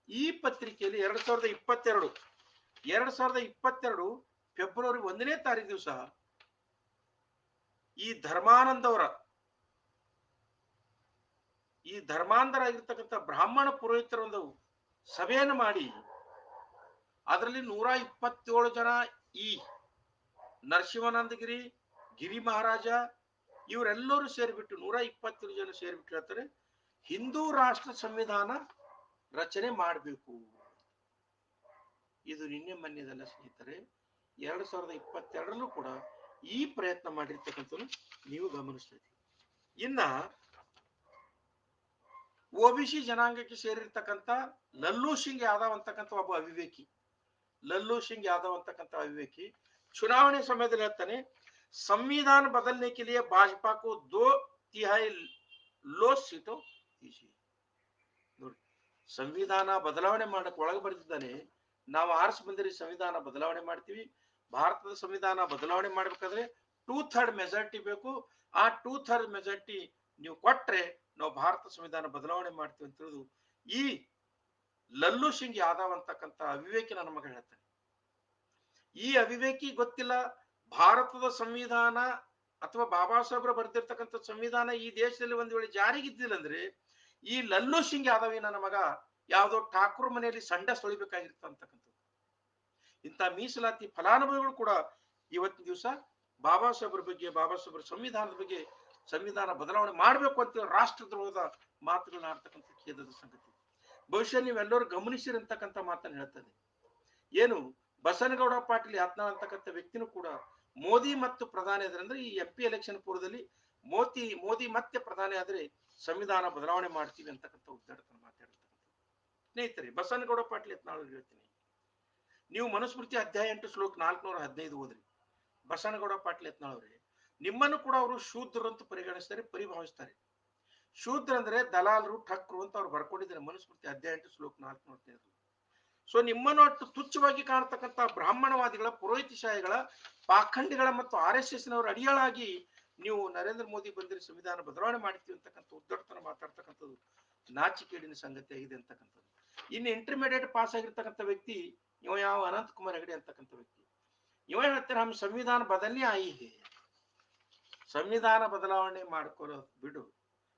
ಈ ಪತ್ರಿಕೆಯಲ್ಲಿ 2022 ಫೆಬ್ರವರಿ 1ನೇ ತಾರೀಕು ದಿವಸ ಈ ಧರ್ಮಾಂಧರಾಗಿರ್ತಕ್ಕಂಥ ಬ್ರಾಹ್ಮಣ ಪುರೋಹಿತರ ಒಂದು ಸಭೆಯನ್ನು ಮಾಡಿ ಅದರಲ್ಲಿ 127 ಜನ, ಈ ನರಸಿಂಹಾನಂದಗಿರಿ, ಗಿರಿ ಮಹಾರಾಜ ಇವರೆಲ್ಲರೂ ಸೇರಿಬಿಟ್ಟು 127 ಜನ ಸೇರಿಬಿಟ್ಟು ಹೇಳ್ತಾರೆ, ಹಿಂದೂ ರಾಷ್ಟ್ರ ಸಂವಿಧಾನ ರಚನೆ ಮಾಡಬೇಕು. ಇದು ನಿನ್ನೆ ಮೊನ್ನೆದಲ್ಲ ಸ್ನೇಹಿತರೆ, 2022 ಕೂಡ ಈ ಪ್ರಯತ್ನ ಮಾಡಿರ್ತಕ್ಕಂಥದ್ದು ನೀವು ಗಮನಿಸ್ತೀರಿ. ಇನ್ನ OBC ಜನಾಂಗಕ್ಕೆ ಸೇರಿರ್ತಕ್ಕಂಥ ಲಲ್ಲೂ ಸಿಂಗ್ ಯಾದವ್ ಅಂತಕ್ಕಂಥ ಒಬ್ಬ ಅವಿವೇಕಿ ಚುನಾವಣೆ ಸಮಯದಲ್ಲಿ ಹೇಳ್ತಾನೆ, संविधान बदलने के लिए भाजपा को 2/3 लोस सीटों दीजिए. ನೋಡಿ, ಸಂವಿಧಾನ ಬದಲಾವಣೆ ಮಾಡಕ್ಕೆ ಒಳಗೆ ಬರೆದಿದ್ದಾನೆ, ನಾವು ಆರ್ಸ್ ಬಂದಿರಿ ಸಂವಿಧಾನ ಬದಲಾವಣೆ ಮಾಡ್ತೀವಿ. ಭಾರತದ ಸಂವಿಧಾನ ಬದಲಾವಣೆ ಮಾಡ್ಬೇಕಾದ್ರೆ 2/3 ಮೆಜಾರಿಟಿ ಬೇಕು. ಆ 2/3 ಮೆಜಾರಿಟಿ ನೀವು ಕೊಟ್ರೆ ನಾವು ಭಾರತ ಸಂವಿಧಾನ ಬದಲಾವಣೆ ಮಾಡ್ತೀವಿ ಅಂತ ತಿಳಿದು ಈ ಲಲ್ಲೂ ಸಿಂಗ್ ಯಾದವ್ ಅಂತಕ್ಕಂಥ ಅವಿವೇಕಿ ನನ್ನ ಮಗ ಹೇಳ್ತಾನೆ. ಈ ಅವಿವೇಕಿ ಗೊತ್ತಿಲ್ಲ ಭಾರತದ ಸಂವಿಧಾನ ಅಥವಾ ಬಾಬಾ ಸಾಹೇಬ್ರ ಬರ್ದಿರ್ತಕ್ಕಂಥ ಸಂವಿಧಾನ ಈ ದೇಶದಲ್ಲಿ ಒಂದ್ ವೇಳೆ ಜಾರಿಗಿದ್ದಿಲ್ಲ ಅಂದ್ರೆ ಈ ಲಲ್ಲೂ ಸಿಂಗ್ ಯಾದವ್ ನನ್ನ ಮಗ ಯಾವುದೋ ಠಾಕೂರ್ ಮನೆಯಲ್ಲಿ ಸಂಡ ಸೊಳಿಬೇಕಾಗಿರ್ತಕ್ಕಂಥದ್ದು. ಇಂಥ ಮೀಸಲಾತಿ ಫಲಾನುಭವಿಗಳು ಕೂಡ ಇವತ್ತಿನ ದಿವಸ ಬಾಬಾ ಸಾಹೇಬ್ರ ಬಗ್ಗೆ, ಬಾಬಾ ಸಾಹೇಬ್ರ ಸಂವಿಧಾನದ ಬಗ್ಗೆ, ಸಂವಿಧಾನ ಬದಲಾವಣೆ ಮಾಡಬೇಕು ಅಂತ ರಾಷ್ಟ್ರದ್ರೋಹದ ಮಾತುಗಳನ್ನ ಆಡ್ತಕ್ಕಂಥ ಖೇದದ ಸಂಗತಿ. ಬಹುಶಃ ನೀವೆಲ್ಲರೂ ಗಮನಿಸಿರಂತಕ್ಕಂಥ ಮಾತನ್ನು ಹೇಳ್ತದೆ. ಏನು ಬಸನಗೌಡ ಪಾಟೀಲ್ ಯತ್ನಾಳ್ ಅಂತಕ್ಕಂಥ ವ್ಯಕ್ತಿನೂ ಕೂಡ ಮೋದಿ ಮತ್ತು ಪ್ರಧಾನಿ ಆದ್ರೆ, ಅಂದ್ರೆ ಈ MP ಎಲೆಕ್ಷನ್ ಪೂರ್ವದಲ್ಲಿ ಮೋದಿ ಮತ್ತೆ ಪ್ರಧಾನಿ ಆದ್ರೆ ಸಂವಿಧಾನ ಬದಲಾವಣೆ ಮಾಡ್ತೀವಿ ಅಂತಕ್ಕಂಥ ಉದ್ದಾಟತನ ಮಾತಾಡ್ತಕ್ಕಂಥ ಸ್ನೇಹಿತರೆ, ಬಸನಗೌಡ ಪಾಟೀಲ್ ಯತ್ನಾಳ್ ಹೇಳ್ತೀನಿ, ನೀವು ಮನುಸ್ಮೃತಿ ಅಧ್ಯಾಯ 8 ಶ್ಲೋಕ 415 ಓದ್ರಿ. ಬಸನಗೌಡ ಪಾಟೀಲ್ ಯತ್ನಾಳ್ ಅವರೇ, ನಿಮ್ಮನ್ನು ಕೂಡ ಅವರು ಶೂದ್ರರು ಅಂತ ಪರಿಗಣಿಸ್ತಾರೆ, ಪರಿಭಾವಿಸ್ತಾರೆ. ಶೂದ್ರ ಅಂದ್ರೆ ದಲಾಲರು, ಠಕ್ರು ಅಂತ ಅವ್ರು ಬರ್ಕೊಂಡಿದ್ದಾರೆ ಮನುಸ್ಮೃತಿ ಅಧ್ಯಾಯ 8 ಶ್ಲೋಕ 415. ಸೊ ನಿಮ್ಮನ್ನು ಅಷ್ಟು ತುಚ್ಛವಾಗಿ ಕಾಣತಕ್ಕಂಥ ಬ್ರಾಹ್ಮಣವಾದಿಗಳ, ಪುರೋಹಿತಶಾಹಿಗಳ, ಪಾಖಂಡಿಗಳ ಮತ್ತು RSS ನವರ ಅಡಿಯಾಳಾಗಿ ನೀವು ನರೇಂದ್ರ ಮೋದಿ ಬಂದಿರಿ ಸಂವಿಧಾನ ಬದಲಾವಣೆ ಮಾಡ್ತೀವಿ ಅಂತಕ್ಕಂಥ ಉದ್ದಟತನ ಮಾತಾಡ್ತಕ್ಕಂಥದ್ದು ನಾಚಿಕೇಡಿನ ಸಂಗತಿ ಆಗಿದೆ ಅಂತಕ್ಕಂಥದ್ದು. ಇನ್ನು ಇಂಟರ್ಮೀಡಿಯೇಟ್ ಪಾಸ್ ಆಗಿರ್ತಕ್ಕಂಥ ವ್ಯಕ್ತಿ ಇವ ಯಾವ ಅನಂತ್ ಕುಮಾರ್ ಹೆಗಡೆ ಅಂತಕ್ಕಂಥ ವ್ಯಕ್ತಿ, ಇವ ಹೇಳ್ತಾರೆ हम संविधान बदलने आई है. ಸಂವಿಧಾನ ಬದಲಾವಣೆ ಮಾಡ್ಕೊಳ್ಳೋದು ಬಿಡು,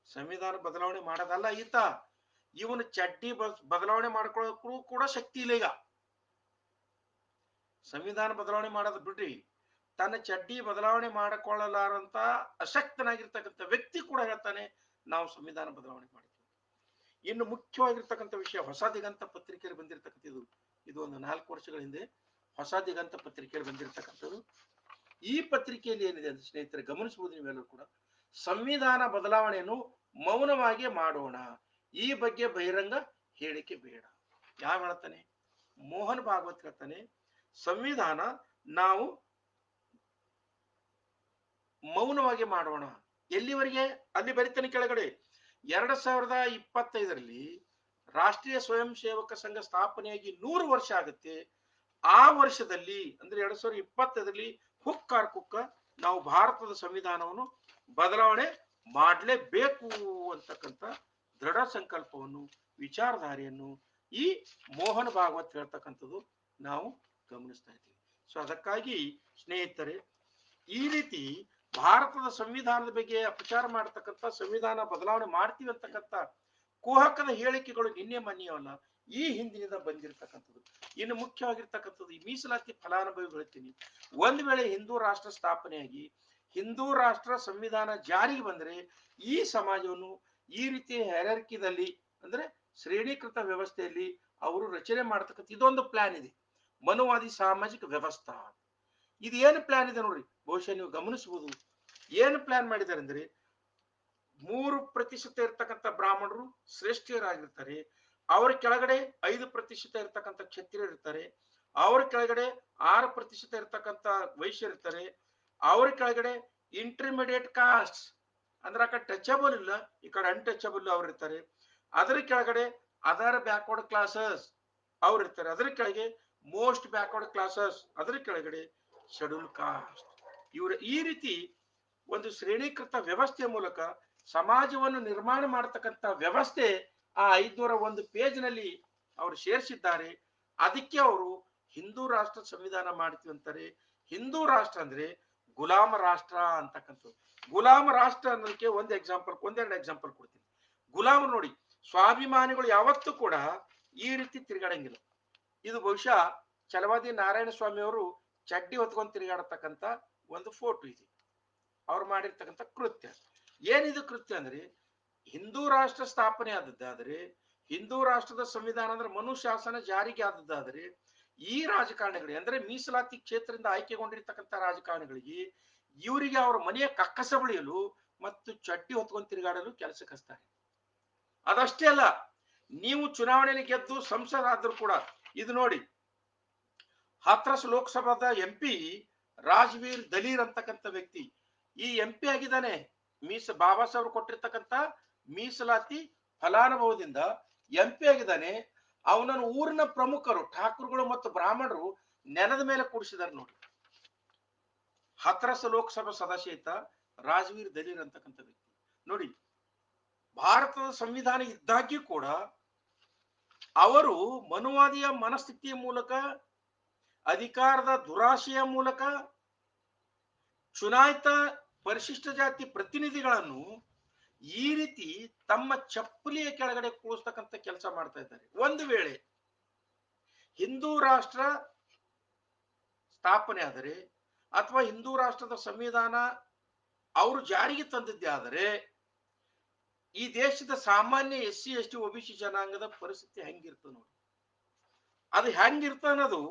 ಸಂವಿಧಾನ ಬದಲಾವಣೆ ಮಾಡೋದಲ್ಲ ಈತ, ಇವನು ಚಡ್ಡಿ ಬದಲಾವಣೆ ಮಾಡ್ಕೊಳ್ಳೋಕ್ಕೂ ಕೂಡ ಶಕ್ತಿ ಇಲ್ಲ. ಈಗ ಸಂವಿಧಾನ ಬದಲಾವಣೆ ಮಾಡೋದು ಬಿಡ್ರಿ, ತನ್ನ ಚಡ್ಡಿ ಬದಲಾವಣೆ ಮಾಡಿಕೊಳ್ಳಲಾರಂತ ಅಶಕ್ತನಾಗಿರ್ತಕ್ಕಂಥ ವ್ಯಕ್ತಿ ಕೂಡ ಹೇಳ್ತಾನೆ ನಾವು ಸಂವಿಧಾನ ಬದಲಾವಣೆ ಮಾಡ್ತೀವಿ. ಇನ್ನು ಮುಖ್ಯವಾಗಿರ್ತಕ್ಕಂಥ ವಿಷಯ, ಹೊಸ ದಿಗಂತ ಪತ್ರಿಕೆಯಲ್ಲಿ ಬಂದಿರತಕ್ಕಂಥದ್ದು, ಇದು ಒಂದು 4 ವರ್ಷಗಳ ಹಿಂದೆ ಹೊಸ ದಿಗಂತ ಪತ್ರಿಕೆಯಲ್ಲಿ ಬಂದಿರತಕ್ಕಂಥದ್ದು. ಈ ಪತ್ರಿಕೆಯಲ್ಲಿ ಏನಿದೆ ಅಂತ ಸ್ನೇಹಿತರೆ ಗಮನಿಸಬಹುದು ನೀವೆಲ್ಲರೂ ಕೂಡ, ಸಂವಿಧಾನ ಬದಲಾವಣೆಯನ್ನು ಮೌನವಾಗಿ ಮಾಡೋಣ, ಈ ಬಗ್ಗೆ ಬಹಿರಂಗ ಹೇಳಿಕೆ ಬೇಡ. ಯಾವ ಹೇಳ್ತಾನೆ? ಮೋಹನ್ ಭಾಗವತ್ ಹೇಳ್ತಾನೆ, ಸಂವಿಧಾನ ನಾವು ಮೌನವಾಗಿ ಮಾಡೋಣ. ಎಲ್ಲಿವರೆಗೆ? ಅಲ್ಲಿ ಬರಿತಾನೆ ಕೆಳಗಡೆ, 2025ರಲ್ಲಿ ರಾಷ್ಟ್ರೀಯ ಸ್ವಯಂ ಸೇವಕ ಸಂಘ ಸ್ಥಾಪನೆಯಾಗಿ 100 ವರ್ಷ ಆಗುತ್ತೆ. ಆ ವರ್ಷದಲ್ಲಿ ಅಂದ್ರೆ 2025ರಲ್ಲಿ ಹುಕ್ಕಾರ್ ಕುಕ್ಕ ನಾವು ಭಾರತದ ಸಂವಿಧಾನವನ್ನು ಬದಲಾವಣೆ ಮಾಡಲೇಬೇಕು ಅಂತಕ್ಕಂಥ ದೃಢ ಸಂಕಲ್ಪವನ್ನು, ವಿಚಾರಧಾರೆಯನ್ನು ಈ ಮೋಹನ್ ಭಾಗವತ್ ಹೇಳ್ತಕ್ಕಂಥದ್ದು ನಾವು ಗಮನಿಸ್ತಾ ಇದ್ದೀವಿ. ಸೊ ಅದಕ್ಕಾಗಿ ಸ್ನೇಹಿತರೆ, ಈ ರೀತಿ ಭಾರತದ ಸಂವಿಧಾನದ ಬಗ್ಗೆ ಅಪಚಾರ ಮಾಡತಕ್ಕಂಥ, ಸಂವಿಧಾನ ಬದಲಾವಣೆ ಮಾಡ್ತೀವಿ ಅಂತಕ್ಕಂಥ ಕುಹಕದ ಹೇಳಿಕೆಗಳು ನಿನ್ನೆ ಮೊನ್ನೆಯವಲ್ಲ, ಈ ಹಿಂದಿನಿಂದ ಬಂದಿರತಕ್ಕಂಥದ್ದು. ಇನ್ನು ಮುಖ್ಯವಾಗಿರ್ತಕ್ಕಂಥದ್ದು ಈ ಮೀಸಲಾತಿ ಫಲಾನುಭವಿಗಳು ಹೇಳ್ತೀನಿ. ಒಂದ್ ವೇಳೆ ಹಿಂದೂ ರಾಷ್ಟ್ರ ಸ್ಥಾಪನೆಯಾಗಿ ಹಿಂದೂ ರಾಷ್ಟ್ರ ಸಂವಿಧಾನ ಜಾರಿಗೆ ಬಂದ್ರೆ ಈ ಸಮಾಜವನ್ನು ಈ ರೀತಿ ಹೆರಾರ್ಕಿದಲ್ಲಿ ಅಂದ್ರೆ ಶ್ರೇಣೀಕೃತ ವ್ಯವಸ್ಥೆಯಲ್ಲಿ ಅವರು ರಚನೆ ಮಾಡತಕ್ಕಂಥ ಇದೊಂದು ಪ್ಲಾನ್ ಇದೆ, ಮನುವಾದಿ ಸಾಮಾಜಿಕ ವ್ಯವಸ್ಥಾ. ಇದು ಏನು ಪ್ಲಾನ್ ಇದೆ ನೋಡ್ರಿ, ಬಹುಶಃ ನೀವು ಗಮನಿಸಬಹುದು. ಏನು ಪ್ಲಾನ್ ಮಾಡಿದ್ದಾರೆ ಅಂದ್ರೆ 3% ಇರ್ತಕ್ಕಂಥ ಬ್ರಾಹ್ಮಣರು ಶ್ರೇಷ್ಠರಾಗಿರ್ತಾರೆ, ಅವರ ಕೆಳಗಡೆ 5% ಇರ್ತಕ್ಕಂಥ ಕ್ಷತ್ರಿಯರು ಇರ್ತಾರೆ, ಅವ್ರ ಕೆಳಗಡೆ 6% ಇರ್ತಕ್ಕಂಥ ವೈಶ್ಯರು ಇರ್ತಾರೆ, ಅವ್ರ ಕೆಳಗಡೆ ಇಂಟರ್ಮಿಡಿಯೇಟ್ ಕಾಸ್ಟ್ ಅಂದ್ರೆ ಆ ಕಡೆ ಟಚಬಲ್ ಇಲ್ಲ, ಈ ಕಡೆ ಅನ್ಟಚಬಲ್ ಅವ್ರು ಇರ್ತಾರೆ, ಅದರ ಕೆಳಗಡೆ ಅದರ್ ಬ್ಯಾಕ್ವರ್ಡ್ ಕ್ಲಾಸಸ್ ಅವ್ರು ಇರ್ತಾರೆ, ಅದರ ಕೆಳಗೆ ಮೋಸ್ಟ್ ಬ್ಯಾಕ್ವರ್ಡ್ ಕ್ಲಾಸಸ್, ಅದರ ಕೆಳಗಡೆ ಶೆಡ್ಯೂಲ್ ಕಾಸ್ಟ್. ಇವರು ಈ ರೀತಿ ಒಂದು ಶ್ರೇಣೀಕೃತ ವ್ಯವಸ್ಥೆಯ ಮೂಲಕ ಸಮಾಜವನ್ನು ನಿರ್ಮಾಣ ಮಾಡತಕ್ಕಂಥ ವ್ಯವಸ್ಥೆ ಆ 501 ಪೇಜ್ ನಲ್ಲಿ ಅವರು ಸೇರಿಸಿದ್ದಾರೆ. ಅದಕ್ಕೆ ಅವರು ಹಿಂದೂ ರಾಷ್ಟ್ರ ಸಂವಿಧಾನ ಮಾಡ್ತೀವಿ ಅಂತಾರೆ. ಹಿಂದೂ ರಾಷ್ಟ್ರ ಅಂದ್ರೆ ಗುಲಾಮ ರಾಷ್ಟ್ರ ಅಂತಕ್ಕಂಥದ್ದು. ಗುಲಾಮ ರಾಷ್ಟ್ರ ಅನ್ನೋದಕ್ಕೆ ಒಂದೆರಡು ಎಕ್ಸಾಂಪಲ್ ಕೊಡ್ತೀನಿ. ಗುಲಾಮ ನೋಡಿ, ಸ್ವಾಭಿಮಾನಿಗಳು ಯಾವತ್ತೂ ಕೂಡ ಈ ರೀತಿ ತಿರುಗಾಡಂಗಿಲ್ಲ. ಇದು ಬಹುಶಃ ಛಲವಾದಿ ನಾರಾಯಣ ಸ್ವಾಮಿ ಅವರು ಚಡ್ಡಿ ಹೊತ್ಕೊಂಡು ತಿರುಗಾಡತಕ್ಕಂಥ ಒಂದು ಫೋಟೋ ಇದೆ, ಅವ್ರು ಮಾಡಿರ್ತಕ್ಕಂಥ ಕೃತ್ಯ. ಏನಿದು ಕೃತ್ಯ ಅಂದ್ರೆ, ಹಿಂದೂ ರಾಷ್ಟ್ರ ಸ್ಥಾಪನೆ ಆದದ್ದಾದ್ರೆ, ಹಿಂದೂ ರಾಷ್ಟ್ರದ ಸಂವಿಧಾನ ಅಂದ್ರೆ ಮನು ಶಾಸನ ಜಾರಿಗೆ ಆದದ್ದಾದ್ರೆ, ಈ ರಾಜಕಾರಣಿಗಳಿಗೆ ಅಂದ್ರೆ ಮೀಸಲಾತಿ ಕ್ಷೇತ್ರದಿಂದ ಆಯ್ಕೆಗೊಂಡಿರ್ತಕ್ಕಂಥ ರಾಜಕಾರಣಿಗಳಿಗೆ ಇವರಿಗೆ ಅವರ ಮನೆಯ ಕಕ್ಕಸ ಬಳಿಯಲು ಮತ್ತು ಚಡ್ಡಿ ಹೊತ್ಕೊಂಡು ತಿರುಗಾಡಲು ಕೆಲಸಕ್ಕೆ ಹಚ್ತಾರೆ. ಅದಷ್ಟೇ ಅಲ್ಲ, ನೀವು ಚುನಾವಣೆಯಲ್ಲಿ ಗೆದ್ದು ಸಂಸದರಾದ್ರೂ ಕೂಡ ಇದು ನೋಡಿ, ಹಾಥ್ರಸ್ ಲೋಕಸಭಾದ MP ರಾಜ್ವೀರ್ ದಲೀರ್ ಅಂತಕ್ಕಂಥ ವ್ಯಕ್ತಿ ಈ MP ಆಗಿದ್ದಾನೆ. ಬಾಬಾ ಸಾಹೇಬ್ ಕೊಟ್ಟಿರ್ತಕ್ಕಂಥ ಮೀಸಲಾತಿ ಫಲಾನುಭವದಿಂದ MP ಆಗಿದ್ದಾನೆ. ಅವನನ್ನು ಊರಿನ ಪ್ರಮುಖರು ಠಾಕೂರ್ಗಳು ಮತ್ತು ಬ್ರಾಹ್ಮಣರು ನೆಲದ ಮೇಲೆ ಕೂಡಿಸಿದಾರೆ ನೋಡಿ. ಹಾಥ್ರಸ್ ಲೋಕಸಭಾ ಸದಸ್ಯ ರಾಜ್ವೀರ್ ದಲೀರ್ ಅಂತಕ್ಕಂಥ ವ್ಯಕ್ತಿ ನೋಡಿ, ಭಾರತದ ಸಂವಿಧಾನ ಇದ್ದಾಗ್ಯೂ ಕೂಡ ಅವರು ಮನುವಾದಿಯ ಮನಸ್ಥಿತಿಯ ಮೂಲಕ, ಅಧಿಕಾರದ ದುರಾಶೆಯ ಮೂಲಕ ಚುನಾಯಿತ ಪರಿಶಿಷ್ಟ ಜಾತಿ ಪ್ರತಿನಿಧಿಗಳನ್ನು ಈ ರೀತಿ ತಮ್ಮ ಚಪ್ಪಲಿಯ ಕೆಳಗಡೆ ಕೂರಿಸ್ತಕ್ಕಂಥ ಕೆಲಸ ಮಾಡ್ತಾ ಇದ್ದಾರೆ. ಒಂದು ವೇಳೆ ಹಿಂದೂ ರಾಷ್ಟ್ರ ಸ್ಥಾಪನೆ ಆದರೆ ಅಥವಾ ಹಿಂದೂ ರಾಷ್ಟ್ರದ ಸಂವಿಧಾನ ಅವರು ಜಾರಿಗೆ ತಂದಿದ್ದೇ ಆದರೆ ಈ ದೇಶದ ಸಾಮಾನ್ಯ SC ST OBC ಜನಾಂಗದ ಪರಿಸ್ಥಿತಿ ಹೆಂಗಿರ್ತದೆ ನೋಡಿ. ಅದು ಹೆಂಗಿರ್ತ ಅನ್ನೋದು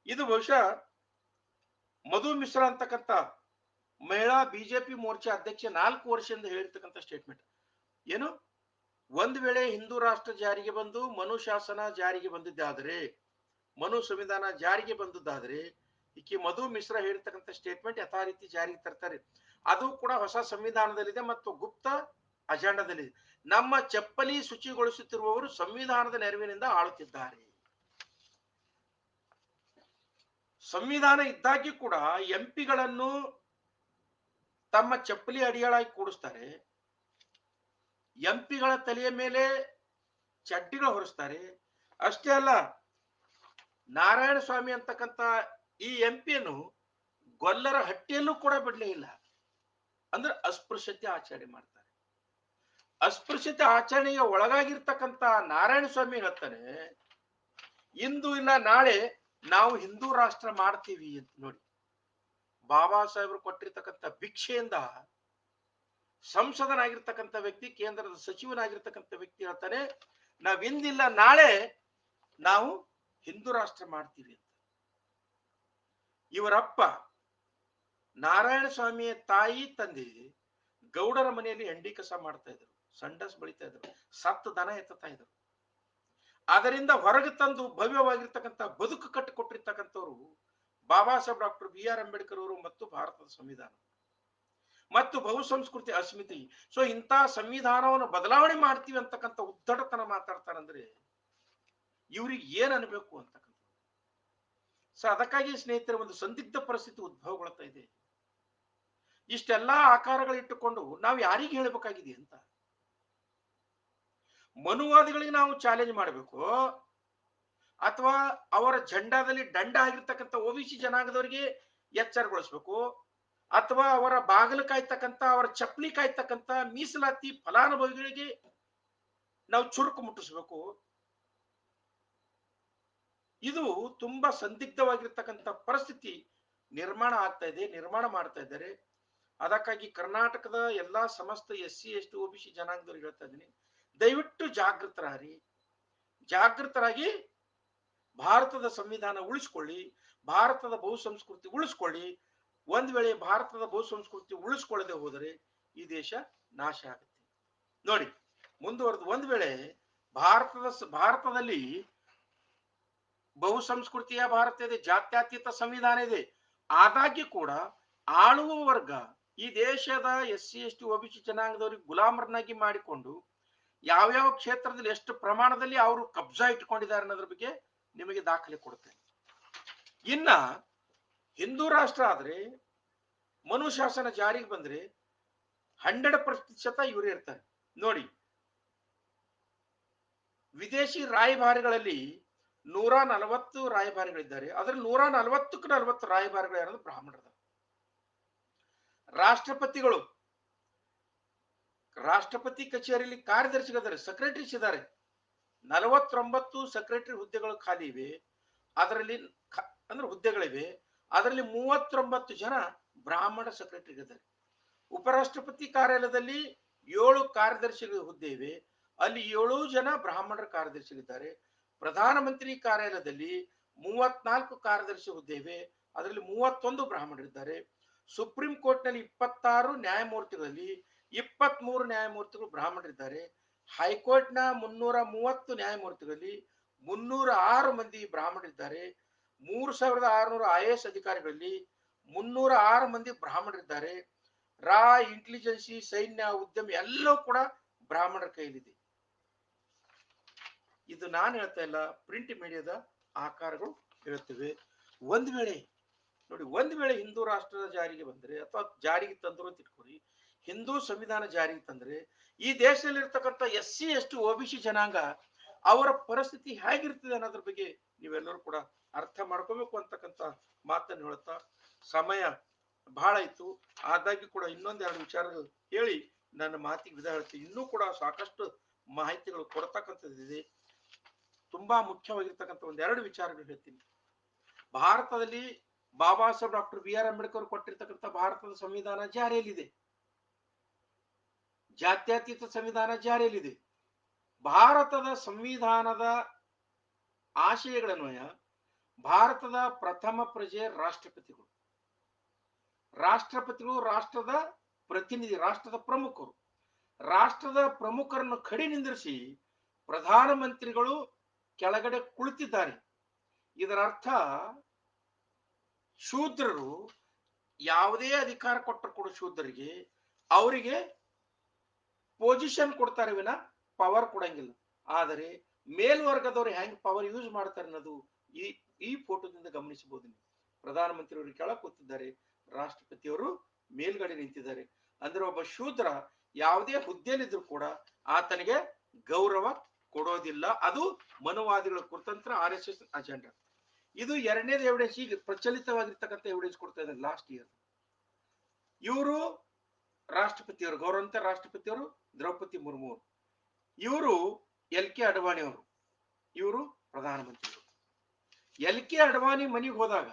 ಇದು ಬಹುಶಃ ಮಧು ಮಿಶ್ರಾ ಅಂತಕ್ಕಂಥ ಮಹಿಳಾ BJP ಮೋರ್ಚಾ ಅಧ್ಯಕ್ಷ 4 ವರ್ಷದಿಂದ ಹೇಳಿರ್ತಕ್ಕಂಥ ಸ್ಟೇಟ್ಮೆಂಟ್ ಏನು, ಒಂದ್ ವೇಳೆ ಹಿಂದೂ ರಾಷ್ಟ್ರ ಜಾರಿಗೆ ಬಂದು ಮನು ಶಾಸನ ಜಾರಿಗೆ ಬಂದಿದ್ದಾದರೆ, ಮನು ಸಂವಿಧಾನ ಜಾರಿಗೆ ಬಂದದ್ದಾದರೆ, ಈಕೆ ಮಧು ಮಿಶ್ರಾ ಹೇಳಿರ್ತಕ್ಕಂಥ ಸ್ಟೇಟ್ಮೆಂಟ್ ಯಥಾ ರೀತಿ ಜಾರಿಗೆ ತರ್ತಾರೆ. ಅದು ಕೂಡ ಹೊಸ ಸಂವಿಧಾನದಲ್ಲಿದೆ ಮತ್ತು ಗುಪ್ತ ಅಜೆಂಡಾದಲ್ಲಿದೆ. ನಮ್ಮ ಚಪ್ಪಲಿ ಶುಚಿಗೊಳಿಸುತ್ತಿರುವವರು ಸಂವಿಧಾನದ ನೆರವಿನಿಂದ ಆಳುತ್ತಿದ್ದಾರೆ. ಸಂವಿಧಾನ ಇದ್ದಾಗ್ಯೂ ಕೂಡ MP ಗಳನ್ನು ತಮ್ಮ ಚಪ್ಪಲಿ ಅಡಿಯಾಳಾಗಿ ಕೂಡಿಸ್ತಾರೆ, MP ಗಳ ತಲೆಯ ಮೇಲೆ ಚಡ್ಡಿಗಳು ಹೊರಿಸ್ತಾರೆ. ಅಷ್ಟೇ ಅಲ್ಲ, ನಾರಾಯಣ ಸ್ವಾಮಿ ಅಂತಕ್ಕಂಥ ಈ MP ಗೊಲ್ಲರ ಹಟ್ಟಿಯಲ್ಲೂ ಕೂಡ ಬಿಡ್ಲೇ ಇಲ್ಲ. ಅಂದ್ರೆ ಅಸ್ಪೃಶ್ಯತೆ ಆಚರಣೆ ಮಾಡ್ತಾರೆ. ಅಸ್ಪೃಶ್ಯತೆ ಆಚರಣೆಗೆ ಒಳಗಾಗಿರ್ತಕ್ಕಂಥ ನಾರಾಯಣ ಸ್ವಾಮಿ ಹೇಳ್ತಾರೆ, ಇಂದು ಇಲ್ಲ ನಾಳೆ ನಾವು ಹಿಂದೂ ರಾಷ್ಟ್ರ ಮಾಡ್ತೀವಿ ಅಂತ ನೋಡಿ. ಬಾಬಾ ಸಾಹೇಬರು ಕೊಟ್ಟಿರ್ತಕ್ಕಂಥ ಭಿಕ್ಷೆಯಿಂದ ಸಂಸದನಾಗಿರ್ತಕ್ಕಂಥ ವ್ಯಕ್ತಿ, ಕೇಂದ್ರದ ಸಚಿವನಾಗಿರ್ತಕ್ಕಂಥ ವ್ಯಕ್ತಿ ಹೇಳ್ತಾನೆ, ನಾವ್ ಇಂದಿಲ್ಲ ನಾಳೆ ನಾವು ಹಿಂದೂ ರಾಷ್ಟ್ರ ಮಾಡ್ತೀವಿ ಅಂತ. ಇವರಪ್ಪ ನಾರಾಯಣ ಸ್ವಾಮಿಯ ತಾಯಿ ತಂದೆ ಗೌಡರ ಮನೆಯಲ್ಲಿ ಹೆಂಡಿ ಕಸ ಮಾಡ್ತಾ ಇದ್ರು, ಸಂಡಸ್ ಬಳಿತಾ ಇದ್ರು, ಸತ್ತು ದನ ಎತ್ತಾ ಇದ್ರು. ಅದರಿಂದ ಹೊರಗೆ ತಂದು ಭವ್ಯವಾಗಿರ್ತಕ್ಕಂಥ ಬದುಕು ಕಟ್ಟಿಕೊಟ್ಟಿರ್ತಕ್ಕಂಥವ್ರು ಬಾಬಾ ಸಾಹೇಬ್ ಡಾಕ್ಟರ್ BR ಅಂಬೇಡ್ಕರ್ ಅವರು ಮತ್ತು ಭಾರತದ ಸಂವಿಧಾನ ಮತ್ತು ಬಹುಸಂಸ್ಕೃತಿ ಅಸ್ಮಿತೆ. ಸೊ ಇಂಥ ಸಂವಿಧಾನವನ್ನು ಬದಲಾವಣೆ ಮಾಡ್ತೀವಿ ಅಂತಕ್ಕಂಥ ಉದ್ದಟತನ ಮಾತಾಡ್ತಾರಂದ್ರೆ ಇವ್ರಿಗೆ ಏನ್ ಅನ್ಬೇಕು ಅಂತಕ್ಕಂಥ. ಸೊ ಅದಕ್ಕಾಗಿ ಸ್ನೇಹಿತರೆ ಒಂದು ಸಂದಿಗ್ಧ ಪರಿಸ್ಥಿತಿ ಉದ್ಭವಗೊಳ್ತಾ ಇದೆ. ಇಷ್ಟೆಲ್ಲಾ ಆಕಾರಗಳಿಟ್ಟುಕೊಂಡು ನಾವು ಯಾರಿಗೆ ಹೇಳಬೇಕಾಗಿದೆ ಅಂತ ಮನುವಾದಿಗಳಿಗೆ ನಾವು ಚಾಲೆಂಜ್ ಮಾಡಬೇಕು, ಅಥವಾ ಅವರ ಜೆಂಡಾದಲ್ಲಿ ದಂಡ ಆಗಿರ್ತಕ್ಕಂಥ ಓಬಿಸಿ ಜನಾಂಗದವರಿಗೆ ಎಚ್ಚರಗೊಳಿಸ್ಬೇಕು, ಅಥವಾ ಅವರ ಬಾಗಿಲು ಕಾಯ್ತಕ್ಕಂಥ ಅವರ ಚಪ್ಪಲಿ ಕಾಯ್ತಕ್ಕಂಥ ಮೀಸಲಾತಿ ಫಲಾನುಭವಿಗಳಿಗೆ ನಾವು ಚುರುಕು ಮುಟ್ಟಿಸ್ಬೇಕು. ಇದು ತುಂಬಾ ಸಂದಿಗ್ಧವಾಗಿರ್ತಕ್ಕಂಥ ಪರಿಸ್ಥಿತಿ ನಿರ್ಮಾಣ ಆಗ್ತಾ ಇದೆ, ನಿರ್ಮಾಣ ಮಾಡ್ತಾ ಇದ್ದಾರೆ. ಅದಕ್ಕಾಗಿ ಕರ್ನಾಟಕದ ಎಲ್ಲಾ ಸಮಸ್ತ SC ST OBC ಜನಾಂಗದವ್ರಿಗೆ ಹೇಳ್ತಾ ಇದ್ದೀನಿ, ದಯವಿಟ್ಟು ಜಾಗೃತರಾಗಿ ಭಾರತದ ಸಂವಿಧಾನ ಉಳಿಸ್ಕೊಳ್ಳಿ, ಭಾರತದ ಬಹುಸಂಸ್ಕೃತಿ ಉಳಿಸ್ಕೊಳ್ಳಿ. ಒಂದ್ ವೇಳೆ ಭಾರತದ ಬಹುಸಂಸ್ಕೃತಿ ಉಳಿಸ್ಕೊಳ್ಳದೆ ಹೋದರೆ ಈ ದೇಶ ನಾಶ ಆಗುತ್ತೆ. ನೋಡಿ ಮುಂದುವರೆದು, ಒಂದ್ ವೇಳೆ ಭಾರತದಲ್ಲಿ ಬಹುಸಂಸ್ಕೃತಿಯ ಭಾರತ ಇದೆ, ಜಾತ್ಯತೀತ ಸಂವಿಧಾನ ಇದೆ, ಆದಾಗ್ಯೂ ಕೂಡ ಆಳುವ ವರ್ಗ ಈ ದೇಶದ SC ST OBC ಜನಾಂಗದವರಿಗೆ ಗುಲಾಮರನ್ನಾಗಿ ಮಾಡಿಕೊಂಡು ಯಾವ್ಯಾವ ಕ್ಷೇತ್ರದಲ್ಲಿ ಎಷ್ಟು ಪ್ರಮಾಣದಲ್ಲಿ ಅವರು ಕಬ್ಜಾ ಇಟ್ಕೊಂಡಿದ್ದಾರೆ ಅನ್ನೋದ್ರ ಬಗ್ಗೆ ನಿಮಗೆ ದಾಖಲೆ ಕೊಡುತ್ತೇನೆ. ಇನ್ನ ಹಿಂದೂ ರಾಷ್ಟ್ರ ಆದ್ರೆ ಮನು ಶಾಸನ ಜಾರಿಗೆ ಬಂದ್ರೆ 100% ಇವರೇ ಇರ್ತಾರೆ. ನೋಡಿ, ವಿದೇಶಿ ರಾಯಭಾರಿಗಳಲ್ಲಿ 140 ರಾಯಭಾರಿಗಳಿದ್ದಾರೆ. ಅದ್ರಲ್ಲಿ 140ಕ್ಕೆ 40 ರಾಯಭಾರಿಗಳು ಯಾರು? ಬ್ರಾಹ್ಮಣರದ. ರಾಷ್ಟ್ರಪತಿ ಕಚೇರಿಯಲ್ಲಿ ಕಾರ್ಯದರ್ಶಿಗಳಿದ್ದಾರೆ, ಸೆಕ್ರೆಟರೀಸ್ ಇದ್ದಾರೆ. 49 ಸೆಕ್ರೆಟರಿ ಹುದ್ದೆಗಳು ಖಾಲಿ ಇವೆ. ಅದರಲ್ಲಿ ಅಂದ್ರೆ ಹುದ್ದೆಗಳಿವೆ. ಅದರಲ್ಲಿ 39 ಜನ ಬ್ರಾಹ್ಮಣ ಸೆಕ್ರೆಟರಿ ಇದ್ದಾರೆ. ಉಪರಾಷ್ಟ್ರಪತಿ ಕಾರ್ಯಾಲಯದಲ್ಲಿ 7 ಕಾರ್ಯದರ್ಶಿಗಳ ಹುದ್ದೆ ಇವೆ. ಅಲ್ಲಿ 7 ಜನ ಬ್ರಾಹ್ಮಣರ ಕಾರ್ಯದರ್ಶಿಗಳಿದ್ದಾರೆ. ಪ್ರಧಾನಮಂತ್ರಿ ಕಾರ್ಯಾಲಯದಲ್ಲಿ 34 ಕಾರ್ಯದರ್ಶಿ ಹುದ್ದೆ ಇವೆ. ಅದರಲ್ಲಿ 31 ಬ್ರಾಹ್ಮಣರಿದ್ದಾರೆ. ಸುಪ್ರೀಂ ಕೋರ್ಟ್ ನಲ್ಲಿ 26 ನ್ಯಾಯಮೂರ್ತಿಗಳಲ್ಲಿ 23 ನ್ಯಾಯಮೂರ್ತಿಗಳು ಬ್ರಾಹ್ಮಣರಿದ್ದಾರೆ. ಹೈಕೋರ್ಟ್ ನ 330 ನ್ಯಾಯಮೂರ್ತಿಗಳಲ್ಲಿ 306 ಮಂದಿ ಬ್ರಾಹ್ಮಣರಿದ್ದಾರೆ. 3600 IAS ಅಧಿಕಾರಿಗಳಲ್ಲಿ 306 ಮಂದಿ ಬ್ರಾಹ್ಮಣರಿದ್ದಾರೆ. ಇಂಟೆಲಿಜೆನ್ಸಿ, ಸೈನ್ಯ, ಉದ್ಯಮ ಎಲ್ಲವೂ ಕೂಡ ಬ್ರಾಹ್ಮಣರ ಕೈಲಿದೆ. ಇದು ನಾನು ಹೇಳ್ತಾ ಇಲ್ಲ, ಪ್ರಿಂಟ್ ಮೀಡಿಯಾದ ಆಕಾರಗಳು ಹೇಳ್ತವೆ. ಒಂದ್ ವೇಳೆ ಹಿಂದೂ ರಾಷ್ಟ್ರದ ಜಾರಿಗೆ ಬಂದ್ರೆ ಅಥವಾ ಜಾರಿಗೆ ತಂದ್ರು ಅಂತ ಇಟ್ಕೊರಿ, ಹಿಂದೂ ಸಂವಿಧಾನ ಜಾರಿಗೆ ತಂದ್ರೆ ಈ ದೇಶದಲ್ಲಿರ್ತಕ್ಕಂಥ SC ST OBC ಜನಾಂಗ ಅವರ ಪರಿಸ್ಥಿತಿ ಹೇಗಿರ್ತದೆ ಅನ್ನೋದ್ರ ಬಗ್ಗೆ ನೀವೆಲ್ಲರೂ ಕೂಡ ಅರ್ಥ ಮಾಡ್ಕೋಬೇಕು ಅಂತಕ್ಕಂಥ ಮಾತನ್ನು ಹೇಳುತ್ತಾ, ಸಮಯ ಬಹಳ ಆಯ್ತು. ಆದಾಗ್ಯೂ ಕೂಡ ಇನ್ನೊಂದೆರಡು ವಿಚಾರಗಳು ಹೇಳಿ ನನ್ನ ಮಾತಿಗೆ ವಿದ ಹೇಳ್ತೀನಿ. ಇನ್ನೂ ಕೂಡ ಸಾಕಷ್ಟು ಮಾಹಿತಿಗಳು ಕೊಡ್ತಕ್ಕಂಥದ್ದಿದೆ. ತುಂಬಾ ಮುಖ್ಯವಾಗಿರ್ತಕ್ಕಂಥ ಒಂದೆರಡು ವಿಚಾರಗಳು ಹೇಳ್ತೀನಿ. ಭಾರತದಲ್ಲಿ ಬಾಬಾ ಸಾಹೇಬ್ ಡಾಕ್ಟರ್ BR ಅಂಬೇಡ್ಕರ್ ಕೊಟ್ಟಿರ್ತಕ್ಕಂಥ ಭಾರತದ ಸಂವಿಧಾನ ಜಾರಿಯಲ್ಲಿದೆ, ಜಾತ್ಯತೀತ ಸಂವಿಧಾನ ಜಾರಿಯಲ್ಲಿದೆ. ಭಾರತದ ಸಂವಿಧಾನದ ಆಶಯಗಳನ್ವಯ ಭಾರತದ ಪ್ರಥಮ ಪ್ರಜೆ ರಾಷ್ಟ್ರಪತಿಗಳು ರಾಷ್ಟ್ರದ ಪ್ರತಿನಿಧಿ, ರಾಷ್ಟ್ರದ ಪ್ರಮುಖರು. ರಾಷ್ಟ್ರದ ಪ್ರಮುಖರನ್ನು ಕಡಿ ನಿಂದಿರಿಸಿ ಪ್ರಧಾನಮಂತ್ರಿಗಳು ಕೆಳಗಡೆ ಕುಳಿತಿದ್ದಾರೆ. ಇದರ ಅರ್ಥ ಶೂದ್ರರು ಯಾವುದೇ ಅಧಿಕಾರ ಕೊಟ್ಟರು ಕೂಡ ಶೂದ್ರರಿಗೆ ಅವರಿಗೆ ಪೊಸಿಷನ್ ಕೊಡ್ತಾರೆ ವಿನ ಪವರ್ ಕೊಡಂಗಿಲ್ಲ. ಆದರೆ ಮೇಲ್ವರ್ಗದವರು ಹೆಂಗ್ ಪವರ್ ಯೂಸ್ ಮಾಡ್ತಾರೆ ಅನ್ನೋದು ಈ ಫೋಟೋದಿಂದ ಗಮನಿಸಬಹುದು. ಪ್ರಧಾನಮಂತ್ರಿಯವರು ಕೆಳಗೆ ಕೂತಿದ್ದಾರೆ, ರಾಷ್ಟ್ರಪತಿಯವರು ಮೇಲ್ಗಡೆ ನಿಂತಿದ್ದಾರೆ. ಅಂದ್ರೆ ಒಬ್ಬ ಶೂದ್ರ ಯಾವುದೇ ಹುದ್ದೆಯಲ್ಲಿದ್ರು ಕೂಡ ಆತನಿಗೆ ಗೌರವ ಕೊಡೋದಿಲ್ಲ. ಅದು ಮನುವಾದಿಗಳ ಕುರಿತಂತ್ರ RSS ಅಜೆಂಡಾ. ಇದು ಎರಡನೇದು ಎವಿಡೆನ್ಸ್. ಈಗ ಪ್ರಚಲಿತವಾಗಿರ್ತಕ್ಕಂಥ ಎವಿಡೆನ್ಸ್ ಕೊಡ್ತಾ ಇದ್ದಾರೆ ಲಾಸ್ಟ್ ಇಯರ್. ಇವರು ರಾಷ್ಟ್ರಪತಿಯವರು, ಗೌರವಾನ್ವಿತ ರಾಷ್ಟ್ರಪತಿಯವರು ದ್ರೌಪದಿ ಮುರ್ಮು ಅವರು, ಇವರು LK ಅಡ್ವಾಣಿ ಅವರು, ಇವರು ಪ್ರಧಾನಮಂತ್ರಿಗಳು. LK ಅಡ್ವಾಣಿ ಮನೆಗೆ ಹೋದಾಗ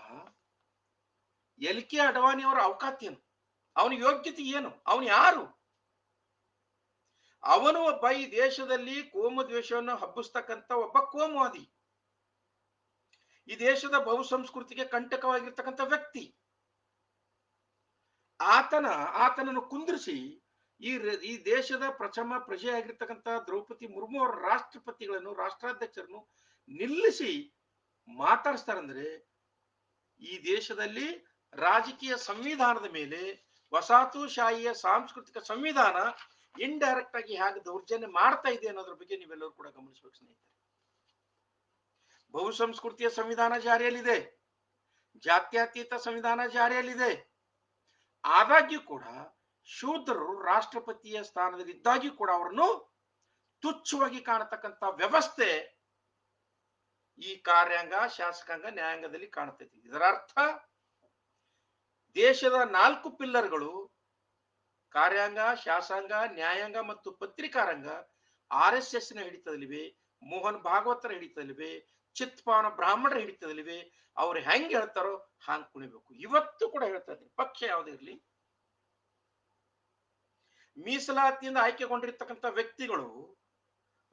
LK ಅಡ್ವಾಣಿ ಅವರ ಅವಕಾಶ ಏನು, ಅವನ ಯೋಗ್ಯತೆ ಏನು, ಅವನು ಯಾರು? ಅವನು ಒಬ್ಬ ಈ ದೇಶದಲ್ಲಿ ಕೋಮು ದ್ವೇಷವನ್ನು ಹಬ್ಬಿಸ್ತಕ್ಕಂಥ ಒಬ್ಬ ಕೋಮುವಾದಿ, ಈ ದೇಶದ ಬಹುಸಂಸ್ಕೃತಿಗೆ ಕಂಟಕವಾಗಿರ್ತಕ್ಕಂಥ ವ್ಯಕ್ತಿ. ಆತನನ್ನು ಕುಂದಿರಿಸಿ ಈ ದೇಶದ ಪ್ರಥಮ ಪ್ರಜೆಯಾಗಿರ್ತಕ್ಕಂಥ ದ್ರೌಪದಿ ಮುರ್ಮು ಅವರ ರಾಷ್ಟ್ರಪತಿಗಳನ್ನು, ರಾಷ್ಟ್ರಾಧ್ಯಕ್ಷರನ್ನು ನಿಲ್ಲಿಸಿ ಮಾತಾಡಿಸ್ತಾರಂದ್ರೆ ಈ ದೇಶದಲ್ಲಿ ರಾಜಕೀಯ ಸಂವಿಧಾನದ ಮೇಲೆ ವಸಾಹತುಶಾಹಿಯ ಸಾಂಸ್ಕೃತಿಕ ಸಂವಿಧಾನ ಇಂಡೈರೆಕ್ಟ್ ಆಗಿ ಹೇಗೆ ದೌರ್ಜನ್ಯ ಮಾಡ್ತಾ ಇದೆ ಅನ್ನೋದ್ರ ಬಗ್ಗೆ ನೀವೆಲ್ಲರೂ ಕೂಡ ಗಮನಿಸಬೇಕು ಸ್ನೇಹಿತರೆ. ಬಹುಸಂಸ್ಕೃತಿಯ ಸಂವಿಧಾನ ಜಾರಿಯಲ್ಲಿದೆ, ಜಾತ್ಯತೀತ ಸಂವಿಧಾನ ಜಾರಿಯಲ್ಲಿದೆ. ಆದಾಗ್ಯೂ ಕೂಡ ಶೂದ್ರರು ರಾಷ್ಟ್ರಪತಿಯ ಸ್ಥಾನದಲ್ಲಿ ಇದ್ದಾಗ್ಯೂ ಕೂಡ ಅವರನ್ನು ತುಚ್ಛವಾಗಿ ಕಾಣತಕ್ಕಂತ ವ್ಯವಸ್ಥೆ ಈ ಕಾರ್ಯಾಂಗ, ಶಾಸಕಾಂಗ, ನ್ಯಾಯಾಂಗದಲ್ಲಿ ಕಾಣ್ತೈತಿ. ಇದರ ಅರ್ಥ ದೇಶದ 4 ಪಿಲ್ಲರ್ಗಳು ಕಾರ್ಯಾಂಗ, ಶಾಸಕಾಂಗ, ನ್ಯಾಯಾಂಗ ಮತ್ತು ಪತ್ರಿಕಾರಂಗ RSS ನ ಹಿಡಿತದಲ್ಲಿವೆ, ಮೋಹನ್ ಭಾಗವತರ ಹಿಡಿತದಲ್ಲಿವೆ, ಚಿತ್ಪಾವನ ಬ್ರಾಹ್ಮಣರ ಹಿಡಿತದಲ್ಲಿವೆ. ಅವ್ರು ಹೆಂಗ್ ಹೇಳ್ತಾರೋ ಹಾಂಗ್ ಕುಣಿಬೇಕು. ಇವತ್ತು ಕೂಡ ಹೇಳ್ತಾ ಇದ್ದೀನಿ, ಪಕ್ಷ ಯಾವುದೇ ಇರಲಿ, ಮೀಸಲಾತಿಯಿಂದ ಆಯ್ಕೆಗೊಂಡಿರ್ತಕ್ಕಂಥ ವ್ಯಕ್ತಿಗಳು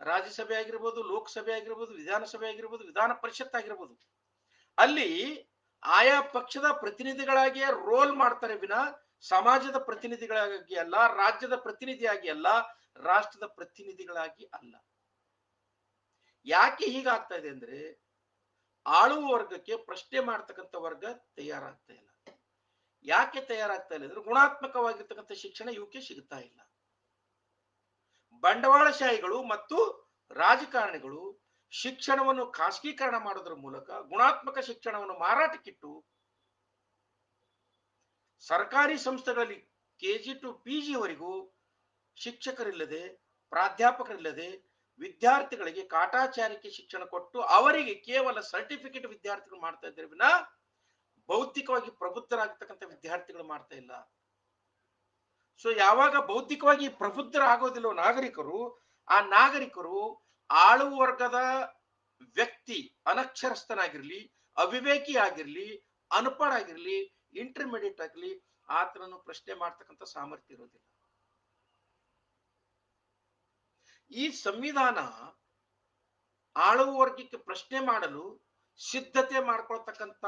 ರಾಜ್ಯಸಭೆ ಆಗಿರ್ಬೋದು, ಲೋಕಸಭೆ ಆಗಿರ್ಬೋದು, ವಿಧಾನಸಭೆ ಆಗಿರ್ಬೋದು, ವಿಧಾನ ಪರಿಷತ್ ಆಗಿರ್ಬೋದು, ಅಲ್ಲಿ ಆಯಾ ಪಕ್ಷದ ಪ್ರತಿನಿಧಿಗಳಾಗಿಯೇ ರೋಲ್ ಮಾಡ್ತಾರೆ ವಿನಾ ಸಮಾಜದ ಪ್ರತಿನಿಧಿಗಳಾಗಿ ಅಲ್ಲ, ರಾಜ್ಯದ ಪ್ರತಿನಿಧಿಯಾಗಿ ಅಲ್ಲ, ರಾಷ್ಟ್ರದ ಪ್ರತಿನಿಧಿಗಳಾಗಿ ಅಲ್ಲ. ಯಾಕೆ ಹೀಗಾಗ್ತಾ ಇದೆ ಅಂದ್ರೆ ಆಳುವ ವರ್ಗಕ್ಕೆ ಪ್ರಶ್ನೆ ಮಾಡ್ತಕ್ಕಂಥ ವರ್ಗ ತಯಾರಾಗ್ತಾ ಇಲ್ಲ. ಯಾಕೆ ತಯಾರಾಗ್ತಾ ಇಲ್ಲ ಅಂದ್ರೆ ಗುಣಾತ್ಮಕವಾಗಿರ್ತಕ್ಕಂಥ ಶಿಕ್ಷಣ ಇವಕ್ಕೆ ಸಿಗ್ತಾ ಇಲ್ಲ. ಬಂಡವಾಳಶಾಹಿಗಳು ಮತ್ತು ರಾಜಕಾರಣಿಗಳು ಶಿಕ್ಷಣವನ್ನು ಖಾಸಗೀಕರಣ ಮಾಡೋದ್ರ ಮೂಲಕ ಗುಣಾತ್ಮಕ ಶಿಕ್ಷಣವನ್ನು ಮಾರಾಟಕ್ಕಿಟ್ಟು ಸರ್ಕಾರಿ ಸಂಸ್ಥೆಗಳಲ್ಲಿ KG to PG ವರೆಗೂ ಶಿಕ್ಷಕರಿಲ್ಲದೆ, ಪ್ರಾಧ್ಯಾಪಕರಿಲ್ಲದೆ ವಿದ್ಯಾರ್ಥಿಗಳಿಗೆ ಕಾಟಾಚಾರಕ್ಕೆ ಶಿಕ್ಷಣ ಕೊಟ್ಟು ಅವರಿಗೆ ಕೇವಲ ಸರ್ಟಿಫಿಕೇಟ್ ವಿದ್ಯಾರ್ಥಿಗಳು ಮಾಡ್ತಾ ಇದ್ದಾರೆ ವಿನಾ ಬೌದ್ಧಿಕವಾಗಿ ಪ್ರಬುದ್ಧರಾಗಿರ್ತಕ್ಕಂಥ ವಿದ್ಯಾರ್ಥಿಗಳು ಮಾಡ್ತಾ ಇಲ್ಲ. ಸೊ ಯಾವಾಗ ಬೌದ್ಧಿಕವಾಗಿ ಪ್ರಬುದ್ಧರಾಗೋದಿಲ್ಲ ನಾಗರಿಕರು, ಆ ನಾಗರಿಕರು ಆಳುವ ವರ್ಗದ ವ್ಯಕ್ತಿ ಅನಕ್ಷರಸ್ಥನಾಗಿರ್ಲಿ, ಅವಿವೇಕಿ ಆಗಿರ್ಲಿ, ಅನ್ಪಢ ಆಗಿರ್ಲಿ, ಇಂಟರ್ಮೀಡಿಯೇಟ್ ಆಗಿರ್ಲಿ, ಆತನನ್ನು ಪ್ರಶ್ನೆ ಮಾಡ್ತಕ್ಕಂಥ ಸಾಮರ್ಥ್ಯ ಇರೋದಿಲ್ಲ. ಈ ಸಂವಿಧಾನ ಆಳುವ ವರ್ಗಕ್ಕೆ ಪ್ರಶ್ನೆ ಮಾಡಲು ಸಿದ್ಧತೆ ಮಾಡ್ಕೊಳ್ತಕ್ಕಂಥ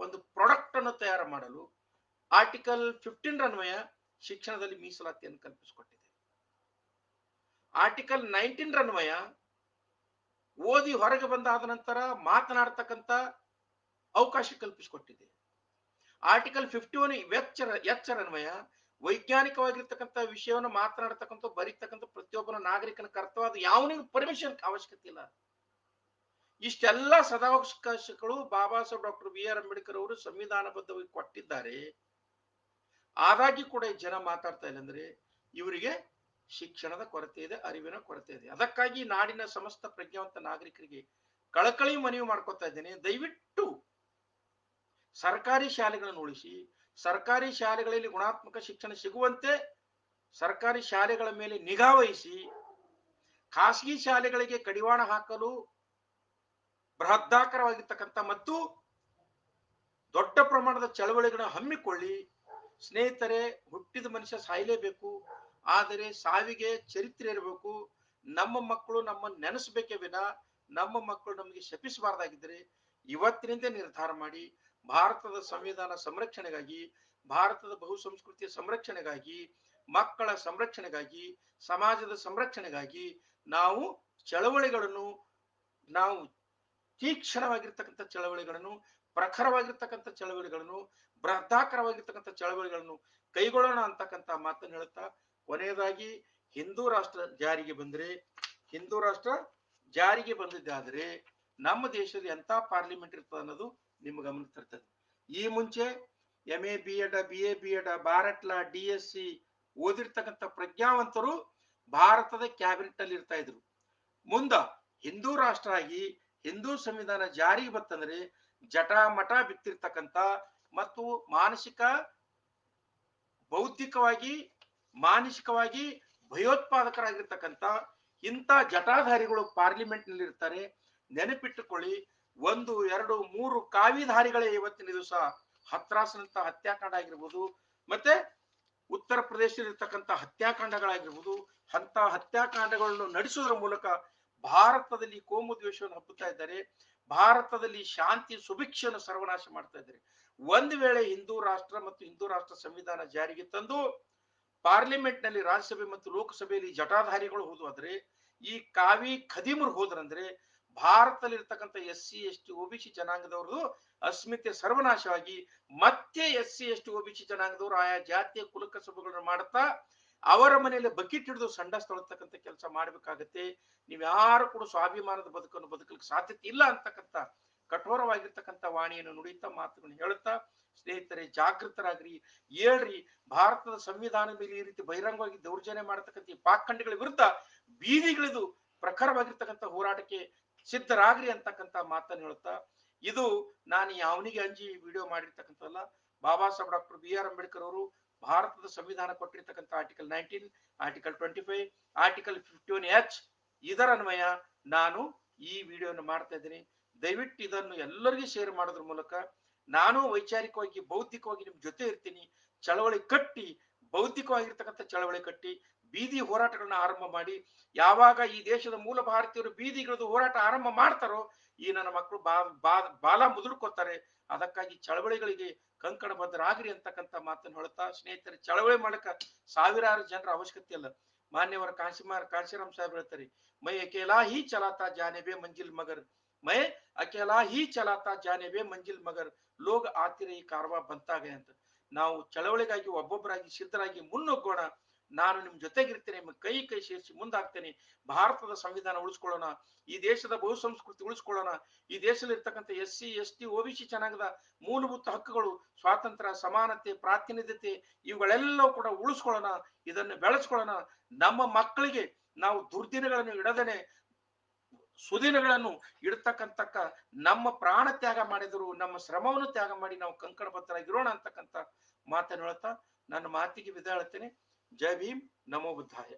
ಒಂದು ಪ್ರಾಡಕ್ಟ್ ಅನ್ನು ತಯಾರು ಮಾಡಲು ಆರ್ಟಿಕಲ್ 15 ಅನ್ವಯ ಶಿಕ್ಷಣದಲ್ಲಿ ಮೀಸಲಾತಿಯನ್ನು ಕಲ್ಪಿಸಿಕೊಟ್ಟಿದೆ. ಆರ್ಟಿಕಲ್ 19 ಅನ್ವಯ ಓದಿ ಹೊರಗೆ ಬಂದಾದ ನಂತರ ಮಾತನಾಡತಕ್ಕಂಥ ಅವಕಾಶ ಕಲ್ಪಿಸಿಕೊಟ್ಟಿದೆ. ಆರ್ಟಿಕಲ್ 51 ಎಚ್ಚರ ಅನ್ವಯ ವೈಜ್ಞಾನಿಕವಾಗಿರ್ತಕ್ಕಂಥ ವಿಷಯವನ್ನು ಮಾತನಾಡತಕ್ಕಂಥ ಬರೀತಕ್ಕಂಥ ಪ್ರತಿಯೊಬ್ಬನ ನಾಗರಿಕನ ಕರ್ತವ್ಯ, ಅದು ಯಾವನಿಗೂ ಪರ್ಮಿಷನ್ ಅವಶ್ಯಕತೆ ಇಲ್ಲ. ಇಷ್ಟೆಲ್ಲ ಸದಾವಕಾಶಗಳು ಬಾಬಾ ಸಾಹೇಬ್ ಡಾಕ್ಟರ್ BR ಅಂಬೇಡ್ಕರ್ ಅವರು ಸಂವಿಧಾನಬದ್ಧವಾಗಿ ಕೊಟ್ಟಿದ್ದಾರೆ. ಆದಾಗ್ಯೂ ಕೂಡ ಈ ಜನ ಮಾತಾಡ್ತಾ ಇಲ್ಲ ಅಂದ್ರೆ ಇವರಿಗೆ ಶಿಕ್ಷಣದ ಕೊರತೆ ಇದೆ, ಅರಿವಿನ ಕೊರತೆ ಇದೆ. ಅದಕ್ಕಾಗಿ ನಾಡಿನ ಸಮಸ್ತ ಪ್ರಜ್ಞಾವಂತ ನಾಗರಿಕರಿಗೆ ಕಳಕಳಿ ಮನವಿ ಮಾಡ್ಕೊತಾ ಇದ್ದೇನೆ, ದಯವಿಟ್ಟು ಸರ್ಕಾರಿ ಶಾಲೆಗಳನ್ನು ಉಳಿಸಿ, ಸರ್ಕಾರಿ ಶಾಲೆಗಳಲ್ಲಿ ಗುಣಾತ್ಮಕ ಶಿಕ್ಷಣ ಸಿಗುವಂತೆ ಸರ್ಕಾರಿ ಶಾಲೆಗಳ ಮೇಲೆ ನಿಗಾ ವಹಿಸಿ, ಖಾಸಗಿ ಶಾಲೆಗಳಿಗೆ ಕಡಿವಾಣ ಹಾಕಲು ಬೃಹದಾಕಾರವಾಗಿರ್ತಕ್ಕಂಥ ಮತ್ತು ದೊಡ್ಡ ಪ್ರಮಾಣದ ಚಳವಳಿಗಳನ್ನು ಹಮ್ಮಿಕೊಳ್ಳಿ. ಸ್ನೇಹಿತರೆ, ಹುಟ್ಟಿದ ಮನುಷ್ಯ ಸಾಯಲೇಬೇಕು, ಆದರೆ ಸಾವಿಗೆ ಚರಿತ್ರೆ ಇರಬೇಕು. ನಮ್ಮ ಮಕ್ಕಳು ನಮ್ಮನ್ನು ನೆನೆಸಬೇಕೇ ವಿನಾ ನಮ್ಮ ಮಕ್ಕಳು ನಮಗೆ ಶಪಿಸಬಾರ್ದಾಗಿದ್ದರೆ ಇವತ್ತಿನಿಂದ ನಿರ್ಧಾರ ಮಾಡಿ ಭಾರತದ ಸಂವಿಧಾನ ಸಂರಕ್ಷಣೆಗಾಗಿ, ಭಾರತದ ಬಹುಸಂಸ್ಕೃತಿಯ ಸಂರಕ್ಷಣೆಗಾಗಿ, ಮಕ್ಕಳ ಸಂರಕ್ಷಣೆಗಾಗಿ, ಸಮಾಜದ ಸಂರಕ್ಷಣೆಗಾಗಿ ನಾವು ಚಳವಳಿಗಳನ್ನು, ನಾವು ತೀಕ್ಷ್ಣವಾಗಿರ್ತಕ್ಕಂಥ ಚಳವಳಿಗಳನ್ನು, ಪ್ರಖರವಾಗಿರ್ತಕ್ಕಂಥ ಚಳವಳಿಗಳನ್ನು, ಬೃಹದಾಕಾರವಾಗಿರ್ತಕ್ಕಂಥ ಚಳವಳಿಗಳನ್ನು ಕೈಗೊಳ್ಳೋಣ ಅಂತಕ್ಕಂಥ ಮಾತನ್ನು ಹೇಳ್ತಾ, ಕೊನೆಯದಾಗಿ ಹಿಂದೂ ರಾಷ್ಟ್ರ ಜಾರಿಗೆ ಬಂದರೆ, ಹಿಂದೂ ರಾಷ್ಟ್ರ ಜಾರಿಗೆ ಬಂದಿದ್ದಾದರೆ ನಮ್ಮ ದೇಶದಲ್ಲಿ ಎಂತ ಪಾರ್ಲಿಮೆಂಟ್ ಇರ್ತದೆ ಅನ್ನೋದು ನಿಮ್ಮ ಗಮನ ತರ್ತದೆ. ಈ ಮುಂಚೆ MA BEd BA BEd ಬಾರಟ್ಲ DSc ಓದಿರ್ತಕ್ಕಂಥ ಪ್ರಜ್ಞಾವಂತರು ಭಾರತದ ಕ್ಯಾಬಿನೆಟ್ ಅಲ್ಲಿ ಇರ್ತಾ ಇದ್ರು. ಮುಂದ ಹಿಂದೂ ರಾಷ್ಟ್ರ ಆಗಿ ಹಿಂದೂ ಸಂವಿಧಾನ ಜಾರಿಗೆ ಬರ್ತಂದ್ರೆ ಜಟಾಮಠ ಬಿತ್ತಿರ್ತಕ್ಕಂಥ ಮತ್ತು ಬೌದ್ಧಿಕವಾಗಿ ಮಾನಸಿಕವಾಗಿ ಭಯೋತ್ಪಾದಕರಾಗಿರ್ತಕ್ಕಂಥ ಇಂಥ ಜಟಾಧಾರಿಗಳು ಪಾರ್ಲಿಮೆಂಟ್ ನಲ್ಲಿ ಇರ್ತಾರೆ. ನೆನಪಿಟ್ಟುಕೊಳ್ಳಿ, 1, 2, 3 ಕಾವಿಧಾರಿಗಳೇ ಇವತ್ತಿನ ದಿವಸ ಹತ್ರಾಸ್ನಂತ ಹತ್ಯಾಕಾಂಡ ಆಗಿರ್ಬೋದು, ಮತ್ತೆ ಉತ್ತರ ಪ್ರದೇಶದಲ್ಲಿರ್ತಕ್ಕಂಥ ಹತ್ಯಾಕಾಂಡಗಳಾಗಿರ್ಬೋದು, ಅಂತ ಹತ್ಯಾಕಾಂಡಗಳನ್ನು ನಡೆಸುವುದರ ಮೂಲಕ ಭಾರತದಲ್ಲಿ ಕೋಮು ದ್ವೇಷವನ್ನು ಹಬ್ಬುತ್ತಾ ಇದ್ದಾರೆ. ಭಾರತದಲ್ಲಿ ಶಾಂತಿ ಸುಭಿಕ್ಷೆಯನ್ನು ಸರ್ವನಾಶ ಮಾಡ್ತಾ ಇದ್ದಾರೆ. ಒಂದು ವೇಳೆ ಹಿಂದೂ ರಾಷ್ಟ್ರ ಮತ್ತು ಹಿಂದೂ ರಾಷ್ಟ್ರ ಸಂವಿಧಾನ ಜಾರಿಗೆ ತಂದು ಪಾರ್ಲಿಮೆಂಟ್ ನಲ್ಲಿ ರಾಜ್ಯಸಭೆ ಮತ್ತು ಲೋಕಸಭೆಯಲ್ಲಿ ಜಟಾಧಾರಿಗಳು ಹೋದ್ರೆ, ಈ ಕಾವಿ ಖದೀಮರು ಹೋದ್ರಂದ್ರೆ ಭಾರತದಲ್ಲಿರ್ತಕ್ಕಂಥ SC ST OBC ಜನಾಂಗದವ್ರದ್ದು ಅಸ್ಮಿತೆ ಸರ್ವನಾಶವಾಗಿ ಮತ್ತೆ SC ST OBC ಜನಾಂಗದವರು ಆಯಾ ಜಾತಿಯ ಕುಲಕಸಬುಗಳನ್ನು ಮಾಡುತ್ತಾ ಅವರ ಮನೆಯಲ್ಲಿ ಬಕೆಟ್ ಹಿಡಿದು ಸಂಡಾಸ್ ತೊಳತಕ್ಕಂಥ ಕೆಲಸ ಮಾಡ್ಬೇಕಾಗತ್ತೆ. ನೀವ್ಯಾರು ಕೂಡ ಸ್ವಾಭಿಮಾನದ ಬದುಕನ್ನು ಬದುಕಲಿಕ್ಕೆ ಸಾಧ್ಯತೆ ಇಲ್ಲ ಅಂತಕ್ಕಂಥ ಕಠೋರವಾಗಿರ್ತಕ್ಕಂಥ ವಾಣಿಯನ್ನು ನುಡಿಯುತ್ತಾ ಮಾತುಗಳನ್ನು ಹೇಳುತ್ತಾ ಸ್ನೇಹಿತರೆ, ಜಾಗೃತರಾಗ್ರಿ, ಹೇಳ್ರಿ. ಭಾರತದ ಸಂವಿಧಾನದ ಮೇಲೆ ಈ ರೀತಿ ಬಹಿರಂಗವಾಗಿ ದೌರ್ಜನ್ಯ ಮಾಡತಕ್ಕಂಥ ಈ ಪಾಖಂಡಿಗಳ ವಿರುದ್ಧ ಬೀದಿಗಿಳಿದು ಪ್ರಖರವಾಗಿರ್ತಕ್ಕಂಥ ಹೋರಾಟಕ್ಕೆ ಸಿದ್ಧರಾಗ್ರಿ ಅಂತಕ್ಕಂಥ ಮಾತನ್ನು ಹೇಳುತ್ತಾ, ಇದು ನಾನು ಯಾವನಿಗೆ ಅಂಜಿ video ಮಾಡಿರ್ತಕ್ಕಂಥಲ್ಲ. Baba Saheb doctor BR Ambedkar ಅವರು ಭಾರತದ ಸಂವಿಧಾನ ಕೊಟ್ಟಿರ್ತಕ್ಕಂಥ ಆರ್ಟಿಕಲ್ 19, ಆರ್ಟಿಕಲ್ 25, ಆರ್ಟಿಕಲ್ 51H ಇದರ ಅನ್ವಯ ನಾನು ಈ ವಿಡಿಯೋವನ್ನು ಮಾಡ್ತಾ ಇದ್ದೀನಿ. ದಯವಿಟ್ಟು ಇದನ್ನು ಎಲ್ಲರಿಗೂ ಶೇರ್ ಮಾಡೋದ್ರ ಮೂಲಕ ನಾನು ವೈಚಾರಿಕವಾಗಿ ಬೌದ್ಧಿಕವಾಗಿ ನಿಮ್ ಜೊತೆ ಇರ್ತೀನಿ. ಚಳವಳಿ ಕಟ್ಟಿ, ಬೌದ್ಧಿಕವಾಗಿರ್ತಕ್ಕಂಥ ಚಳವಳಿ ಕಟ್ಟಿ ಬೀದಿ ಹೋರಾಟಗಳನ್ನ ಆರಂಭ ಮಾಡಿ, ಯಾವಾಗ ಈ ದೇಶದ ಮೂಲ ಭಾರತೀಯರು ಬೀದಿಗಳದ್ದು ಹೋರಾಟ ಆರಂಭ ಮಾಡ್ತಾರೋ ಈ ನನ್ನ ಮಕ್ಕಳು ಬಾಲ ಮುದುಡ್ಕೋತಾರೆ. ಅದಕ್ಕಾಗಿ ಚಳವಳಿಗಳಿಗೆ ಕಂಕಣಬದ್ಧರಾಗ್ರಿ ಅಂತಕ್ಕಂಥ ಮಾತನ್ನು ಹೇಳುತ್ತಾ, ಸ್ನೇಹಿತರೆ, ಚಳವಳಿ ಮಾಡಕ ಸಾವಿರಾರು ಜನರ ಅವಶ್ಯಕತೆ ಇಲ್ಲ. ಮಾನ್ಯವರ ಕಾಶಿರಾಮ್ ಸಾಹೇಬ್ ಹೇಳ್ತಾರೆ, ಮೈ ಅಕೇಲಾ ಹಿ ಚಲಾತಾ ಜಾನೆ ಬೇ ಮಂಜಿಲ್ ಮಗರ್, ಮೈ ಅಕೇಲಾ ಹಿ ಚಲಾತಾ ಜಾನೆ ಬೇ ಮಂಜಿಲ್ ಮಗರ್, ಲೋಗ ಆತಿರೆ ಈ ಕಾರ್ವಾ ಬಂತಾಗೆ ಅಂತ. ನಾವು ಚಳವಳಿಗಾಗಿ ಒಬ್ಬೊಬ್ಬರಾಗಿ ಸಿದ್ಧರಾಗಿ ಮುನ್ನುಗ್ಗೋಣ. ನಾನು ನಿಮ್ ಜೊತೆಗಿರ್ತೇನೆ, ನಿಮ್ಮ ಕೈ ಸೇರಿಸಿ ಮುಂದಾಗ್ತೇನೆ. ಭಾರತದ ಸಂವಿಧಾನ ಉಳಿಸ್ಕೊಳ್ಳೋಣ, ಈ ದೇಶದ ಬಹುಸಂಸ್ಕೃತಿ ಉಳಿಸ್ಕೊಳ್ಳೋಣ, ಈ ದೇಶದಲ್ಲಿ ಇರ್ತಕ್ಕಂಥ SC ST OBC ಜನಾಂಗದ ಮೂಲಭೂತ ಹಕ್ಕುಗಳು, ಸ್ವಾತಂತ್ರ್ಯ, ಸಮಾನತೆ, ಪ್ರಾತಿನಿಧ್ಯತೆ ಇವುಗಳೆಲ್ಲವೂ ಕೂಡ ಉಳಿಸ್ಕೊಳ್ಳೋಣ, ಇದನ್ನು ಬೆಳೆಸ್ಕೊಳ್ಳೋಣ. ನಮ್ಮ ಮಕ್ಕಳಿಗೆ ನಾವು ದುರ್ದಿನಗಳನ್ನು ಇಡದೇನೆ ಸುದಿನಗಳನ್ನು ಇಡ್ತಕ್ಕಂತಕ್ಕ ನಮ್ಮ ಪ್ರಾಣ ತ್ಯಾಗ ಮಾಡಿದರು, ನಮ್ಮ ಶ್ರಮವನ್ನು ತ್ಯಾಗ ಮಾಡಿ ನಾವು ಕಂಕಣಬದ್ಧರಾಗಿರೋಣ ಅಂತಕ್ಕಂಥ ಮಾತನ್ನು ಹೇಳ್ತಾ ನನ್ನ ಮಾತಿಗೆ ವಿದಾಯ ಹೇಳ್ತೇನೆ. ಜೈ ಭೀಮ್, ನಮೋ ಬುದ್ಧಾಯ.